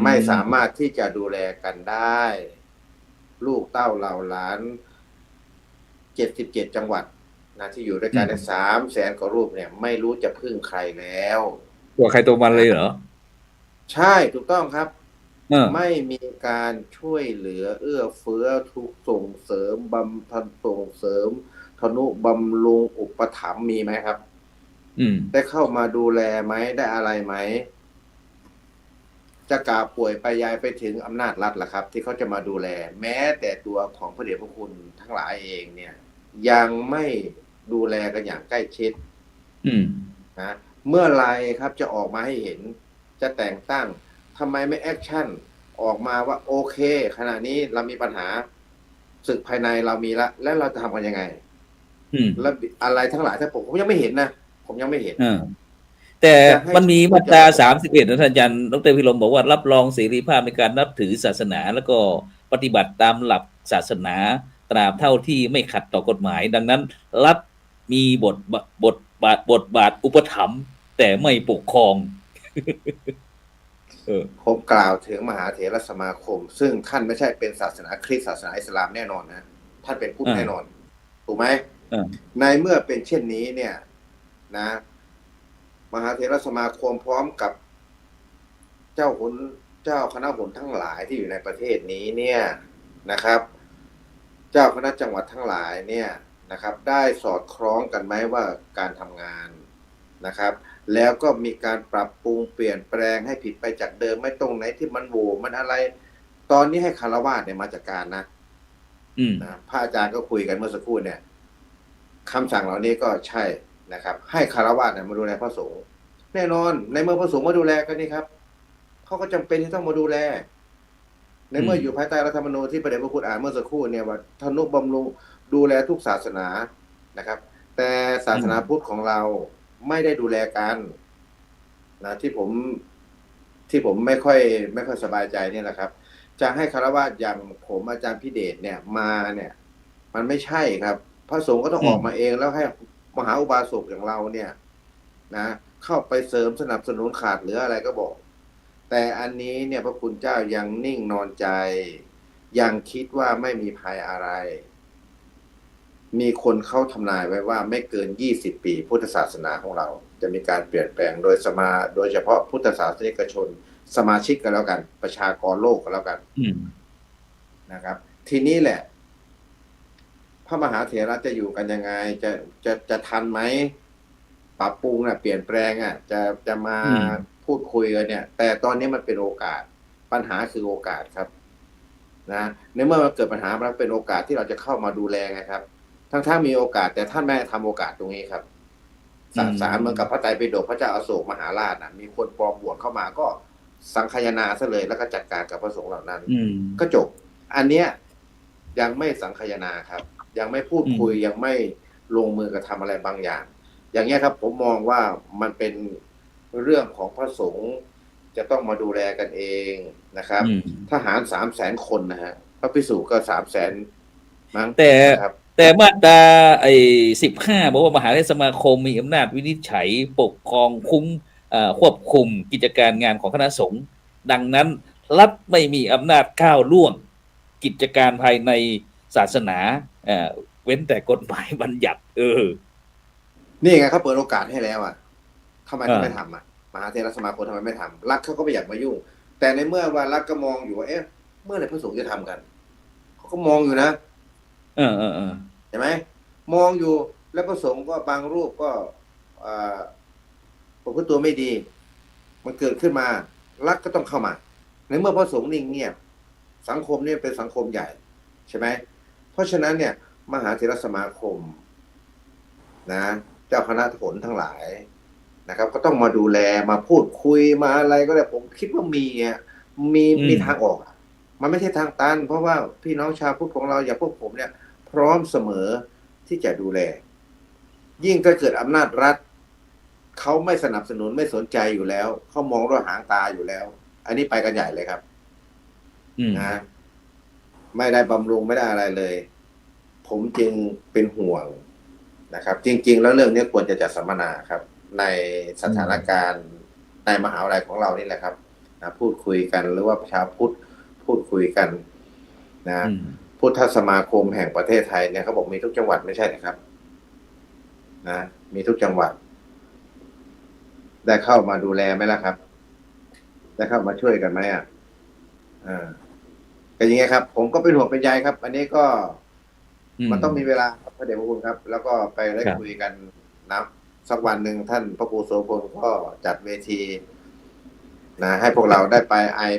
ไม่สามารถที่จะดูแลกันได้ ลูกเต้าเหล่าหลาน77 จังหวัดนะที่อยู่ด้วยกันได้300,000 กว่ารูปเนี่ยไม่รู้จะพึ่งใครแล้ว ตัวใครตัวมันเลยเหรอ ใช่ถูกต้องครับ เออ ไม่มีการช่วยเหลือเอื้อเฟื้อทุกส่งเสริมบำพันส่งเสริมทนุบำรุงอุปถัมภ์มีไหมครับ อืม ได้เข้ามาดูแลไหมได้อะไรไหมจะกาป่วยไปยายไปถึงอำนาจรัฐล่ะครับ ที่เขาจะมาดูแล แม้แต่ตัวของพระเดชพระคุณทั้งหลายเองเนี่ย ยังไม่ดูแลกันอย่างใกล้ชิด อืม นะเมื่อไรครับจะออกมาให้เห็นจะแต่งตั้งทำไมไม่แอคชั่นออกมาว่าโอเคขณะนี้เรามีปัญหาศึกภายในเรามีละแล้วเราจะทำกันยังไง อืม แล้วอะไรทั้งหลายถ้าผมยังไม่เห็นนะผมยังไม่เห็น แต่มันมีมาตรา31นะท่านอาจารย์ดรพิรมบอกว่ารับรองเสรีภาพในการนับถือศาสนา แล้วก็ปฏิบัติตามหลักศาสนาตราบเท่าที่ไม่ขัดต่อกฎหมาย ดังนั้นรัฐมีบทบาทอุปถัมภ์แต่ไม่ปกครอง ผมกล่าวถึงมหาเถรสมาคม ซึ่งท่านไม่ใช่เป็นศาสนาคริสต์ศาสนาอิสลามแน่นอนนะท่านเป็นพุทธแน่นอนถูกไหมในเมื่อเป็นเช่นนี้เนี่ยนะ มหาเถรสมาคมพร้อมกับเจ้าคณะหนทั้งหลายที่อยู่ในประเทศนี้เนี่ยนะครับ เจ้าคณะจังหวัดทั้งหลายเนี่ยนะครับ ได้สอดคล้องกันไหมว่าการทำงานนะครับ แล้วก็มีการปรับปรุงเปลี่ยนแปลงให้ผิดไปจากเดิมไม่ตรงไหนที่มันโหว่มันอะไร ตอนนี้ให้คารวะเนี่ยมาจัดการนะนะพระอาจารย์ก็คุยกันเมื่อสักครู่เนี่ยคำสั่งเหล่านี้ก็ใช่นะครับ ให้คารวะเนี่ยมาดูแลพระสงฆ์แน่นอนในเมื่อพระสงฆ์มาดูแลกันนี่ครับเขาก็จำเป็นที่ต้องมาดูแล ในเมื่ออยู่ภายใต้รัฐธรรมนูญที่พระเดชพระคุณอ่านเมื่อสักครู่เนี่ยว่าทนุบำรุงดูแลทุกศาสนานะครับ แต่ศาสนาพุทธของเราไม่ได้ดูแลกันนะที่ผมไม่ค่อยสบายใจเนี่ยนะครับ จะให้คารวะอย่างผมอาจารย์พิเดชเนี่ยมาเนี่ยมันไม่ใช่ครับพระสงฆ์ก็ต้องออกมาเองแล้วให้มหาอุบาสกอย่างเราเนี่ยนะเข้าไปเสริมสนับสนุนขาดเหลืออะไรก็บอกแต่อันนี้เนี่ยพระคุณเจ้ายังนิ่งนอนใจยังคิดว่าไม่มีภัยอะไรมีคนเข้าทำนายไว้ว่าไม่เกิน20 ปีพุทธศาสนาของเราจะมีการเปลี่ยนแปลงโดยเฉพาะพุทธศาสนิกชนสมาชิกกันแล้วกันประชากรโลกกันแล้วกันนะครับทีนี้แหละพระมหาเถระจะอยู่กันยังไงจะทันไหมปรับปรุงเปลี่ยนแปลงจะมาพูดคุยกันเนี่ยแต่ตอนนี้มันเป็นโอกาสปัญหาคือโอกาสครับนะในเมื่อมันเกิดปัญหามันเป็นโอกาสที่เราจะเข้ามาดูแลไงครับทั้งมีโอกาสแต่ท่านไม่ทำโอกาสตรงนี้ครับสารเหมือนกับพระไตรปิฎกพระเจ้าอโศกมหาราชมีคนปลอมบวชเข้ามาก็สังคายนาซะเลยแล้วก็จัดการกับพระสงฆ์เหล่านั้นก็จบอันเนี้ยยังไม่สังคายนาครับยังไม่พูดคุยยังไม่ลงมือกระทำอะไรบางอย่างอย่างเงี้ยครับผมมองว่ามันเป็นเรื่องของพระสงฆ์จะต้องมาดูแลกันเองนะครับทหาร300,000 คนนะฮะพระภิกษุก็300,000มั้งแต่มาตรา15บอกว่ามหาเถรสมาคมมีอำนาจวินิจฉัยปกครองควบคุมกิจการงานของคณะสงฆ์ดังนั้นรัฐไม่มีอำนาจก้าวล่วงกิจการภายในศาสนาเว้นแต่กฎหมายบัญญัตินี่ไงเขาเปิดโอกาสให้แล้วทำไมไม่ทำมหาเถรสมาคมทำไมไม่ทำรัฐเขาก็ไม่อยากมายุ่งแต่ในเมื่อว่ารัฐก็มองอยู่ว่าเมื่อไหร่พระสงฆ์จะทำกันเขาก็มองอยู่นะเห็นไหมมองอยู่แล้วพระสงฆ์ก็บางรูปก็ประพฤติตัวไม่ดีมันเกิดขึ้นมารัฐก็ต้องเข้ามาในเมื่อพระสงฆ์นิ่งเงียบสังคมนี่เป็นสังคมใหญ่ใช่ไหมเพราะฉะนั้นเนี่ยมหาเถรสมาคมนะเจ้าคณะหนทั้งหลายนะครับก็ต้องมาดูแลมาพูดคุยมาอะไรก็ได้ผมคิดว่า มีทางออก มันไม่ใช่ทางตันเพราะว่าพี่น้องชาวพุทธของเราอย่างพวกผมเนี่ย พร้อมเสมอที่จะดูแล ยิ่งถ้าเกิดอำนาจรัฐเขาไม่สนับสนุนไม่สนใจอยู่แล้วเขามองด้วยหางตาอยู่แล้ว อันนี้ไปกันใหญ่เลยครับนะไม่ได้บำรุงไม่ได้อะไรเลย ผมจึงเป็นห่วงนะครับ จริงๆแล้วเรื่องนี้ควรจะจัดสัมมนาครับ ในสถานการณ์ในมหาวิทยาลัยของเรานี่แหละครับนะพูดคุยกันหรือว่าชาวพุทธพูดคุยกันนะพุทธสมาคมแห่งประเทศไทยเนี่ยเขาบอกมีทุกจังหวัดไม่ใช่นะครับนะมีทุกจังหวัด ได้เข้ามาดูแลไหมล่ะครับ ได้เข้ามาช่วยกันไหมก็อย่างเงี้ยครับ ผมก็เป็นห่วงเป็นใยครับ อันนี้ก็มันต้องมีเวลาครับพระเดชพระคุณครับ แล้วก็ไปได้คุยกันนะสักวันหนึ่งท่านพระครูโสพลก็จัดเวทีนะให้พวกเราได้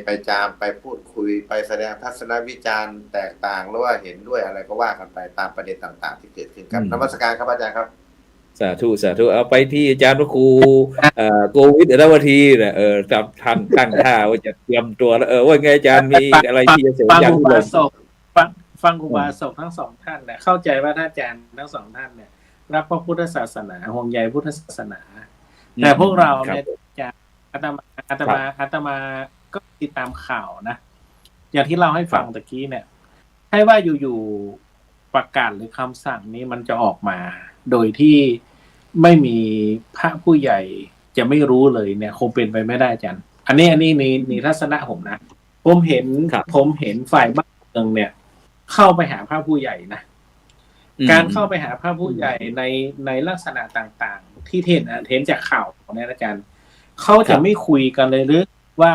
ไปจามไปพูดคุยไปแสดงทัศนวิจารณ์แตกต่างหรือว่าเห็นด้วยอะไรก็ว่ากันไปตามประเด็นต่างๆที่เกิดขึ้นครับนมัสการครับอาจารย์ครับสาธุเอาไปที่อาจารย์พระครูโกวิทรวทีนะตั้งท่าว่าจะเตรียมตัวแล้วว่าไงอาจารย์มีอะไรที่จะเสริมอาจารย์ฟังครูบาศกทั้งสองท่านเนี่ยเข้าใจว่าท่านอาจารย์ทั้งสองท่านเนี่ยรักพระพุทธศาสนาห่วงใยพุทธศาสนาแต่พวกเราเนี่ยจะอาตมาก็ติดตามข่าวนะอย่างที่เราให้ฟังตะกี้เนี่ยให้ว่าอยู่ๆประกาศหรือคำสั่งนี้มันจะออกมาโดยที่ไม่มีพระผู้ใหญ่จะไม่รู้เลยเนี่ยคงเป็นไปไม่ได้อาจารย์อันนี้ในทัศนะผมนะผมเห็นฝ่ายบ้านเมืองเนี่ยเข้าไปหาพระผู้ใหญ่นะการเข้าไปหาพระผู้ใหญ่ในลักษณะต่างๆที่เห็นจากข่าวเนี่ยอาจารย์เขาจะไม่คุยกันเลยหรือว่า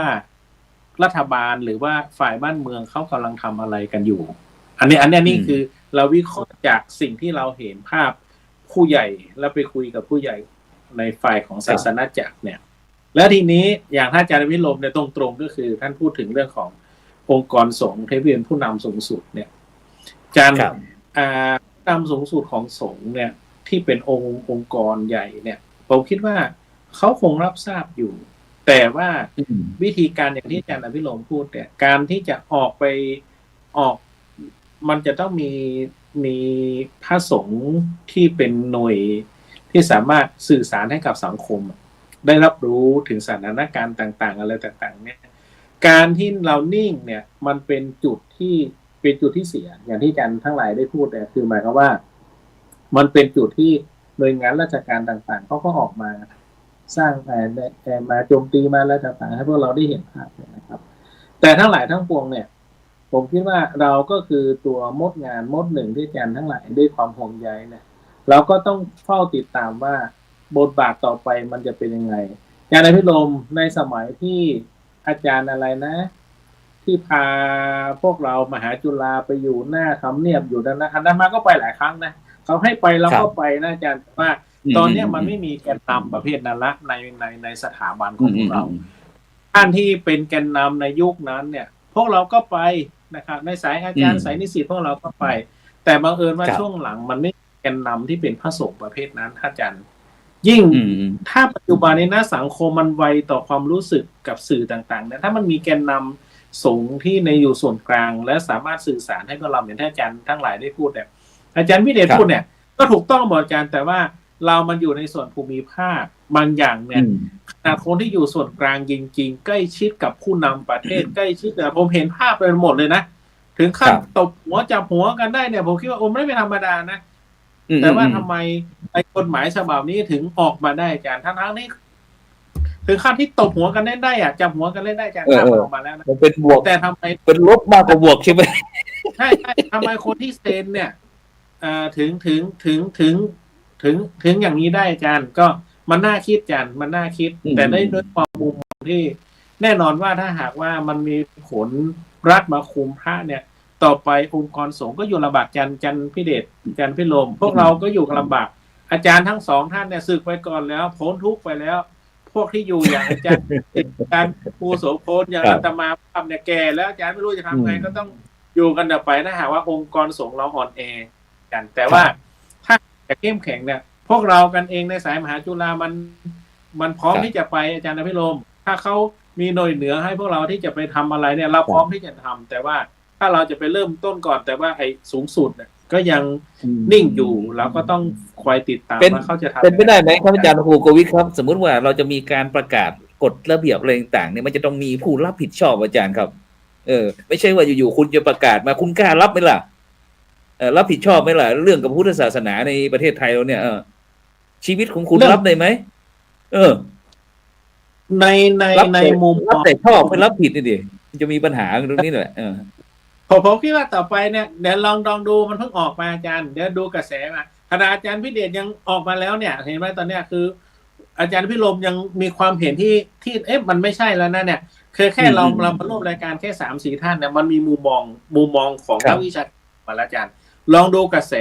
รัฐบาลหรือว่าฝ่ายบ้านเมืองเขากำลังทำอะไรกันอยู่อันนี้คือเราวิเคราะห์จากสิ่งที่เราเห็นภาพผู้ใหญ่แล้วไปคุยกับผู้ใหญ่ในฝ่ายของศาสนาจักรเนี่ยแล้วทีนี้อย่างท่านอาจารย์วิโรจน์เนี่ยตรงๆก็คือท่านพูดถึงเรื่องขององค์กรสงฆ์ที่เป็นผู้นำสูงสุดเนี่ยอาจารย์นำสูงสุดของสงฆ์เนี่ยที่เป็นองค์กรใหญ่เนี่ยผมคิดว่าเขาคงรับทราบอยู่แต่ว่าวิธีการอย่างที่อาจารย์อภิรมย์พูดเนี่ยการที่จะออกมันจะต้องมีพระสงฆ์ที่เป็นหน่วยที่สามารถสื่อสารให้กับสังคมได้รับรู้ถึงสถานการณ์ต่างๆอะไรต่างๆเนี่ยการที่เรานิ่งเนี่ยมันเป็นจุดที่เสียอย่างที่อาจารย์ทั้งหลายได้พูดเนี่ยคือหมายความว่ามันเป็นจุดที่หน่วยงานราชการต่างๆเขาก็ออกมาสร้างมาโจมตีมาอะไรต่างๆให้พวกเราได้เห็นภาพนะครับแต่ทั้งหลายทั้งปวงเนี่ยผมคิดว่าเราก็คือตัวมดงานมดหนึ่งที่อาจารย์ทั้งหลายด้วยความห่วงใยเนี่ยเราก็ต้องเฝ้าติดตามว่าบทบาทต่อไปมันจะเป็นยังไงอาจารย์อภิรมย์ในสมัยที่อาจารย์อะไรนะที่พาพวกเรามหาจุฬาไปอยู่หน้าทำเนียบอยู่ด้านนั้นอันนั้นมาก็ไปหลายครั้งนะเขาให้ไปเราก็ไปนะอาจารย์ว่าตอนนี้มันไม่มีแกนนำประเภทนั้นละในสถาบันของเราท่านที่เป็นแกนนำในยุคนั้นเนี่ยพวกเราก็ไปนะครับในสายอาจารย์สายนิสิตพวกเราก็ไปแต่บังเอิญว่าช่วงหลังมันไม่แกนนำที่เป็นพระสงฆ์ประเภทนั้นอาจารย์ยิ่งถ้าปัจจุบันนี้นะสังคมมันไวต่อความรู้สึกกับสื่อต่างๆเนี่ยถ้ามันมีแกนนำสงฆ์ที่ในอยู่ส่วนกลางและสามารถสื่อสารให้พวกเราเหมือนที่อาจารย์ทั้งหลายได้พูดเนี่ยอาจารย์วิเดชพูดเนี่ยก็ถูกต้องบอกอาจารย์แต่ว่าเรามันอยู่ในส่วนภูมิภาคบางอย่างเนี่ยขนาดคนที่อยู่ส่วนกลางจริงๆใกล้ชิดกับผู้นำประเทศใกล้ชิดแต่ผมเห็นภาพไปหมดเลยนะถึงขั้นตบหัวจับหัวกันได้เนี่ยผมคิดว่าไม่เป็นธรรมดานะแต่ว่าทำไมไอ้กฎหมายฉบับนี้ถึงออกมาได้อาจารย์ทั้งนี้ถึงขั้นที่ตบหัวกันได้อ่ะจับหัวกันได้อาจารย์ภาพออกมาแล้วนะเป็นบวกแต่ทำไมเป็นลบมากกว่าบวกใช่ไหมใช่ทำไมคนที่เซ็นเนี่ยถึงอย่างนี้ได้อาจารย์ก็มันน่าคิดอาจารย์มันน่าคิดแต่ด้วยความมุมที่แน่นอนว่าถ้าหากว่ามันมีผลรัฐมาคุมพระเนี่ยต่อไปองค์กรสงฆ์ก็อยู่ลำบากอาจารย์พิเดชอาจารย์พิรมพวกเราก็อยู่ลำบากอาจารย์ทั้งสองท่านเนี่ยสึกไปก่อนแล้วพ้นทุกข์ไปแล้วพวกที่อยู่อย่างอาจารย์ครูโสพลอย่างอาตมาทำเนี่ยแก่แล้วอาจารย์ไม่รู้จะทำไงก็ต้องอยู่กันต่อไปถ้าหากว่าองค์กรสงฆ์เราอ่อนแอกันแต่ว่าถ้าจะเข้มแข็งเนี่ยพวกเรากันเองในสายมหาจุฬามันพร้อมที่จะไปอาจารย์อภิรมย์ถ้าเขา มีหน่วยเหนือให้พวกเราที่จะไปทำอะไรเนี่ยเราพร้อมที่จะทำแต่ว่าถ้าเราจะไปเริ่มต้นก่อนแต่ว่าไอ้สูงสุดเนี่ยก็ยังนิ่งอยู่เราก็ต้องคอยติดตามว่าเขาจะทำ เป็นไปได้ไหมครับอาจารย์ครูโกวิทครับสมมุติว่าเราจะมีการประกาศกฎระเบียบอะไรต่างๆเนี่ยมันจะต้องมีผู้รับผิดชอบอาจารย์ครับไม่ใช่ว่าอยู่ๆคุณจะประกาศมาคุณกล้ารับไหมล่ะรับผิดชอบไหมล่ะเรื่องกับพุทธศาสนาในประเทศไทยเราเนี่ยชีวิตของคุณรับได้ไหมในในมุม รับแต่ชอบไม่รับผิดนี่ดิมันจะมีปัญหาตรงนี้แหละผมคิดว่าต่อไปเนี่ยเดี๋ยวลองดูมันเพิ่งออกมาอาจารย์เดี๋ยวดูกระแสมาขณะอาจารย์พิเดชยังออกมาแล้วเนี่ยเห็นไหมตอนเนี้ยคือ อาจารย์พิรมยังมีความเห็นที่มันไม่ใช่แล้วนะเนี่ยคือแค่เรามาร่วมรายการแค่3-4ท่านเนี่ยมันมีมุมมองของนักวิชาการมาแล้วอาจารย์ลองดูกระแส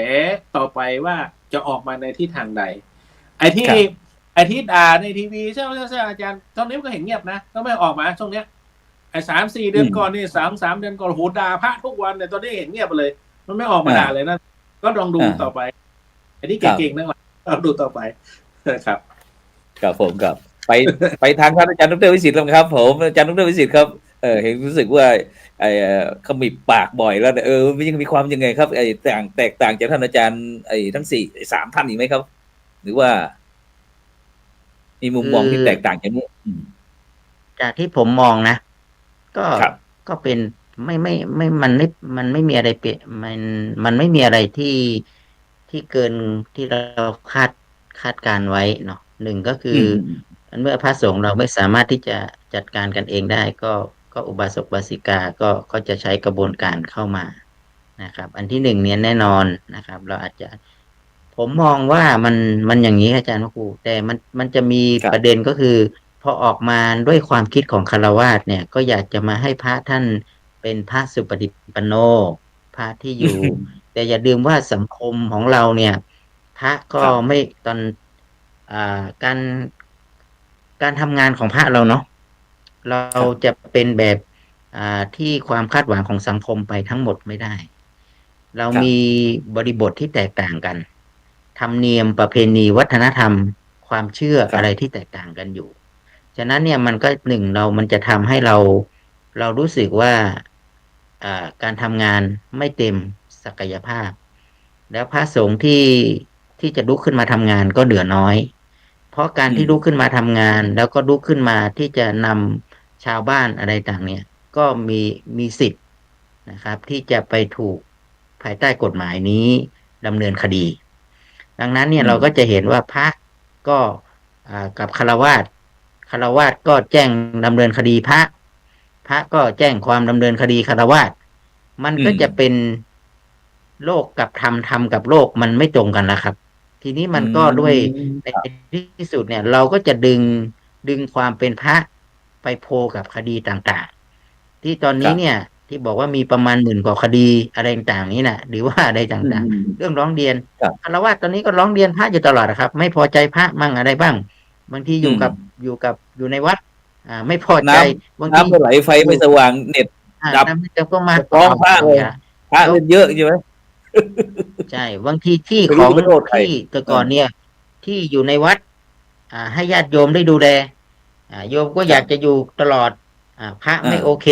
ต่อไปว่าจะออกมาในที่ทางใดไอ้ที่ด่าในทีวีใช่อาจารย์ตอนนี้ก็เห็นเงียบนะก็ไม่ออกมาช่วงเนี้ยไอ้3-4 เดือนก่อนนี่3 เดือนก่อนโหด่าพระทุกวันเนี่ยตอนนี้เห็นเงียบไปเลยมันไม่ออกมาด่าเลยนะก็ลองดูต่อไปไอ้ที่เก่งๆนั่นแหละลองดูต่อไปครับครับผมครับไปทางท่านอาจารย์ดร.วิสิทธิ์ครับผมอาจารย์ดร.วิสิทธิ์ครับเห็นรู้สึกว่าขมิบปากบ่อยแล้วมันยังมีความยังไงครับแตกต่างจากท่านอาจารย์ทั้ง3 ท่านอีกไหมครับหรือว่ามีมุมมองที่แตกต่างจากนี้จากที่ผมมองนะก็เป็นไม่มันไม่มีอะไรเปลี่ยนมันไม่มีอะไรที่เกินที่เราคาดการไว้เนาะหนึ่งก็คือเมื่อพระสงฆ์เราไม่สามารถที่จะจัดการกันเองได้ก็อุบาสกอุบาสิกาก็จะใช้กระบวนการเข้ามานะครับอันที่หนึ่งเนี่ยแน่นอนนะครับเราอาจจะผมมองว่ามันอย่างนี้อาจารย์พระครูแต่มันจะมีประเด็นก็คือพอออกมาด้วยความคิดของฆราวาสเนี่ยก็อยากจะมาให้พระท่านเป็นพระสุปฏิปันโนพระที่อยู่ แต่อย่าลืมว่าสังคมของเราเนี่ยพระก็ไม่ตอนการทำงานของพระเราเนาะเราจะเป็นแบบที่ความคาดหวังของสังคมไปทั้งหมดไม่ได้เรามีบริบทที่แตกต่างกันธรรมเนียมประเพณีวัฒนธรรมความเชื่ออะไรที่แตกต่างกันอยู่ฉะนั้นเนี่ยมันก็มันจะทำให้เรารู้สึกว่าการทำงานไม่เต็มศักยภาพแล้วพระสงฆ์ที่จะลุกขึ้นมาทำงานก็เหลือน้อยเพราะการที่ลุกขึ้นมาทำงานแล้วก็ลุกขึ้นมาที่จะนำชาวบ้านอะไรต่างเนี่ยก็มีสิทธิ์นะครับที่จะไปถูกภายใต้กฎหมายนี้ดำเนินคดีดังนั้นเนี่ยเราก็จะเห็นว่าพระก็กับฆราวาสก็แจ้งดำเนินคดีพระก็แจ้งความดำเนินคดีฆราวาสมันก็จะเป็นโลกกับธรรมกับโลกมันไม่ตรงกันแล้วครับทีนี้มันก็ด้วยในที่สุดเนี่ยเราก็จะดึงความเป็นพระไปโพกับคดีต่างๆที่ตอนนี้เนี่ยที่บอกว่ามีประมาณ10,000 กว่าคดีอะไรต่างๆนี้นะหรือว่าอะไรต่างๆเรื่องร้องเรียนฆราวาสตอนนี้ก็ร้องเรียนพระอยู่ตลอดครับไม่พอใจพระมั่งอะไรบ้างบางทีอยู่ในวัดไม่พอใจบางทีน้ำไม่ไหลไฟไม่สว่างเน็ตดับก็มาฟ้องพระเลยพระเล่นเยอะใช่ไหมใช่บางทีที่ของที่แต่ก่อนเนี่ยที่อยู่ในวัดให้ญาติโยมได้ดูแลโยมก็อยากจะอยู่ตลอดพระไม่โอเค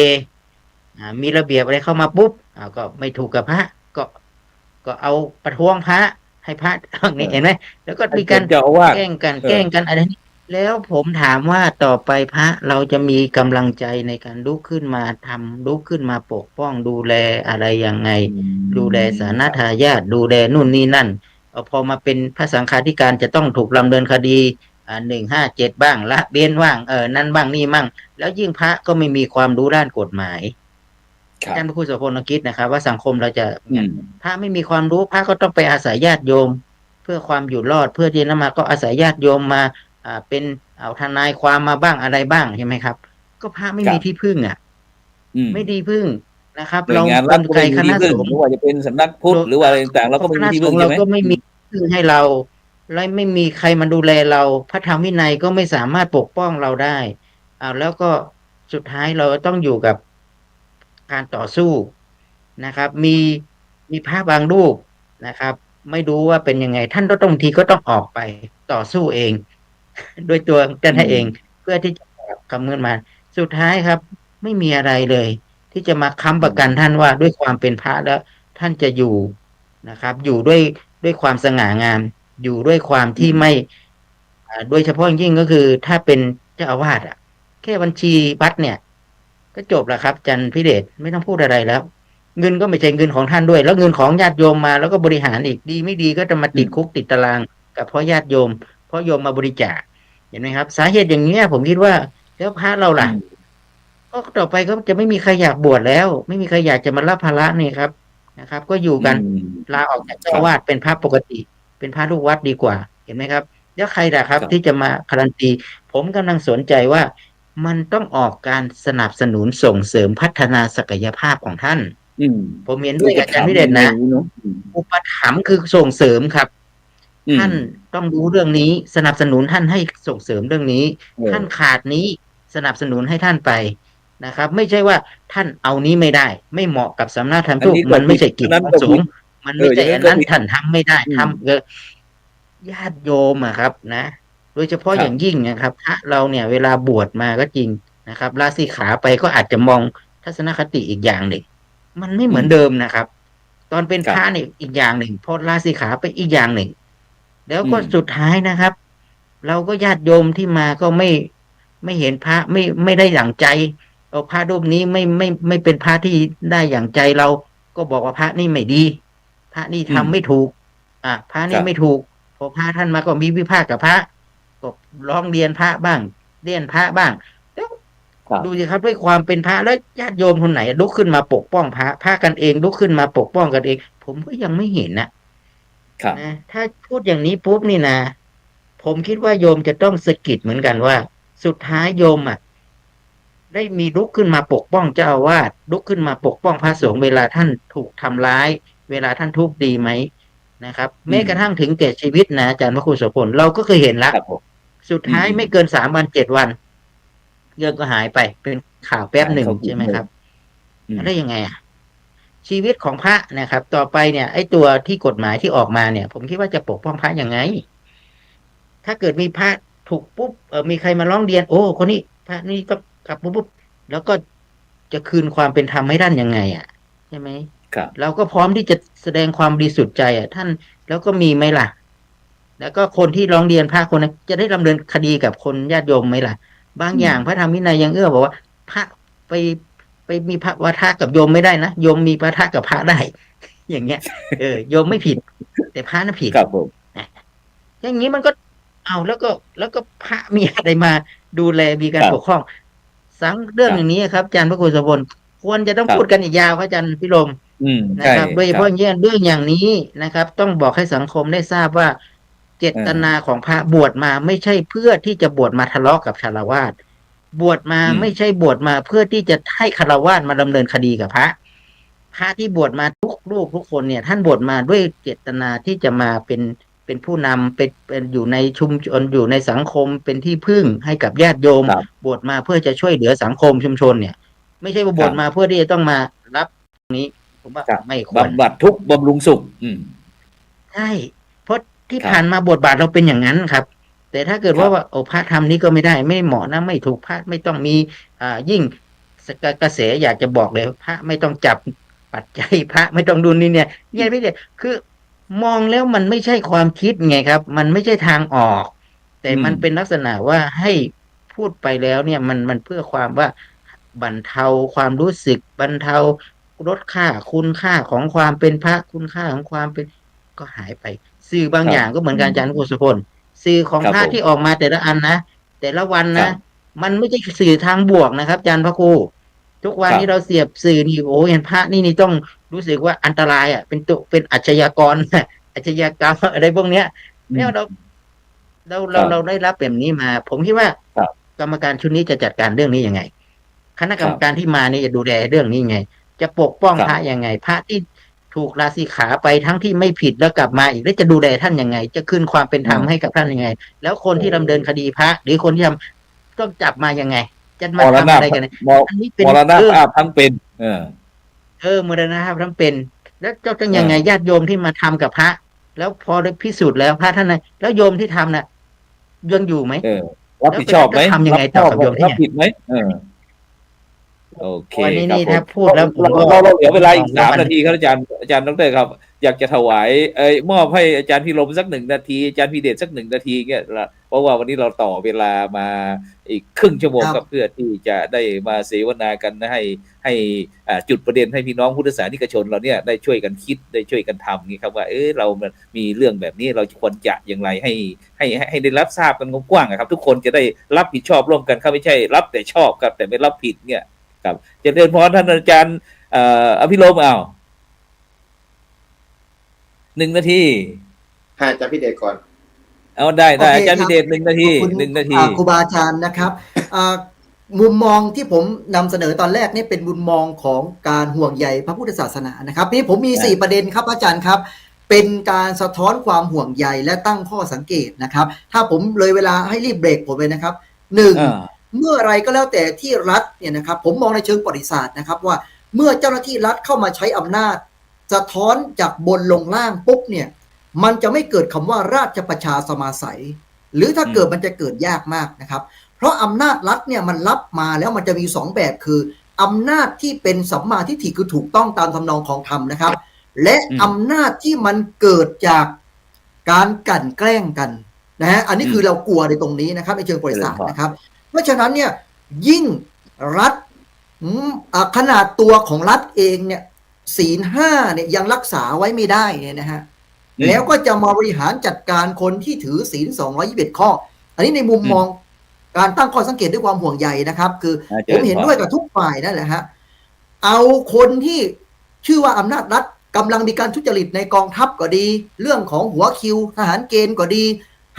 มีระเบียบอะไรเข้ามาปุ๊บก็ไม่ถูกกับพระก็เอาประท้วงพระให้พระนี่เห็นไหมแล้วก็มีการแกล้งกันอะไรนี้แล้วผมถามว่าต่อไปพระเราจะมีกำลังใจในการลุกขึ้นมาลุกขึ้นมาปกป้องดูแลอะไรยังไงดูแลสาธารณทายาทดูแลนู่นนี่นั่นพอมาเป็นพระสังฆาธิการจะต้องถูกดำเนินคดี157บ้างละเว้นบ้างนั่นบ้างนี่มั่งแล้วยิ่งพระก็ไม่มีความรู้ด้านกฎหมายท่านพระครูโสพลคิดนะครับว่าสังคมเราจะพระไม่มีความรู้พระก็ต้องไปอาศัยญาติโยมเพื่อความอยู่รอดเพื่อที่นั้นมาก็อาศัยญาติโยมมาเป็นเอาทนายความมาบ้างอะไรบ้างใช่ไหมครับก็พระไม่มีที่พึ่งไม่ดีพึ่งนะครับเราเป็นใครคณะสงฆ์ไม่ว่าจะเป็นสำนักพุทธหรือว่าอะไรต่างๆเราก็ไม่มีที่พึ่งใช่ไหมเราก็ไม่มีพึ่งให้เราและไม่มีใครมาดูแลเราพระธรรมวินัยก็ไม่สามารถปกป้องเราได้แล้วก็สุดท้ายเราต้องอยู่กับการต่อสู้นะครับมีพระบางรูปนะครับไม่รู้ว่าเป็นยังไงท่านก็ต้องทีก็ต้องออกไปต่อสู้เองด้วยตัวท่านเองเพื่อที่จะคำเงินมา สุดท้ายครับ ไม่มีอะไรเลย ที่จะมาค้ำประกันท่านว่าด้วยความเป็นพระแล้วท่านจะอยู่นะครับ อยู่ด้วยความสง่างาม อยู่ด้วยความที่ไม่โดยเฉพาะอย่างยิ่งก็คือถ้าเป็นเจ้าอาวาสอ่ะ แค่บัญชีวัดเนี่ย ก็จบแล้วครับอาจารย์พิเดชไม่ต้องพูดอะไรแล้ว เงินก็ไม่ใช่เงินของท่านด้วย แล้วเงินของญาติโยมมาแล้วก็บริหารอีกดีไม่ดีก็จะมาติดคุกติดตารางกับเพราะญาติโยม เพราะโยมมาบริจาคเห็นไหมครับ สาเหตุอย่างเนี้ยผมคิดว่าแล้วพระเราล่ะ ก็ต่อไปก็จะไม่มีใครอยากบวชแล้ว ไม่มีใครอยากจะมารับภาระนี่ครับนะครับ ก็อยู่กันลาออกจากเจ้าอาวาสเป็นพระปกติ เป็นพระลูกวัดดีกว่า เห็นไหมครับแล้วใครล่ะครับ ที่จะมาการันตี ผมกำลังสนใจว่ามันต้องออกการสนับสนุนส่งเสริมพัฒนาศักยภาพของท่าน ผมเห็นด้วยกับอาจารย์พิเดชนะ อุปถัมภ์คือส่งเสริมครับ ท่านต้องรู้เรื่องนี้ สนับสนุนท่านให้ส่งเสริมเรื่องนี้ ท่านขาดนี้สนับสนุนให้ท่านไปนะครับ ไม่ใช่ว่าท่านเอานี้ไม่ได้ ไม่เหมาะกับสำนักธรรมทูตมันไม่ใช่กิจของสงฆ์มันไม่ใช่อันนั้นท่านทำไม่ได้ทำญาติโยมอะครับนะ โดยเฉพาะอย่างยิ่งนะครับพระเราเนี่ยเวลาบวชมาก็จริงนะครับลาสิกขาไปก็อาจจะมองทัศนคติอีกอย่างหนึ่งมันไม่เหมือนเดิมนะครับ ตอนเป็นพระเนี่ยอีกอย่างหนึ่งพอลาสิกขาไปอีกอย่างหนึ่ง แล้วก็สุดท้ายนะครับ เราก็ญาติโยมที่มาก็ไม่เห็นพระไม่ได้อย่างใจเอาพระรูปนี้ไม่เป็นพระที่ได้อย่างใจเราก็บอกว่าพระนี่ไม่ดี พระนี่ทำไม่ถูกพระนี่ไม่ถูกพอพระท่านมาก็มีวิพากษ์กับพระก็ร้องเรียนพระบ้างเรียนพระบ้างแล้วดูสิครับด้วยความเป็นพระแล้วญาติโยมคนไหนลุกขึ้นมาปกป้องพระกันเองลุกขึ้นมาปกป้องกันเองผมก็ยังไม่เห็นนะถ้าพูดอย่างนี้ปุ๊บนี่นะผมคิดว่าโยมจะต้องสะกิดเหมือนกันว่าสุดท้ายโยมได้มีลุกขึ้นมาปกป้องเจ้าอาวาสลุกขึ้นมาปกป้องพระสงฆ์เวลาท่านถูกทำร้ายเวลาท่านทุกข์ดีไหมนะครับแม้กระทั่งถึงแก่ชีวิตนะอาจารย์พระครูโสพลเราก็เคยเห็นแล้วสุดท้ายไม่เกิน3 วัน 7 วันเรื่องก็หายไปเป็นข่าวแป๊บหนึ่งใช่ไหมครับได้ยังไงชีวิตของพระนะครับ ต่อไปเนี่ยไอ้ตัวที่กฎหมายที่ออกมาเนี่ย ผมคิดว่าจะปกป้องพระยังไงถ้าเกิดมีพระถูกปุ๊บมีใครมาร้องเรียนโอ้คนนี้พระนี่ก็กลับปุ๊บแล้วก็จะคืนความเป็นธรรมให้ท่านยังไงใช่ไหมเราก็พร้อมที่จะแสดงความบริสุทธิ์ใจท่านแล้วก็มีไหมล่ะแล้วก็คนที่ร้องเรียนพระคนนั้นจะได้ดำเนินคดีกับคนญาติโยมไหมล่ะบางอย่างพระธรรมวินัยยังเอื้อบอกว่าพระไปมีพระวาทะกับโยมไม่ได้นะโยมมีวาทะกับพระได้อย่างเงี้ยโยมไม่ผิดแต่พระน่ะผิดครับผมอย่างนี้มันก็เอาแล้วก็พระมีอะไรมาดูแลมีการปกครองเรื่องอย่างนี้ครับอาจารย์พระครูโสพลควรจะต้องพูดกันอีกยาวครับอาจารย์พิรมนะครับโดยเฉพาะเรื่องอย่างนี้นะครับต้องบอกให้สังคมได้ทราบว่าเจตนาของพระบวชมาไม่ใช่เพื่อที่จะบวชมาทะเลาะกับฆราวาสบวชมาไม่ใช่บวชมาเพื่อที่จะให้ฆราวาสมาดำเนินคดีกับพระที่บวชมาทุกรูปทุกคนเนี่ยท่านบวชมาด้วยเจตนาที่จะมาเป็นผู้นำเป็นอยู่ในชุมชนอยู่ในสังคมเป็นที่พึ่งให้กับญาติโยมบวชมาเพื่อจะช่วยเหลือสังคมชุมชนเนี่ยไม่ใช่ว่าบวชมาเพื่อที่จะต้องมารับตรงนี้ผมว่าไม่ควรบำบัดทุกข์บำรุงสุขใช่เพราะที่ผ่านมาบทบาทเราเป็นอย่างนั้นครับแต่ถ้าเกิดว่าโอ้พระธรรมนี้ก็ไม่ได้ไม่เหมาะนะไม่ถูกพระไม่ต้องมียิ่งกระแสอยากจะบอกเลยพระไม่ต้องจับปัจจัยพระไม่ต้องดูนี่เนี่ยไม่ได้คือมองแล้วมันไม่ใช่ความคิดไงครับมันไม่ใช่ทางออกแต่มันเป็นลักษณะว่าให้พูดไปแล้วเนี่ยมันเพื่อความว่าบรรเทาความรู้สึกบรรเทาลดค่าคุณค่าของความเป็นพระคุณค่าของความเป็นก็หายไปสื่อบางอย่างก็เหมือนกันอาจารย์ครูสุพลสื่อของพระที่ออกมาแต่ละอันนะแต่ละวันนะมันไม่ใช่สื่อทางบวกนะครับอาจารย์พระครูทุกวันนี้เราเสียบสื่อนี่โอ้เห็นพระนี่ต้องรู้สึกว่าอันตรายเป็นอาชญากรอาชญากรรมอะไรพวกเนี้ยเนี่ยเราได้รับแบบนี้มาผมคิดว่ากรรมการชุดนี้จะจัดการเรื่องนี้ยังไงคณะกรรมการที่มานี่จะดูแลเรื่องนี้ไงจะปกป้องพระยังไงพระที่ถูกลาสิกขาไปทั้งที่ไม่ผิดแล้วกลับมาอีกแล้วจะดูแลท่านยังไงจะคืนความเป็นธรรมให้กับท่านยังไงแล้วคนที่ดำเนินคดีพระหรือคนที่ทำต้องจับมายังไงจะมาทำอะไรกันอันนี้เป็นมรณภาพทั้งเป็นมรณภาพทั้งเป็นแล้วเจ้าต้องยังไงญาติโยมที่มาทำกับพระแล้วพอได้พิสูจน์แล้วพระท่านไหนแล้วโยมที่ทำน่ะยังอยู่ไหมรับผิดชอบไหมทำยังไงต่อกับโยมที่ผิดไหม โอเค วันนี้ ครับ นี่ ผม ถ้าพูดแล้วผมก็ เราเหลือเวลาอีก มองว่า 3 มัน นาทีครับอาจารย์ดรครับ อยากจะถวายมอบให้อาจารย์พิรมสัก1 นาทีอาจารย์พีเดชสัก1 นาทีเงี้ยเพราะว่าวันนี้เราต่อเวลามาอีกครึ่งชั่วโมง ครับ ครับเพื่อที่จะได้มาเสวนากันให้จุดประเด็นให้พี่น้องพุทธศาสนิกชนเราเนี่ยได้ช่วยกันคิดได้ช่วยกันทำนี่ครับว่าเรามีเรื่องแบบนี้เราควรจะอย่างไรให้ได้รับทราบกันกว้างๆครับทุกคนจะได้รับผิดชอบร่วมกันครับไม่ใช่รับแต่ชอบครับแต่ไม่รับผิดเนี่ยครับเจริญพรท่านอาจารย์อภิรมย์1 นาที ให้อาจารย์พิเดชก่อน เอาได้ โอเค อาจารย์ ครั พิ บ เดช1 นาที ขอบคุณ 1 นาที ครูบาอาจารย์นะครับมุมมองที่ผมนำเสนอตอนแรกนี่เป็นมุมมองของการห่วงใยพระพุทธศาสนานะครับนี่ผมมี 4 ประเด็นครับอาจารย์ครับ เป็นการสะท้อนความห่วงใยและตั้งข้อสังเกตนะครับ ถ้าผมเลยเวลาให้รีบเบรกผมเลยนะครับหนึ่ง เมื่อไรก็แล้วแต่ที่รัฐเนี่ยนะครับผมมองในเชิงประวัติศาสตร์นะครับว่าเมื่อเจ้าหน้าที่รัฐเข้ามาใช้อำนาจสะท้อนจากบนลงล่างปุ๊บเนี่ยมันจะไม่เกิดคำว่าราชประชาสมาสัย หรือถ้าเกิดมันจะเกิดยากมากนะครับเพราะอำนาจรัฐเนี่ยมันรับมาแล้วมันจะมี2 แบบคืออำนาจที่เป็นสัมมาทิฏฐิคือถูกต้องตามทำนองของธรรมนะครับและอำนาจที่มันเกิดจากการกลั่นแกล้งกันนะฮะอันนี้คือเรากลัวในตรงนี้นะครับในเชิงประวัติศาสตร์นะครับเพราะฉะนั้นเนี่ยยิ่งรัฐขนาดตัวของรัฐเองเนี่ยศีล 5เนี่ยยังรักษาไว้ไม่ได้เนี่ยนะฮะแล้วก็จะมาบริหารจัดการคนที่ถือศีล221 ข้ออันนี้ในมุมมองการตั้งข้อสังเกตด้วยความห่วงใยนะครับคือผมเห็นด้วยกับทุกฝ่ายนั่นแหละฮะเอาคนที่ชื่อว่าอำนาจรัฐกำลังมีการทุจริตในกองทัพก็ดีเรื่องของหัวคิวทหารเกณฑ์ก็ดี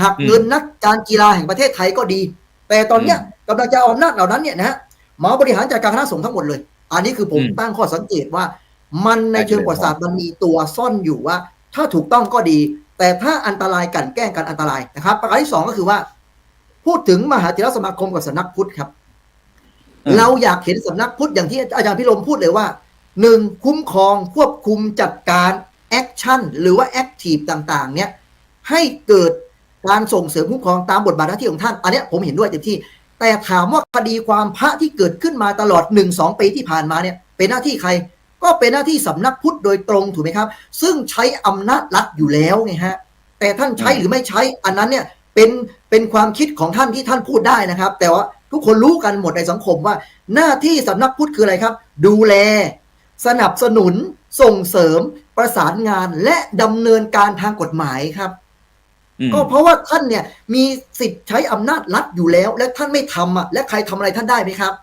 หักเงินนักการกีฬาแห่งประเทศไทยก็ดีแต่ตอนเนี้ยกำลังจะเอาอำนาจเหล่านั้นเนี่ยนะฮะมาบริหารจัดการคณะสงฆ์ทั้งหมดเลยอันนี้คือผมตั้งข้อสังเกตว่ามันในเชิงประวัติศาสตร์มันมีตัวซ่อนอยู่ว่าถ้าถูกต้องก็ดีแต่ถ้าอันตรายกันแกล้งกันอันตรายนะครับประการที่ 2ก็คือว่าพูดถึงมหาเถรสมาคมกับสำนักพุทธครับเราอยากเห็นสำนักพุทธอย่างที่อาจารย์พิรมพูดเลยว่า1คุ้มครองควบคุมจัดการแอคชั่นหรือว่าแอคทีฟต่างๆเนี่ยให้เกิดการส่งเสริมคุ้มครองตามบทบาทหน้าที่ของท่านอันนี้ผมเห็นด้วยเต็มที่แต่ถามว่าคดีความพระที่เกิดขึ้นมาตลอด 1-2 ปีที่ผ่านมาเนี่ยเป็นหน้าที่ใครก็เป็นหน้าที่สำนักพุทธโดยตรงถูกไหมครับซึ่งใช้อำนาจรัฐอยู่แล้วไงฮะแต่ท่านใช้หรือไม่ใช้อันนั้นเนี่ยเป็นความคิดของท่านที่ท่านพูดได้นะครับแต่ว่าทุกคนรู้กันหมดในสังคมว่าหน้าที่สำนักพุทธคืออะไรครับดูแลสนับสนุนส่งเสริมประสานงานและดำเนินการทางกฎหมายครับก็เพราะว่าท่านเนี่ยมีสิทธิ์ใช้อำนาจรัฐอยู่แล้วและท่านไม่ทำและใครทำอะไรท่านได้ไหมครับ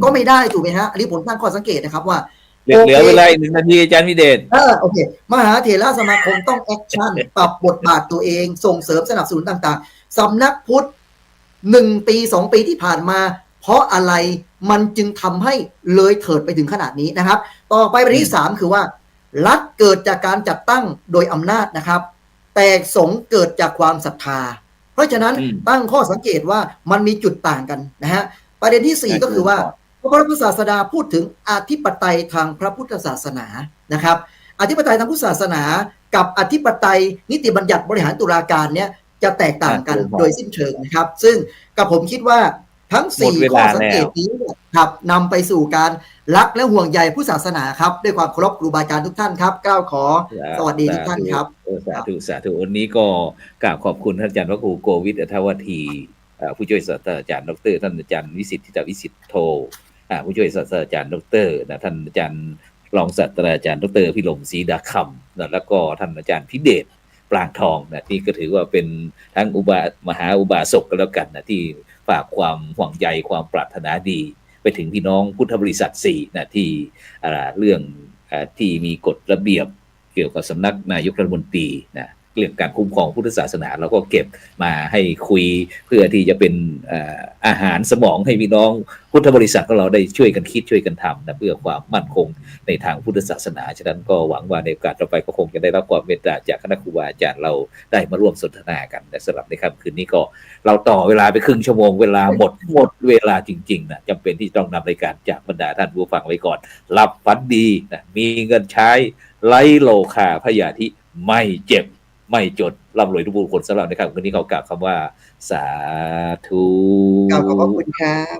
ก็ไม่ได้ถูกไหมฮะอันนี้ผมตั้งข้อสังเกตนะครับว่าเหลือเวลาอีก1 นาทีอาจารย์พิเดชโอเคมหาเถรสมาคมต้องแอคชั่นปรับบทบาทตัวเองส่งเสริมสนับสนุนต่างๆสำนักพุทธ1 ปี 2 ปีที่ผ่านมาเพราะอะไรมันจึงทำให้เลยเถิดไปถึงขนาดนี้นะครับต่อไปประเด็นที่ 3คือว่ารัฐเกิดจากการจัดตั้งโดยอำนาจนะครับแต่สงฆ์เกิดจากความศรัทธาเพราะฉะนั้นตั้งข้อสังเกตว่ามันมีจุดต่างกันนะฮะประเด็นที่ 4ก็คือว่าพระพุทธศาสนาพูดถึงอธิปไตยทางพระพุทธศาสนานะครับอธิปไตยทางพุทธศาสนากับอธิปไตยนิติบัญญัติบริหารตุลาการเนี่ยจะแตกต่างกันโดยสิ้นเชิงนะครับซึ่งกับผมคิดว่าทั้ง4ข้อสังเกตนี้ครับนำไปสู่การรักและห่วงใยผู้ศาสนาครับด้วยความเคารพครูบาอาจารย์ทุกท่านครับก้าวขอสวัสดีทุกท่านครับสาธุวันนี้ก็กราบขอบคุณท่านอาจารย์พระครูโกวิท อัฏฐวทีผู้ช่วยศาสตราจารย์ดรท่านอาจารย์วิสิทธิ์ทิตวิสิทธิ์โทผู้ช่วยศาสตราจารย์ดรท่านอาจารย์รองศาสตราจารย์ดรพิรมศรีดาคำแล้วก็ท่านอาจารย์พิเดชปรางทองที่ก็ถือว่าเป็นทั้งมหาอุบาสกกันแล้วกันที่ฝากความห่วงใยความปรารถนาดีไปถึงพี่น้องพุทธบริษัท4ที่เรื่องที่มีกฎระเบียบเกี่ยวกับสำนักนายกรัฐมนตรีเรื่องการคุ้มครองพุทธศาสนาเราก็เก็บมาให้คุยเพื่อที่จะเป็นอาหารสมองให้พี่น้องพุทธบริษัทของเราได้ช่วยกันคิดช่วยกันทำเพื่อความมั่นคงในทางพุทธศาสนาฉะนั้นก็หวังว่าในโอกาสต่อไปก็คงจะได้รับความเมตตาจากคณะครูบาอาจารย์เราได้มาร่วมสนทนากันแต่สำหรับในค่ำคืนนี้ก็เราต่อเวลาไปครึ่งชั่วโมงเวลาหมดเวลาจริงๆจำเป็นที่ต้องนำรายการจากบรรดาท่านผู้ฟังไว้ก่อนหลับฝันดีมีเงินใช้ไร้โลคาพยาธิไม่เจ็บไม่จดร่ำรวยทุกบุคคลสำหรับในค่ำคืนนี้เขากล่าวคำว่าสาธุขอบพระคุณครับ